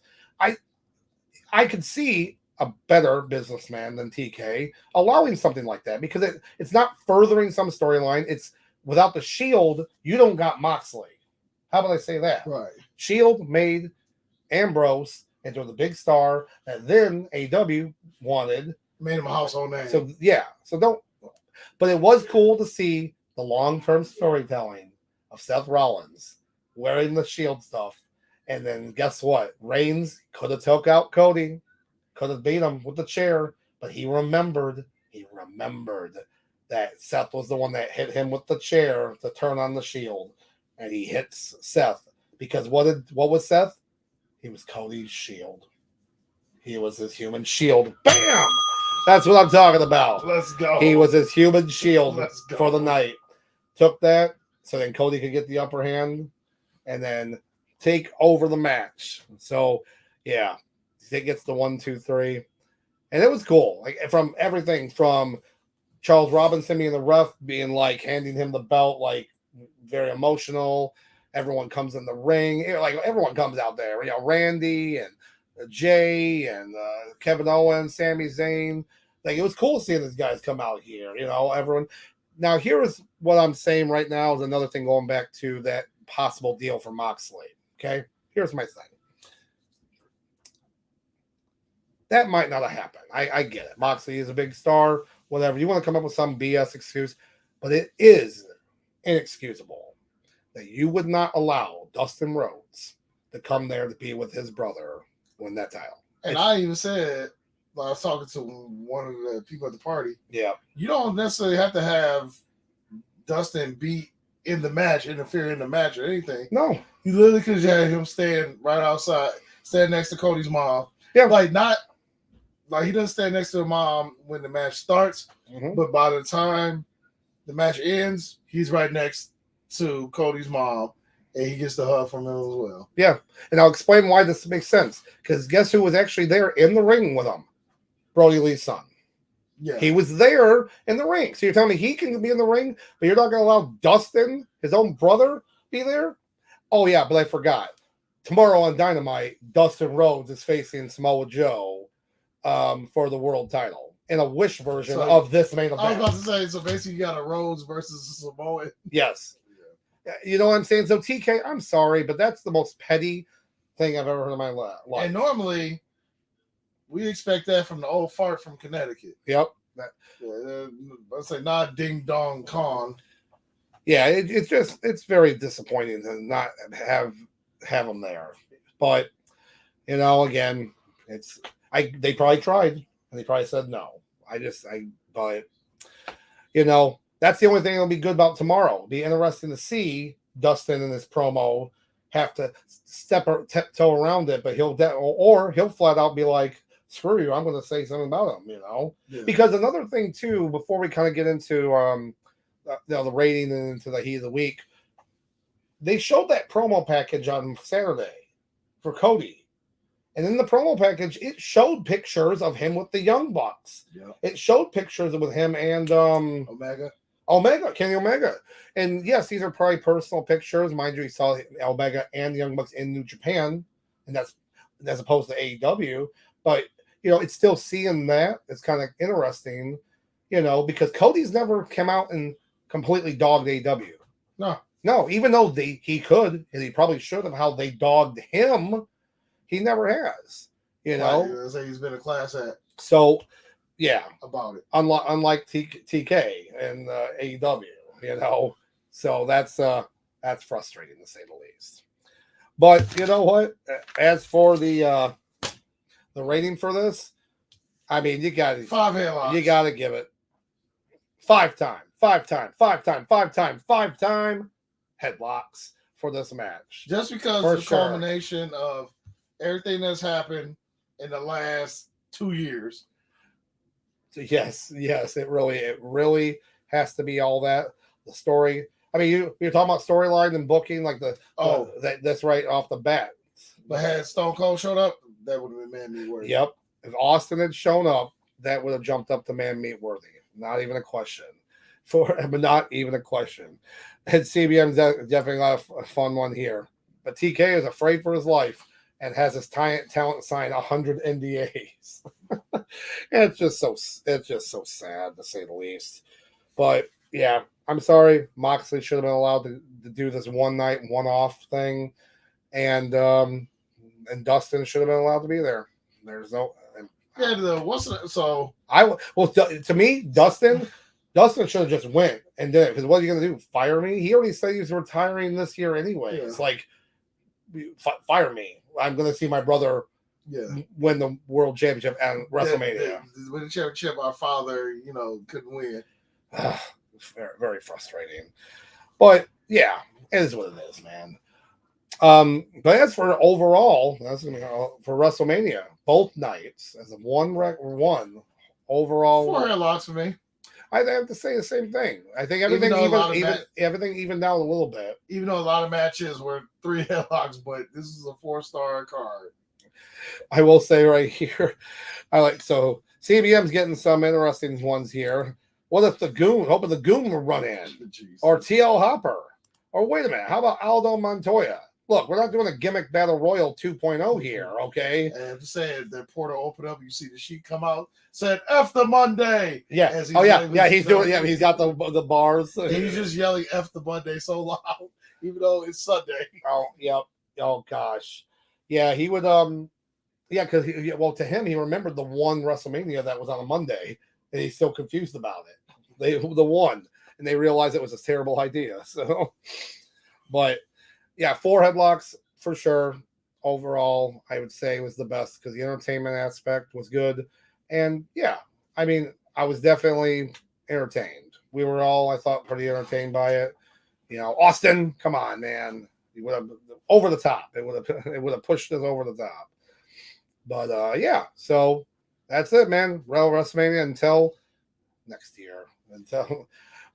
I could see a better businessman than TK, allowing something like that because it's not furthering some storyline. It's without the Shield, you don't got Moxley. How about I say that? Right. Shield made Ambrose into the big star that then AW wanted. Made him a household name. So yeah, so don't. But it was cool to see the long-term storytelling of Seth Rollins wearing the Shield stuff, and then guess what? Reigns could have took out Cody, could have beat him with the chair, but he remembered. He remembered that Seth was the one that hit him with the chair to turn on the Shield, and he hits Seth because what was Seth? He was Cody's shield. He was his human shield. Bam! That's what I'm talking about. Let's go. He was his human shield for the night. Took that so then Cody could get the upper hand and then take over the match. So, yeah, it gets the 1, 2, 3. And it was cool. Like from everything from Charles Robinson being the ref, being like handing him the belt, like very emotional. Everyone comes in the ring. Like everyone comes out there. You know, Randy and Jay and Kevin Owens, Sami Zayn. Like it was cool seeing these guys come out here. You know, everyone. Now here's what I'm saying right now is another thing going back to that possible deal for Moxley. Okay, here's my thing. That might not have happened. I get it. Moxley is a big star. Whatever. You want to come up with some BS excuse, but it is inexcusable that you would not allow Dustin Rhodes to come there to be with his brother win that title. And I even said, I was talking to one of the people at the party. Yeah. You don't necessarily have to have Dustin be in the match, interfere in the match or anything. No. You literally could have had him stand right outside, stand next to Cody's mom. Yeah. Like he doesn't stand next to her mom when the match starts, but by the time the match ends, he's right next to Cody's mom, and he gets the hug from him as well. Yeah, and I'll explain why this makes sense. Because guess who was actually there in the ring with him? Brody Lee's son. Yeah, he was there in the ring. So you're telling me he can be in the ring, but you're not going to allow Dustin, his own brother, be there? Oh yeah, but I forgot. Tomorrow on Dynamite, Dustin Rhodes is facing Samoa Joe for the world title in a Wish version of this main event. I was about to say, so basically you got a Rhodes versus Samoa. Yes. Yeah. You know what I'm saying? So TK, I'm sorry, but that's the most petty thing I've ever heard in my life. And normally, we expect that from the old fart from Connecticut. Yep. Let's say not Ding Dong Kong. Yeah, it's very disappointing to not have him there. But you know, again, they probably tried and they probably said no. But you know, that's the only thing that'll be good about tomorrow. It'll be interesting to see Dustin in this promo have to tiptoe around it, but he'll flat out be like, "Screw you! I'm going to say something about him." You know, because another thing too, before we kind of get into the rating and into the heat of the week, they showed that promo package on Saturday for Cody. And in the promo package, it showed pictures of him with the Young Bucks. Yeah. It showed pictures with him and Kenny Omega. And yes, these are probably personal pictures. Mind you, he saw Omega and the Young Bucks in New Japan, and that's as opposed to AEW. But you know, it's still seeing that. It's kind of interesting, you know, because Cody's never come out and completely dogged AEW. No, even though he could, and he probably should have, how they dogged him. He never has, you know. Right, he's been a class act. So, yeah, about it. Unlike TK and AEW, you know. So that's frustrating to say the least. But you know what? As for the rating for this, I mean, you got 5 headlocks. You got to give it 5-time headlocks for this match. Just because of the culmination of everything that's happened in the last 2 years. Yes, it really has to be all that. The story. I mean, you're talking about storyline and booking, like that's right off the bat. But had Stone Cold showed up, that would have been man meat worthy. Yep. If Austin had shown up, that would have jumped up to man meat worthy. Not even a question. But not even a question. And CBM's definitely got a fun one here. But TK is afraid for his life and has his talent sign 100 NDAs. It's just so sad to say the least. But yeah, I'm sorry. Moxley should have been allowed to do this one night, one off thing, and Dustin should have been allowed to be there. There's no. Yeah, so to me, Dustin should have just went and did it, because what are you going to do? Fire me? He already said he's retiring this year anyway. Yeah. It's like, fire me. I'm going to see my brother win the world championship at WrestleMania. Win the championship, our father, couldn't win. Very, very frustrating. But yeah, it is what it is, man. But as for overall, that's gonna be for WrestleMania, both nights as a one overall. 4 headlocks for me. I have to say the same thing. I think everything everything evened out a little bit. Even though a lot of matches were 3 headlocks, but this is a 4-star card. I will say right here, so CBM's getting some interesting ones here. What if the Goon? Hoping the Goon will run in, or TL Hopper, or wait a minute, how about Aldo Montoya? Look, we're not doing a gimmick battle royal 2.0 here, okay? And I'm just saying, the portal opened up, you see the sheet come out, said F the Monday. Yeah. He's doing. Yeah, he's got the bars. And he's just yelling F the Monday so loud, even though it's Sunday. Oh, yep. Oh gosh. Yeah, he would. Yeah, because to him, he remembered the one WrestleMania that was on a Monday, and he's still confused about it. The one, and they realized it was a terrible idea. So, but. Yeah, 4 headlocks for sure. Overall, I would say was the best because the entertainment aspect was good. And yeah, I mean, I was definitely entertained. We were all, I thought, pretty entertained by it. Austin, come on, man. You would have over the top. It would have pushed us over the top. But yeah, so that's it, man. WrestleMania until next year.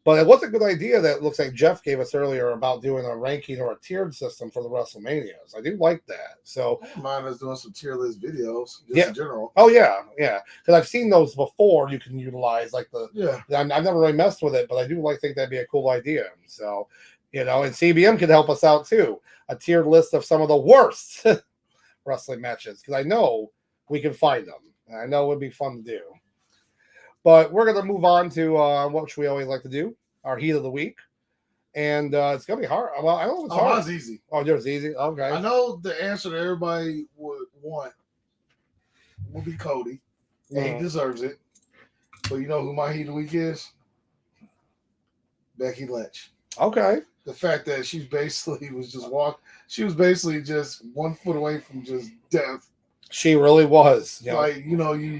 But it was a good idea that looks like Jeff gave us earlier about doing a ranking or a tiered system for the WrestleManias. I do like that. So I don't mind us doing some tier list videos in general. Oh yeah. Because I've seen those before. You can utilize I've never really messed with it, but I do think that'd be a cool idea. So and CBM could help us out too. A tiered list of some of the worst wrestling matches, because I know we can find them. And I know it would be fun to do. But we're going to move on to what we always like to do, our heat of the week. And it's going to be hard. Well, I know it's hard. Mine's easy. Oh, yours easy? Okay. I know the answer that everybody would want will be Cody. And he deserves it. But you know who my heat of the week is? Becky Lynch. Okay. The fact that she was basically just 1 foot away from just death. She really was. You're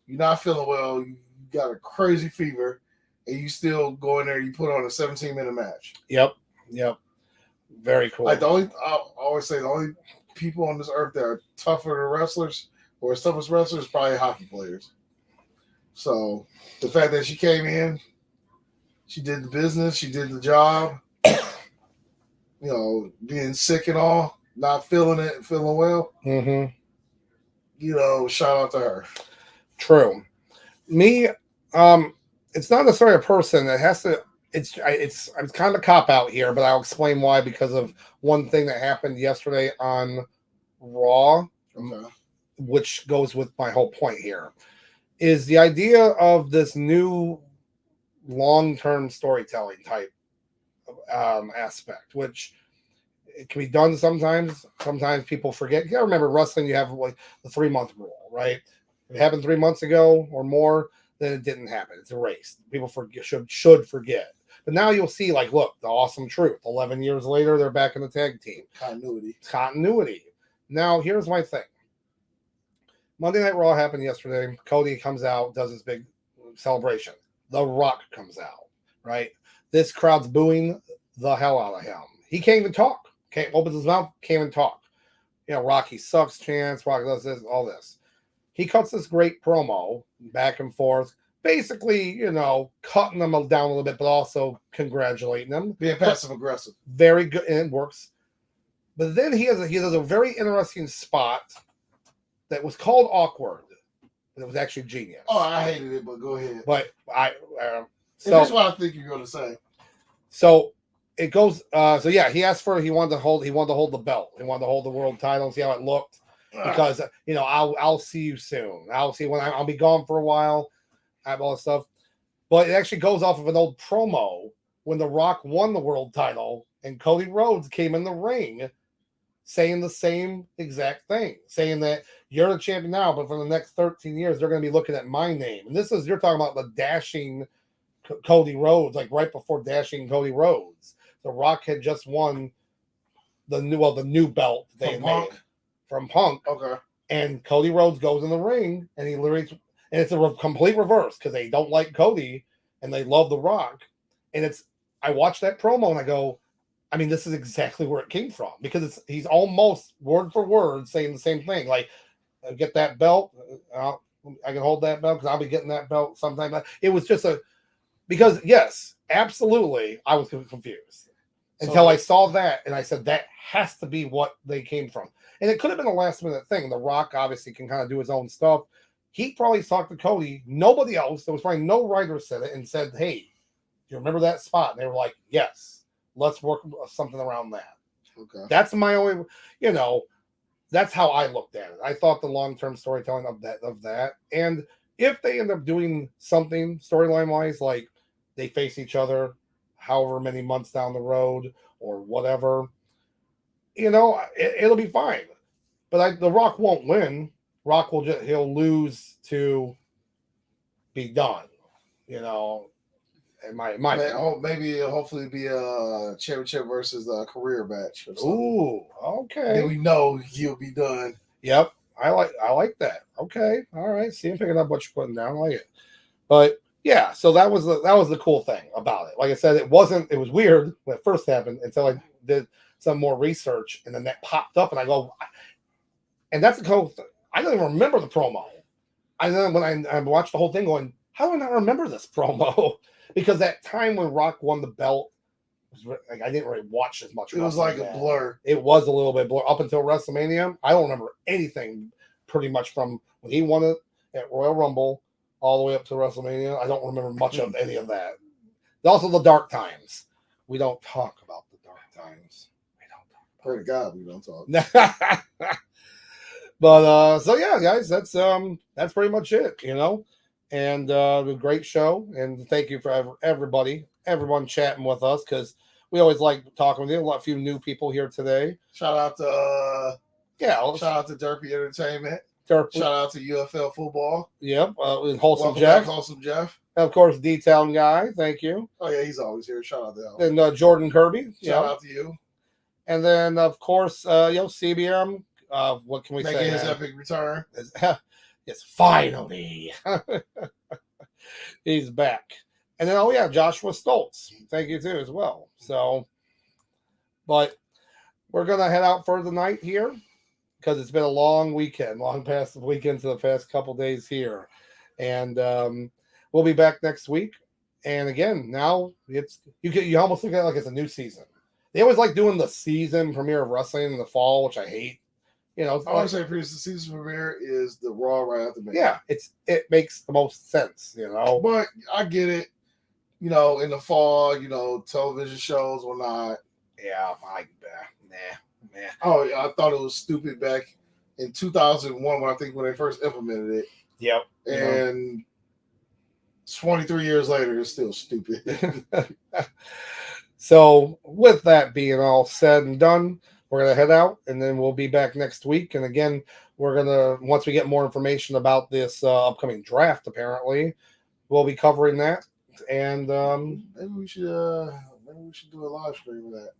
not feeling well. You got a crazy fever, and you still go in there. You put on a 17-minute match. Yep. Very cool. I always say the only people on this earth that are tougher than wrestlers or as tough as wrestlers probably hockey players. So the fact that she came in, she did the business, she did the job. Being sick and all, not feeling it, feeling well. Mm-hmm. Shout out to her. True. Me, it's not necessarily a person. It has to. It's kind of a cop out here, but I'll explain why. Because of one thing that happened yesterday on Raw, which goes with my whole point here, is the idea of this new long-term storytelling type aspect, which it can be done sometimes. Sometimes people forget. You gotta remember, wrestling, you have the 3-month rule, right? If it happened 3 months ago or more, then it didn't happen. It's erased. People should forget. But now you'll see, look, the Awesome Truth. 11 years later, they're back in the tag team. Continuity. Now, here's my thing. Monday Night Raw happened yesterday. Cody comes out, does his big celebration. The Rock comes out, right? This crowd's booing the hell out of him. He can't even talk. Can't open his mouth, can't even talk. Rocky sucks chants, Rocky does this, all this. He cuts this great promo back and forth, basically, cutting them down a little bit, but also congratulating them. Being passive aggressive. Very good, and it works. But then he does a very interesting spot that was called awkward, but it was actually genius. Oh, I hated it, but go ahead. But that's what I think you're going to say. So it goes. So yeah, he asked for he wanted to hold the belt. He wanted to hold the world title and see how it looked. Because I'll see you soon. I'll see when I'll be gone for a while. I have all this stuff, but it actually goes off of an old promo when The Rock won the world title and Cody Rhodes came in the ring, saying the same exact thing, saying that you're the champion now, but for the next 13 years they're going to be looking at my name. And this is you're talking about the dashing Cody Rhodes, like right before dashing Cody Rhodes. The Rock had just won the new belt they had made from Punk. Okay. And Cody Rhodes goes in the ring, and he literally, and it's a complete reverse because they don't like Cody and they love The Rock. And I watched that promo and I go, I mean, this is exactly where it came from because he's almost word for word saying the same thing. Like, get that belt, I can hold that belt because I'll be getting that belt sometime. It was just because yes, absolutely, I was confused until I saw that and I said that has to be what they came from. And it could have been a last minute thing. The Rock obviously can kind of do his own stuff. He probably talked to Cody. Nobody else. There was probably no writer said it and said, "Hey, do you remember that spot?" And they were like, "Yes, let's work something around that." Okay. That's my only, that's how I looked at it. I thought the long-term storytelling of that. And if they end up doing something storyline wise, like they face each other however many months down the road or whatever, it'll be fine. But The Rock won't win. Rock he'll lose to be done. In my maybe it'll hopefully be a championship versus a career match. Or something. Ooh, okay. Then we know he'll be done. Yep, I like that. Okay, all right. See, I'm picking up what you're putting down. I like it. But yeah, so that was the cool thing about it. Like I said, it was weird when it first happened until I did some more research, and then that popped up, and I go, and that's the cool thing. I don't even remember the promo. I then when I watched the whole thing, going, how do I not remember this promo? Because that time when Rock won the belt, like I didn't really watch as much. It was like a blur. It was a little bit blur up until WrestleMania. I don't remember anything pretty much from when he won it at Royal Rumble all the way up to WrestleMania. I don't remember much of any of that. Also, the dark times. We don't talk about the dark times. We don't talk. Pray to God we don't talk. But so yeah, guys, that's pretty much it, and a great show. And thank you for everyone chatting with us because we always like talking with you. A few new people here today. Shout out to shout out to Derpy Entertainment. Shout out to UFL Football. Yep, Wholesome Welcome Jeff. Back, Wholesome Jeff. And of course, D-Town Guy. Thank you. Oh yeah, he's always here. Shout out to him. And Jordan Kirby. Shout out to you. And then of course, CBM. What can we say? Making his epic return. Yes, finally. He's back. And then, Joshua Stoltz. Thank you, too, as well. So, but we're going to head out for the night here because it's been a long weekend, long past the weekend to the past couple days here. And we'll be back next week. And again, now you almost look at it like it's a new season. They always like doing the season premiere of wrestling in the fall, which I hate. I always say the season premiere is the Raw right after Mania. Yeah, it makes the most sense, But I get it. In the fall, television shows will not. Yeah, nah. Oh, yeah, I thought it was stupid back in 2001 when they first implemented it. Yep. And 23 years later, it's still stupid. So, with that being all said and done, we're going to head out, and then we'll be back next week. And again, we're going to, once we get more information about this upcoming draft, apparently, we'll be covering that. And maybe we should do a live stream of that.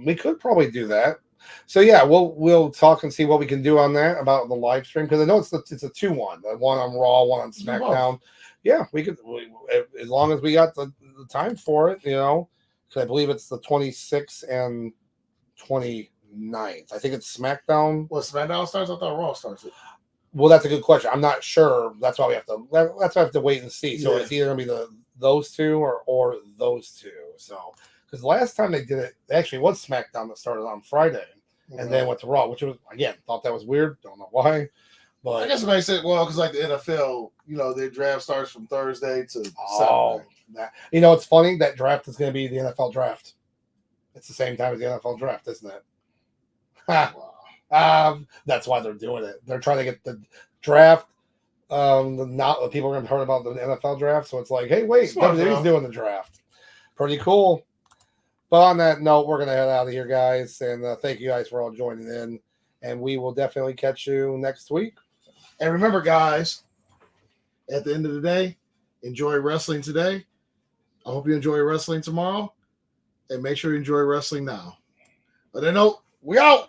We could probably do that. So yeah, we'll talk and see what we can do on that about the live stream because I know it's a 2-1, one on Raw, one on SmackDown. Yeah, we could as long as we got the time for it, because I believe it's the 26th and 29th. I think it's SmackDown. Well, SmackDown starts. I thought Raw starts it. Well, that's a good question. I'm not sure. That's why we have to. That's why I have to wait and see. So it's either gonna be those two or those two. So because last time they did it, actually was SmackDown that started on Friday and then went to Raw, which was again thought that was weird. Don't know why, but I guess it makes sense. Well, because like the NFL, their draft starts from Thursday to Saturday. It's funny that draft is going to be the NFL draft. It's the same time as the NFL draft, isn't it? Ha. Wow. That's why they're doing it. They're trying to get the draft. Not people are going to heard about the NFL draft, so it's like, hey, wait, Smart, WWE's bro. doing the draft. Pretty cool. But on that note, we're going to head out of here, guys, and thank you guys for all joining in. And we will definitely catch you next week. And remember, guys, at the end of the day, enjoy wrestling today. I hope you enjoy wrestling tomorrow. And make sure you enjoy wrestling now. On that note, we out.